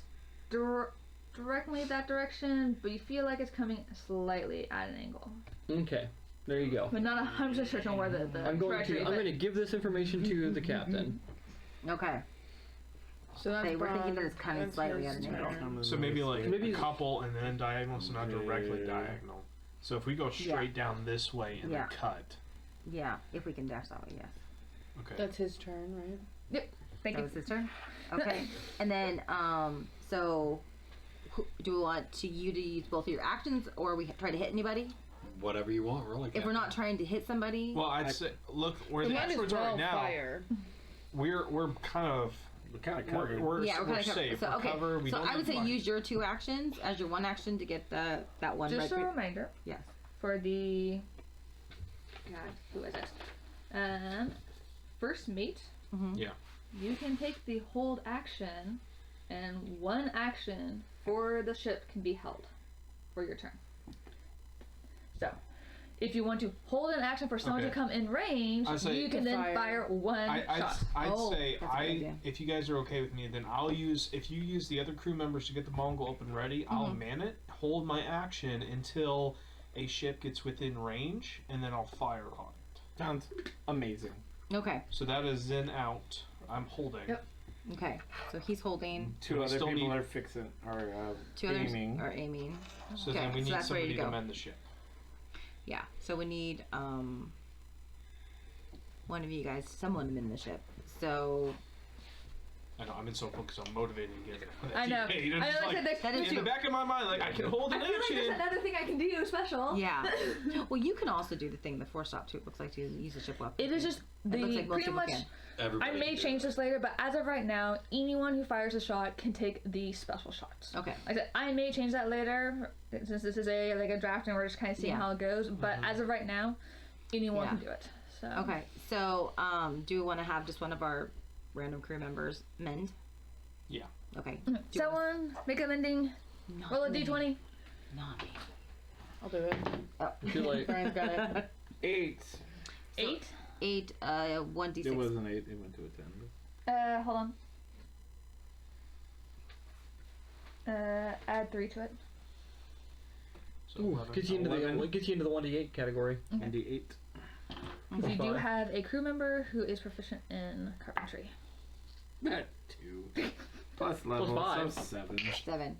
A: directly that direction, but you feel like it's coming slightly at an angle.
B: Okay. There you go.
A: But not 100% certain where the
B: I'm going
A: trajectory,
B: to. I'm
A: but-
B: going to give this information to the captain.
E: Okay.
I: So that's
E: They were thinking that it's
I: Bronze,
E: coming
I: that's
E: slightly
I: his
E: at an angle.
I: turn.
F: So maybe like
B: Maybe-
F: a couple and then diagonal, so not directly
D: Yeah.
F: diagonal. So if we go straight down this way and
E: Yeah.
F: then cut.
E: Yeah, if we can dash that way, yes.
F: Okay.
I: That's his turn, right?
A: Thank
E: That
A: you.
E: was his turn? Okay. And then, so, do we want you to use both of your actions, or we try to hit anybody?
G: Whatever you want, really.
E: If we're not trying to hit somebody,
F: Well, I'd say, look, where
I: It
F: the
I: might as
F: asteroids are
I: well
F: right now,
I: fire.
F: we're kind of
D: We're kind of
F: we're,
D: covered.
F: we're,
E: yeah, we're
F: we're
E: kind of
F: safe.
E: So
F: we're
E: okay,
F: covered. We
E: so
F: don't
E: I would
F: need
E: say
F: to
E: use your 2 actions as your 1 action to get that one
A: Just
E: right.
A: a reminder
E: Yes.
A: for the. God, who is it? First mate.
F: Yeah.
A: You can take the hold action, and 1 action for the ship can be held for your turn. So, if you want to hold an action for someone
F: Okay.
A: to come in range,
F: I'd say-
A: you can
I: To
A: then
I: fire.
A: fire 1
F: I'd
A: shot.
F: say
E: that's a good idea.
F: if you guys are okay with me, then I'll use, if you use the other crew members to get the Mongol up and ready, I'll man it, hold my action until a ship gets within range, and then I'll fire on it.
D: Sounds amazing.
E: Okay.
F: So that is then out. I'm holding.
A: Yep.
E: Okay, so he's holding.
D: Two
F: We
D: other
F: still
D: people
F: need-
D: are fixing, are
E: Two others
D: aiming.
E: are aiming.
F: So
E: Okay,
F: then we
E: so
F: need
E: that's ready
F: somebody
E: to
F: to
E: go.
F: mend the ship.
E: Yeah, so we need one of you guys, someone to mend the ship. So
F: I know, I've been so focused on motivating to get
C: I know.
F: D8,
C: I
F: it's
C: know.
F: like,
E: that is
F: in the
E: true.
F: back of my mind, like I can hold an
A: I feel like
F: action.
A: there's another thing I can do special.
E: yeah. Well, you can also do the thing, the force stop too. It looks like to use the ship weapon.
C: It is just
E: It looks
C: the
E: like most
C: pretty
E: people
C: much.
E: can.
G: Everybody
C: I may
G: can do
C: change
G: it.
C: this later, but as of right now, anyone who fires a shot can take the special shots.
E: Okay.
C: Like I said, I may change that later since this is a draft and we're just kind of seeing
E: Yeah.
C: how it goes. But as of right now, anyone
E: Yeah.
C: can do it. So
E: Okay, so do we want to have just one of our random crew members mend?
F: Yeah.
E: Okay.
C: Someone make a mending.
E: Not
C: Roll a
E: me.
C: d20.
E: Not me.
I: I'll do it.
B: I feel like
I: Brian's got it.
D: 8.
C: 8.
E: 8, 1d6.
D: It was an 8. It went to a 10.
C: Hold on. Add 3 to it.
F: So
B: ooh,
F: 11.
B: gets you into
D: 11.
B: the 1d8 category.
D: And the 8.
C: You do
B: Five.
C: have a crew member who is proficient in carpentry.
D: At 2. Plus level,
B: five.
D: so 7.
E: 7.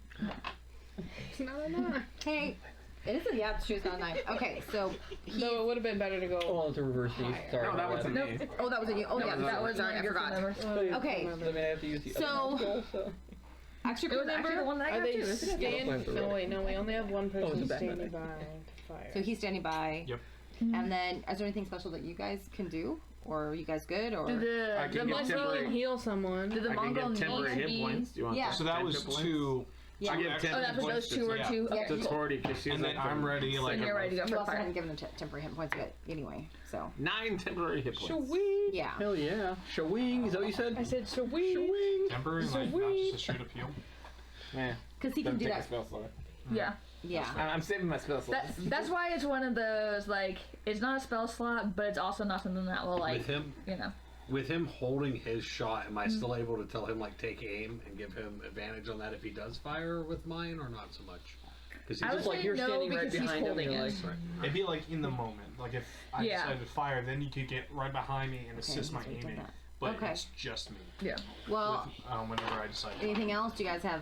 I: It's not a 9.
E: Hey, it is. Yeah, it's true. It's not a 9. Okay, so
I: No, it would have been better to go.
B: Oh, it's a reverse these. Sorry.
D: No, that
B: about
D: wasn't me.
E: oh, that was you. Oh, yeah,
C: that was
E: sorry,
C: one
E: I
C: of your crew
E: forgot.
C: members.
E: Okay,
B: I mean, I have to use the
E: So-
B: other one.
E: extra
C: It
E: crew
C: was actually the
E: member.
C: one that I
I: Are
C: got
I: they
C: too. It's a good deal.
I: stand? No, wait, no, we only have one
B: it's a
I: person
B: back
I: standing
B: medic.
I: by to fire.
E: So he's standing by.
F: Yep.
E: And then, is there anything special that you guys can do, or are you guys good, or?
A: Did
D: I
A: the
D: can get
I: Unless we
D: temporary-
I: can heal someone.
A: Did the
D: I can
A: Mongol
D: get temporary
A: need to
D: hit
A: be?
D: points. Do you want
E: Yeah.
F: So that
D: temp
F: was
D: hit points?
F: 2.
E: Yeah.
D: I get
E: Yeah.
D: 10
C: Oh, that's what
D: points
C: those two were
F: Yeah.
C: too.
E: Yeah.
C: Okay.
D: to Torty because she's
F: And then
D: like
F: I'm ready, like,
C: And you're ready to go
E: You
C: for
E: also
C: fire.
E: hadn't given him temporary hit points yet, anyway. So
D: 9 temporary hit points.
B: Shawing.
E: yeah.
B: Hell yeah. Shawing. Is that what you said?
I: I said, so we.
B: Shawing.
F: Temporary,
I: So
F: like, not
I: we-
F: just a straight up heal.
D: Yeah.
E: Because he can
D: Doesn't
E: do
D: take a
E: that.
D: spell slot.
C: Yeah.
E: Yeah.
D: I'm saving my spell slot.
C: That's why it's one of those, like, it's not a spell slot, but it's also not something that will, like,
G: With him,
C: you know.
G: with him holding his shot, am I still able to tell him like take aim and give him advantage on that if he does fire with mine, or not so much? Because
C: I
G: he's
C: would
G: just like
C: say
B: you're
C: no
B: standing right
C: because he's
B: behind him,
C: holding
B: you're
C: it.
B: like-
G: right.
F: It'd be like in the moment. Like if I
C: Yeah.
F: decided to fire, then you could get right behind me and
E: Okay,
F: assist my
E: so we did
F: aiming.
E: that.
F: But
E: Okay.
F: it's just me.
C: Yeah.
E: Well,
F: Whenever I decide.
E: anything else? Do you guys have?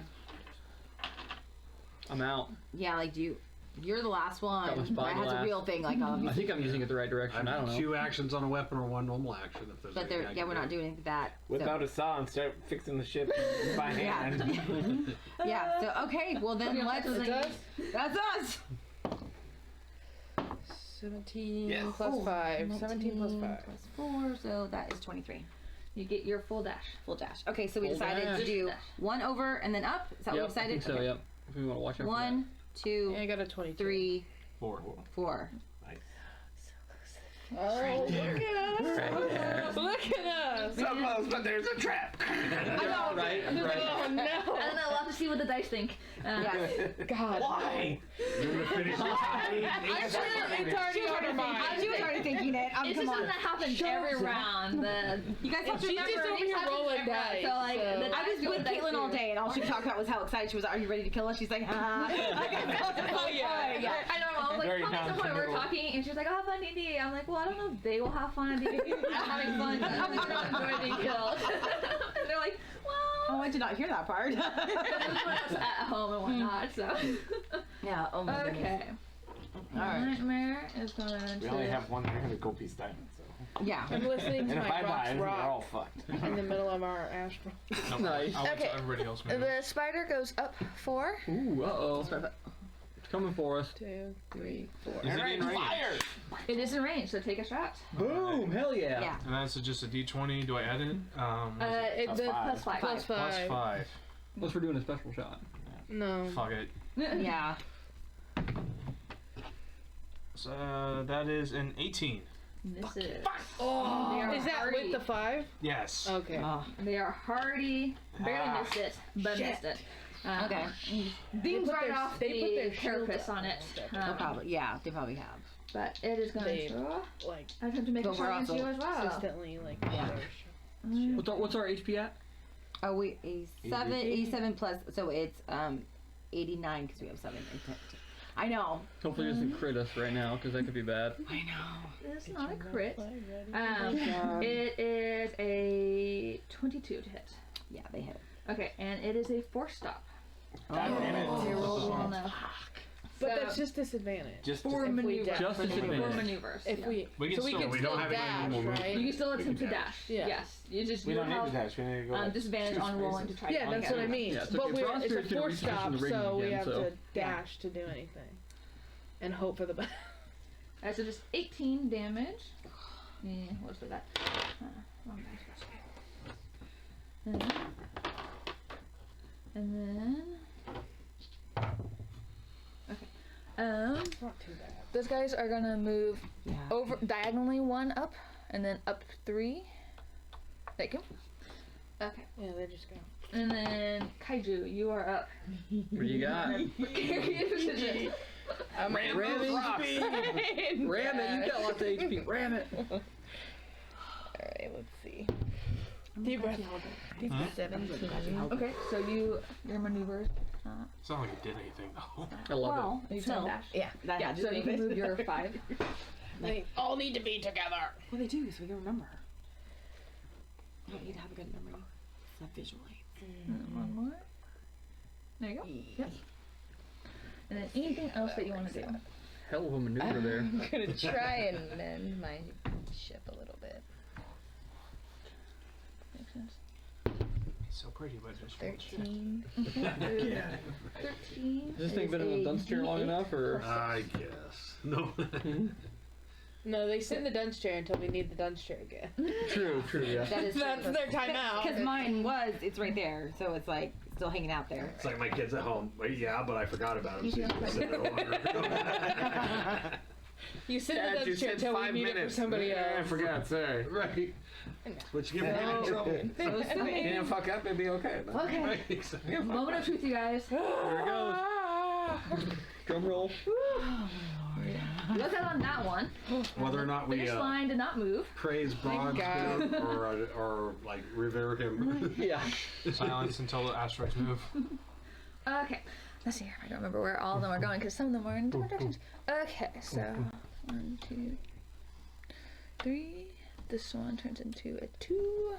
B: I'm out.
E: Yeah, like do you? You're the last one.
B: That was
E: That has a
B: last.
E: real thing, like all of you.
B: I think I'm using it the right direction. I don't know.
G: 2 actions on a weapon or 1 normal action. If there's
E: But
G: anything
E: they're
G: I
E: yeah,
G: can
E: we're
G: do.
E: not doing that.
D: Without a saw and start fixing the ship by
E: Yeah.
D: hand.
E: Yeah. So okay, well then let's.
I: It does?
E: That's us.
I: 17
D: Yes.
I: plus
E: Oh,
I: 5. 17 plus 5.
E: plus 4, so that is 23.
A: You get your full dash.
E: Full dash. Okay, so we
B: Full
E: decided
B: dash.
E: to do 1 over and then up. Is that
B: Yep,
E: what we decided?
B: I think so,
E: Okay.
B: yep. If we want to watch out for
E: 1, 2,
I: Yeah, I got a 22.
E: 3,
F: 4.
E: 4.
D: Nice.
I: Oh, look at us.
B: that.
I: Look at us.
D: So close, but there's a trap.
B: Right, right.
I: Oh, no.
A: I don't know. We'll have to see what the dice think.
E: Yes.
I: God.
D: Why?
G: You're gonna finish your
I: I'm sure it's already on her mind.
E: She was already thinking it.
A: It's just
E: Come
A: something
E: on.
A: that happens every round.
E: You guys have to
I: She's just
E: remember.
I: over here rolling dice.
A: So, like,
I: so-
A: the
E: I
A: dice
E: was
A: go
E: with
A: dice
E: Caitlin all
A: through.
E: day, and all she talked about was how excited she was. Are you ready to kill us? She's like,
I: Oh, yeah.
E: yeah.
A: I know. I was like,
D: Very
A: probably at some point we were
D: non-committal.
A: talking, and she was like, "Oh, have fun, D&D." I'm like, "Well, I don't know if they will have fun at D&D. I'm having fun. I'm not enjoying being killed." And they're like,
E: Oh,
A: "Well,"
E: I did not hear that part.
A: this is when I was at home and whatnot. So,
E: yeah. Oh my goodness.
A: okay.
E: All right.
A: Nightmare is going to.
D: We only have one there to go piece diamond, so.
E: Yeah.
I: I'm listening to
D: And if
I: my
D: I
I: box
D: die, we're all
I: rock
D: fucked.
I: in the middle of our astral.
F: No,
B: Nice.
F: I'll let
C: Okay.
F: everybody else move.
C: The spider goes up 4.
B: Ooh, uh-oh. It's coming for us.
I: 2, 3, 4.
F: Is it in range?
D: Fire!
A: It is in range, so take a shot.
B: Boom! Hell yeah!
E: Yeah.
F: And that's just a D20. Do I add it?
A: It's the
D: Plus
A: plus 5.
I: Plus 5.
F: Plus 5.
B: Unless we're doing a special shot.
I: No.
F: Fuck it.
E: Yeah.
F: So that is an 18.
A: This is.
I: Oh,
A: They are
I: is that
A: hardy.
I: with the 5?
F: Yes.
I: Okay.
A: They are hardy. Barely missed it, but missed it.
E: Okay.
A: Beams
I: put
A: right
I: their-
A: off
I: they put
A: the
I: their shield
A: carapace
I: up
A: on it.
E: They'll probably. Yeah. They probably have.
A: But it is going
I: They-
A: to.
I: Like,
A: I have to make
E: Go
A: a shot against
E: also
A: you as well.
I: consistently, like,
E: Yeah.
B: What's our HP at?
E: Oh, we A7 plus. So it's 89 because we have 7 intent. I know.
B: Hopefully it doesn't crit us right now, because that could be bad.
E: I know.
A: It's not a crit.
I: ready?
A: It is a 22 to hit.
E: Yeah, they hit.
A: Okay, and it is a 4-stop.
D: God damn it.
A: So your rolls will know.
I: But
A: So-
I: that's just disadvantage.
D: Just
A: For
I: if we
A: maneuvers.
I: dash.
B: Just
A: For
B: disadvantage.
A: maneuvers.
I: If
A: yeah.
F: We can
I: so we
F: still-
I: can
G: we
I: still
G: don't have any
I: dash,
G: normal
I: right?
A: You can still
G: We
A: attempt to
G: can
A: dash.
G: dash.
I: Yeah.
A: Yes. You just
D: we
A: you
D: don't need to
A: have
D: dash. We need to go like
A: disadvantage
D: 2
A: on rolling to
D: spaces.
A: try to
I: Yeah, that's
A: get
I: what I
A: it.
I: mean.
B: Yeah, so
I: but
B: if
I: we're,
B: Bronze
I: it's a
B: Spirit's gonna
I: 4-stop,
B: reposition the ring
I: so we
B: again,
I: have
B: so-
I: to dash to do anything. And hope for the best.
A: So just 18 damage. What's that? Wrong dice. And then. Okay.
I: Not too bad.
C: Those guys are gonna move
E: Yeah.
C: over diagonally 1 up, and then up 3. Thank you. Okay.
I: Yeah, they just go.
A: And then Kaiju, you are up.
B: What do you got?
A: Precarious position.
B: Ram it! Ram it! You got lots of HP. Ram it!
H: Alright, let's see.
I: Deep breath.
H: 17.
A: Okay, so your maneuvers.
F: It's not like it did anything though.
B: I love
A: Well, you can dash.
E: Yeah, that
A: Yeah,
E: had to
A: so
E: do
A: you can
E: it.
A: move your 5.
I: They all need to be together.
E: Well, they do, so we can remember. You don't need to have a good memory. It's not visual aids.
A: One more. There you go. Yep. And then anything else that you want to do?
B: Hell of a maneuver there.
H: I'm gonna try and mend my ship a little bit.
A: Makes sense.
F: It's so pretty, but just
H: 13.
A: 13.
B: Has this thing
A: is
B: been in
A: a
B: the dunce chair long
A: D8
B: enough, or?
G: I guess. No.
I: No, they sit in the dunce chair until we need the dunce chair again.
B: True, yeah.
E: That is
I: That's their timeout.
E: Because mine was, it's right there, so it's like still hanging out there.
G: It's like my kids at home. Wait, yeah, but I forgot about him. So you can sit there longer.
I: You sit in
D: Dad,
I: the
D: you
I: dance chair
D: said
I: until we
D: 5
I: need it
D: minutes.
I: for somebody
D: I
I: else.
D: forgot, sorry.
G: Right. Which give me
D: So-
G: trouble.
D: You didn't fuck up, it'd be okay. though.
A: Okay.
G: Right, exactly.
A: Moment of truth, you guys.
B: Here it goes. Drum roll.
A: Look out on that one.
G: Whether or not we
A: Finish line did not move.
G: praise Bronze
I: God.
G: Spirit or like revere him.
B: Yeah.
F: silence until the asteroids move.
A: Okay.
C: Let's see here. I don't remember where all of them are going because some of them are in different directions. Okay, so 1, 2, 3. This one turns into a 2.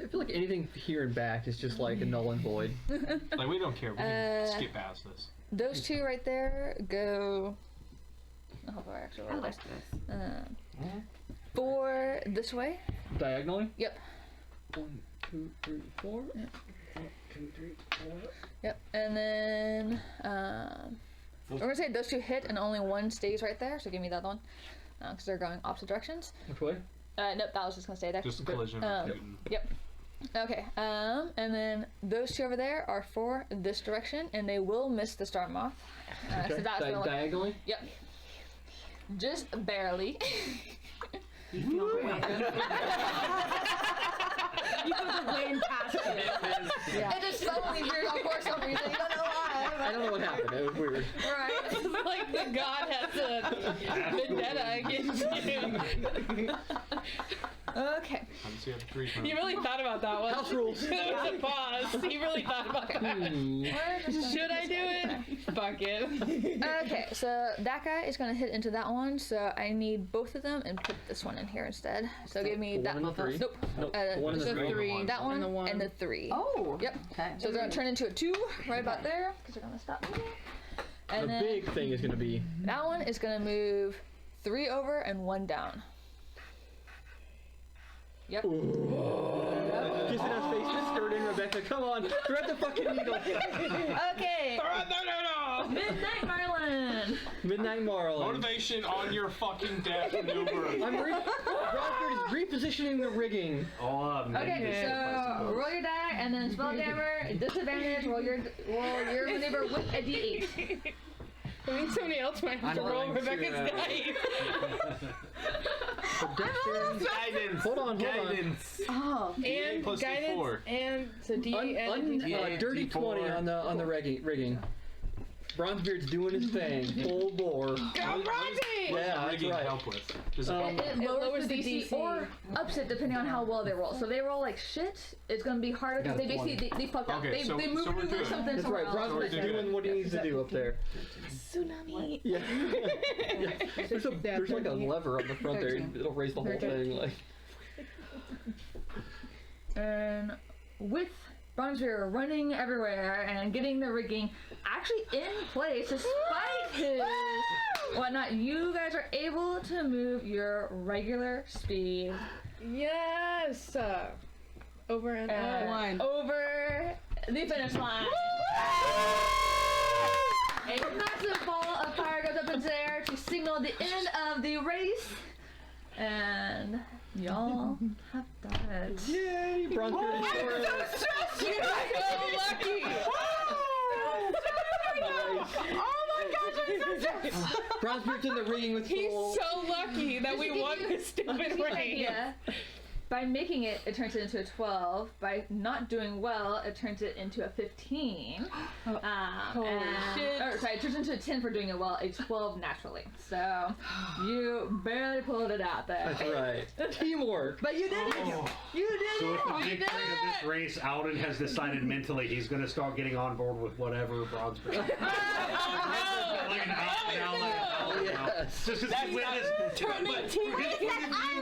B: I feel like anything here and back is just like a null and void.
F: Like we don't care. We can skip past this.
C: Those 2 right there go. Oh, I actually
E: I
C: rolled
E: like
C: this.
E: this.
C: 4 this way.
B: Diagonally?
C: Yep.
B: 1, 2, 3, 4. 1, 2, 3, 4.
C: Yep. And then we're gonna say those 2 hit and only 1 stays right there. So give me the other one because they're going opposite directions.
B: Which way?
C: Nope, that was just gonna stay there.
F: Just a collision.
C: Yep. Okay. And then those 2 over there are for this direction, and they will miss the star moth. So that's the only.
B: Diagonally?
C: Yep. Just barely.
E: You feel the wind. You feel the wind past you.
C: It just suddenly veers off for some reason. You don't know why.
B: I don't know what happened. It was weird.
C: Right.
I: It's like the god has a vendetta against you.
C: Okay.
F: Let's see how the trees move.
I: You really thought about that one.
B: House rules.
I: There was a pause. He really thought about that. Should I do it? Fuck it.
C: Okay, so that guy is gonna hit into that one, so I need both of them and put this one in here instead. So give me
B: The
C: that
B: 1 and the 3?
C: Nope.
B: Nope.
C: Uh,
B: One and
C: the
B: the 3.
C: That one
I: And the 1.
C: and the 3.
E: Oh.
C: Yep.
E: Okay.
C: So they're gonna turn into a 2 right about there because they're gonna stop moving. And
B: The
C: then
B: big thing is going to be.
C: that one is gonna move 3 over and 1 down. Yep.
B: Kissing us face to skirt in, Rebecca. Come on. Thread the fucking needle.
C: Okay.
A: Midnight Marlin.
B: Midnight Marlin.
F: Motivation on your fucking death maneuver.
B: Bradford is repositioning the rigging.
A: Okay, so roll your die and then Spelljammer, disadvantage, roll your maneuver with a D8.
I: I mean, somebody else might have to
D: I'm
I: roll
D: willing to,
I: Rebecca's dice.
D: Guidance.
B: Hold on.
D: Guidance.
E: Oh.
I: And
F: plus
I: guidance
F: D4.
I: and so D and D4.
B: Dirty
D: D4.
B: 20 on the rigging. Bronzebeard's doing his thing. Full bore.
I: Go Bronzy!
B: Yeah, that's
F: Rigging
B: right.
F: help with. Does
A: It lowers
I: lowers
A: the
I: the
A: DC,
I: DC.
A: or ups it depending on how well they roll. So if they roll like shit, it's gonna be harder because they basically they fucked up.
F: Okay,
A: They moved
F: so we're
A: and moved
F: good.
A: something
B: That's
A: somewhere
B: right.
A: else.
B: Bronzebeard's
F: Sorry,
B: doing what he needs to do up there.
H: Tsunami.
B: Yeah. There's like a lever on the front there. It'll raise the whole thing. Like.
A: And with Bronzebeard running everywhere and getting the rigging actually in place despite his whatnot, you guys are able to move your regular speed.
I: Yes! Over and
A: over the finish line. A massive ball of fire goes up in the air to signal the end of the race. And y'all have done it.
B: Yay! Bronzebeard is
I: You're so lucky!
E: Oh my gosh, I'm so stressed.
B: Bronzebeard's in the ring with
I: He's
B: full.
I: so lucky that we won this stupid race.
A: Yeah. By making it, it turns it into a 12. By not doing well, it turns it into a 15.
I: shit.
A: Or, sorry, it turns into a 10 for doing it well, a 12 naturally. So, you barely pulled it out there.
B: That's right. Teamwork.
A: But you did it! You did
G: So
A: it!
G: if the big thing of this race, Alden has decided mentally he's going to start getting on board with whatever Bronzebeard. Like an
B: Yes.
G: Just because he witnessed.
E: I'm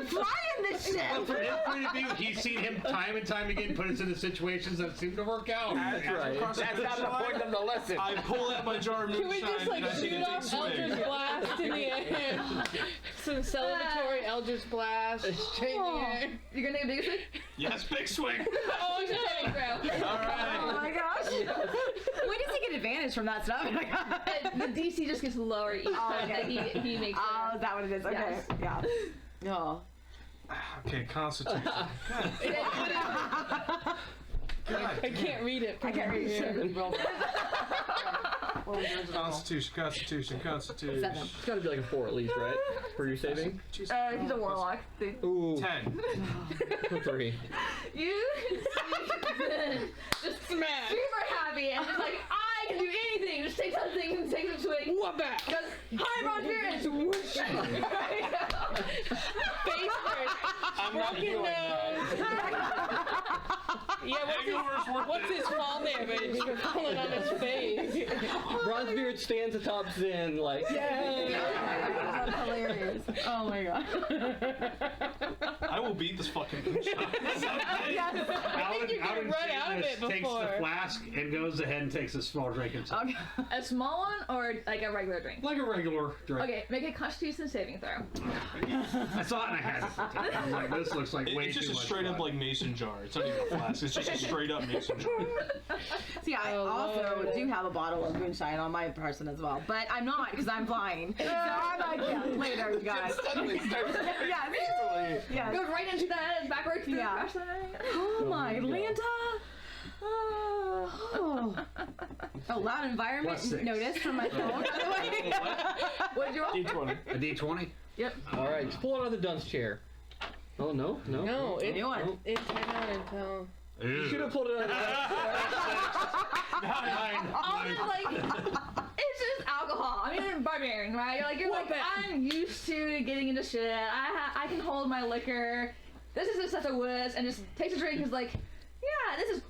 E: flying this ship.
G: But from his point of view, he's seen him time and time again put us into situations that seem to work out.
B: That's right.
D: That's not the point of the lesson.
F: I pull out my jar of
I: Can we
F: moonshine
I: just like
F: and I take
I: shoot
F: a big
I: off
F: swig.
I: Eldritch Blast in the air? Some celebratory Eldritch Blast. Changing it.
A: You're gonna take a big swing?
F: Yes, big swing.
I: Oh no!
F: All right.
E: Oh my gosh. When does he get advantage from that stuff?
A: The DC just gets lower each time that he makes it.
E: Oh, is that what it is? Okay.
A: Yes.
E: Yeah. No.
F: Okay, Constitution. God.
I: I can't read it.
E: I can't read it.
F: Constitution.
E: Seven.
B: It's gotta be like a 4 at least, right? For your saving?
A: He's a warlock.
B: Ooh.
F: 10.
B: 3.
A: You just
I: Smash.
A: super happy and just like, I can do anything. Just take something and take some swing.
I: What back?
A: Because hi, Bronzebeard, and whoosh.
I: Face first.
D: I'm not
I: Broken
D: doing that.
I: nose. Yeah, what's his fall damage for falling on his face?
B: Bronzebeard stands atop Zen like, yay!
E: That's hilarious. Oh my god.
F: I will beat this fucking moonshine.
G: Alden
I: you can run out of it
G: takes the
I: before.
G: flask and goes ahead and takes a small drink himself.
E: Okay.
A: A small one or like a regular drink?
G: Like a regular drink.
A: Okay, make a Constitution saving throw.
G: I saw it and I had it. I was like, this looks like way
F: It's just
G: too
F: a
G: much
F: straight up
G: fun.
F: like mason jar. It's not even a flask. It's just a straight up mason jar.
E: See, I also do have a bottle of moonshine on my person as well, but I'm not because I'm flying. So I'm like, yeah, later, you guys.
D: Suddenly starts
E: Yeah.
D: easily.
E: Yeah.
A: Goes right into that backwards through
E: Yeah.
A: the crash line.
E: Oh my,
B: God.
E: Atlanta. Oh. Loud environment
G: +6.
E: notice from my phone, by the way.
A: What'd you roll?
D: D20.
G: A D20?
A: Yep.
B: Alright, just pull it out of the dunce chair. Oh, no?
I: No, it
E: New one.
I: cannot until.
B: You should have pulled it out of the dunce chair.
A: All this like, it's just alcohol. I mean, barbarian, right? You're like, I'm used to getting into shit. I can hold my liquor. This is just such a whiz, and just takes a drink. Is like, yeah, this is.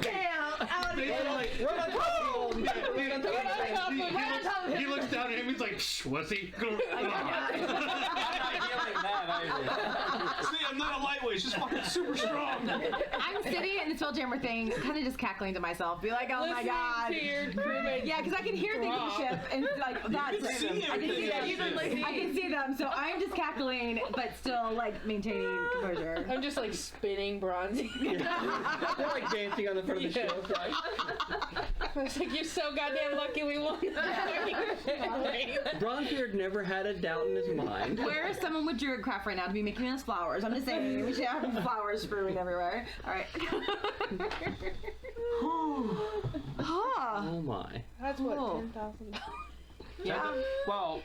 A: Damn, out of here.
B: Run on top of him.
G: He looks down at him, he's like, shh, wussy.
D: I'm not healing that either.
F: See, I'm not a lightweight. It's just fucking super strong.
E: I'm sitting in the Spelljammer thing, kind of just cackling to myself, be like, oh my god.
I: To your crewmate.
E: Yeah, because I can hear things in the ship, and like that's
F: can see
E: I can see
F: everything.
E: them. I can see them, so I'm just cackling, but still like maintaining composure.
I: I'm just like spinning Bronzy.
B: They're like dancing on the front of the
I: Yeah.
B: ship. Like,
I: I was like, you're so goddamn lucky we won.
B: Bronzebeard never had a doubt in his mind.
E: Where is someone with Druidcraft right now to be making us flowers? I'm just saying, we should have flowers strewn everywhere. All right.
B: Oh my.
I: That's what,
E: Oh.
I: $10,000.
E: Yeah.
F: Well,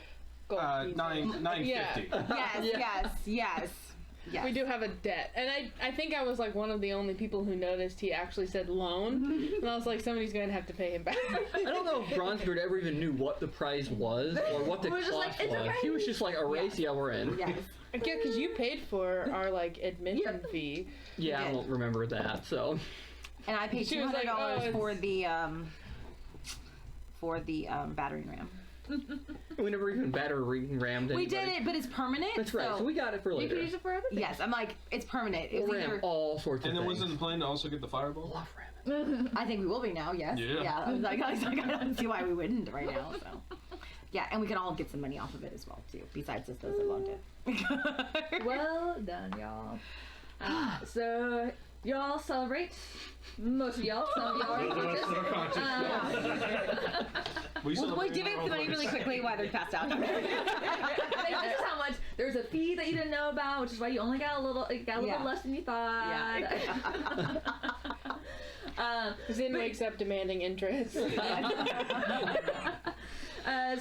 I: Gold pieces.
F: 950.
E: Yes.
I: We do have a debt. And I think I was like one of the only people who noticed he actually said loan. And I was like, somebody's going to have to pay him back.
B: I don't know if Bronzebeard ever even knew what the prize was or what the
A: He was just
B: cost
A: like, "It's
B: was.
A: okay."
B: He was just like, a race, yeah, we're in.
E: Yes.
I: Yeah, because you paid for our like admission fee.
B: Yeah, I don't remember that, so.
E: And I paid
I: She was
E: $200
I: like, oh,
E: for the battering ram.
B: We never even battering rammed anybody.
E: We did it, but it's permanent.
B: That's right. So we got it for
A: You
B: later.
A: can use it for other things.
E: Yes, I'm like, it's permanent. It
B: We'll
E: was
B: ram
E: either,
B: all sorts of
F: And then
B: things.
F: wasn't the plan to also get the fireball?
B: Love ramming.
E: I think we will be now, yes.
F: Yeah.
E: I was like, I don't see why we wouldn't right now, so. Yeah, and we can all get some money off of it as well, too, besides just those that loaned it.
A: Well done, y'all. So, y'all celebrate. Most of y'all. Some of y'all
G: Those of us
A: are
G: that are conscious.
E: We'll give it the money really quickly while they're passed out.
A: Like, this is how much. There's a fee that you didn't know about, which is why you only got a little,
E: Yeah.
A: less than you thought.
I: Zin wakes up demanding interest.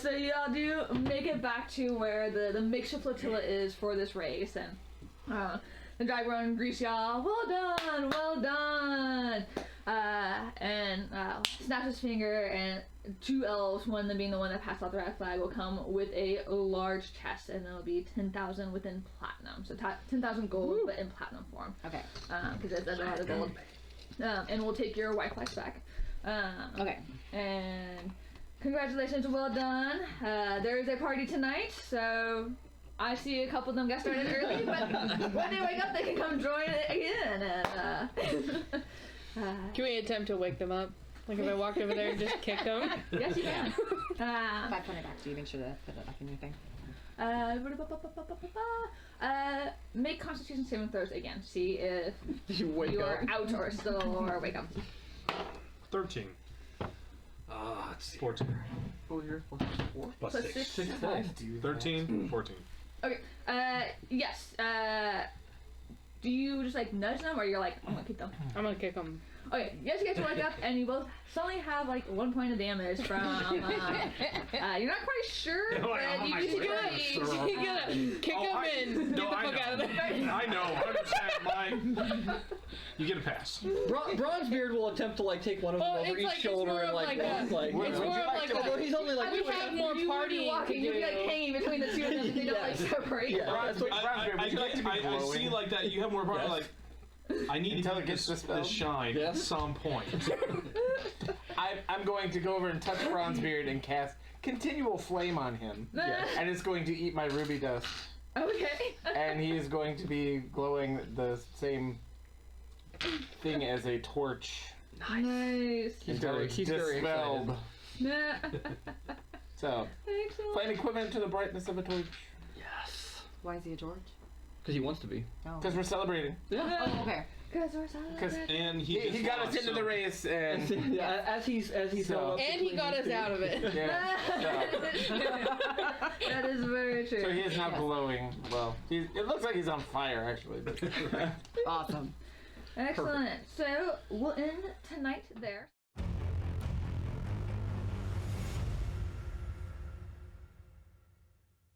A: So y'all do make it back to where the makeshift flotilla is for this race, and the Dragon greets y'all. Well done. And snaps his finger, and 2 elves, one of them being the one that passed out the red flag, will come with a large chest, and it'll be 10,000 within platinum. So 10,000 gold, but in platinum form.
E: Okay.
A: Because there's a lot of gold. And we'll take your white flags back.
E: Okay.
A: And congratulations, well done. There is a party tonight, so I see a couple of them got started early, but when they wake up, they can come join it again. And
I: Can we attempt to wake them up? Like if I walked over there and just kicked them?
A: yes, you can.
E: If I put it back to you, make sure to put it back in your thing.
A: Make Constitution saving throws again. See if
B: You wake
A: you
B: up.
A: are out or still or wake up.
F: 13.
G: Let's see.
F: 14.
B: What was yours? Four?
G: Plus
A: Plus
G: 6.
A: 6.
F: 13, 14.
A: Okay. Yes. Do you just like nudge them, or you're like, I'm gonna kick them?
I: I'm gonna kick them.
A: Okay, you guys get to wake up, and you both suddenly have like 1 point of damage from. You're not quite sure,
G: You're like,
A: but
G: oh
A: you
G: my
A: need to
G: goodness,
A: go.
G: sir.
I: You gotta kick them and get the fuck out of there.
F: I know. 100%. You get a pass.
B: Bronzebeard will attempt to like take one of them
I: Well,
B: over
I: it's
B: each
I: like- it's
B: shoulder
I: more
B: and
I: of
B: like
I: like a-
B: walk, like.
I: It's more of like
B: Although
I: a,
B: he's only like.
I: we have more
A: You would be
I: partying
A: walking,
I: to
A: you'd be like
I: do.
A: hanging between the two of them, and they don't like
B: Yes.
A: separate.
B: Yeah, that's what-
F: I see like that. You have more power.
B: Yes.
F: Like, I need
D: Until
F: to
D: it
F: get
D: gets
F: this
D: dispelled?
F: shine
B: Yes.
F: at some point.
D: I'm going to go over and touch Bronzebeard and cast Continual Flame on him.
B: Yes.
D: And it's going to eat my ruby dust.
A: Okay.
D: And he is going to be glowing the same thing as a torch
A: Nice.
B: He's
D: until
B: very,
D: it's
B: he's very
D: dispelled.
B: excited.
D: So,
A: Excellent.
D: flame equivalent to the brightness of a torch.
B: Yes.
E: Why is he a George?
B: Because he wants to be.
E: Oh.
D: Because we're celebrating.
E: Oh, okay.
A: Because we're
D: Because
A: celebrating.
F: And
D: he got us into the race, and
B: Yeah, as he's
D: So-
B: held up
I: And he
B: between
I: got
B: these
I: us
B: two.
I: out of it.
D: yeah.
A: That is very true.
D: So he is now glowing. Well, it looks like he's on fire actually. But
E: Awesome.
A: Excellent. So we'll end tonight there.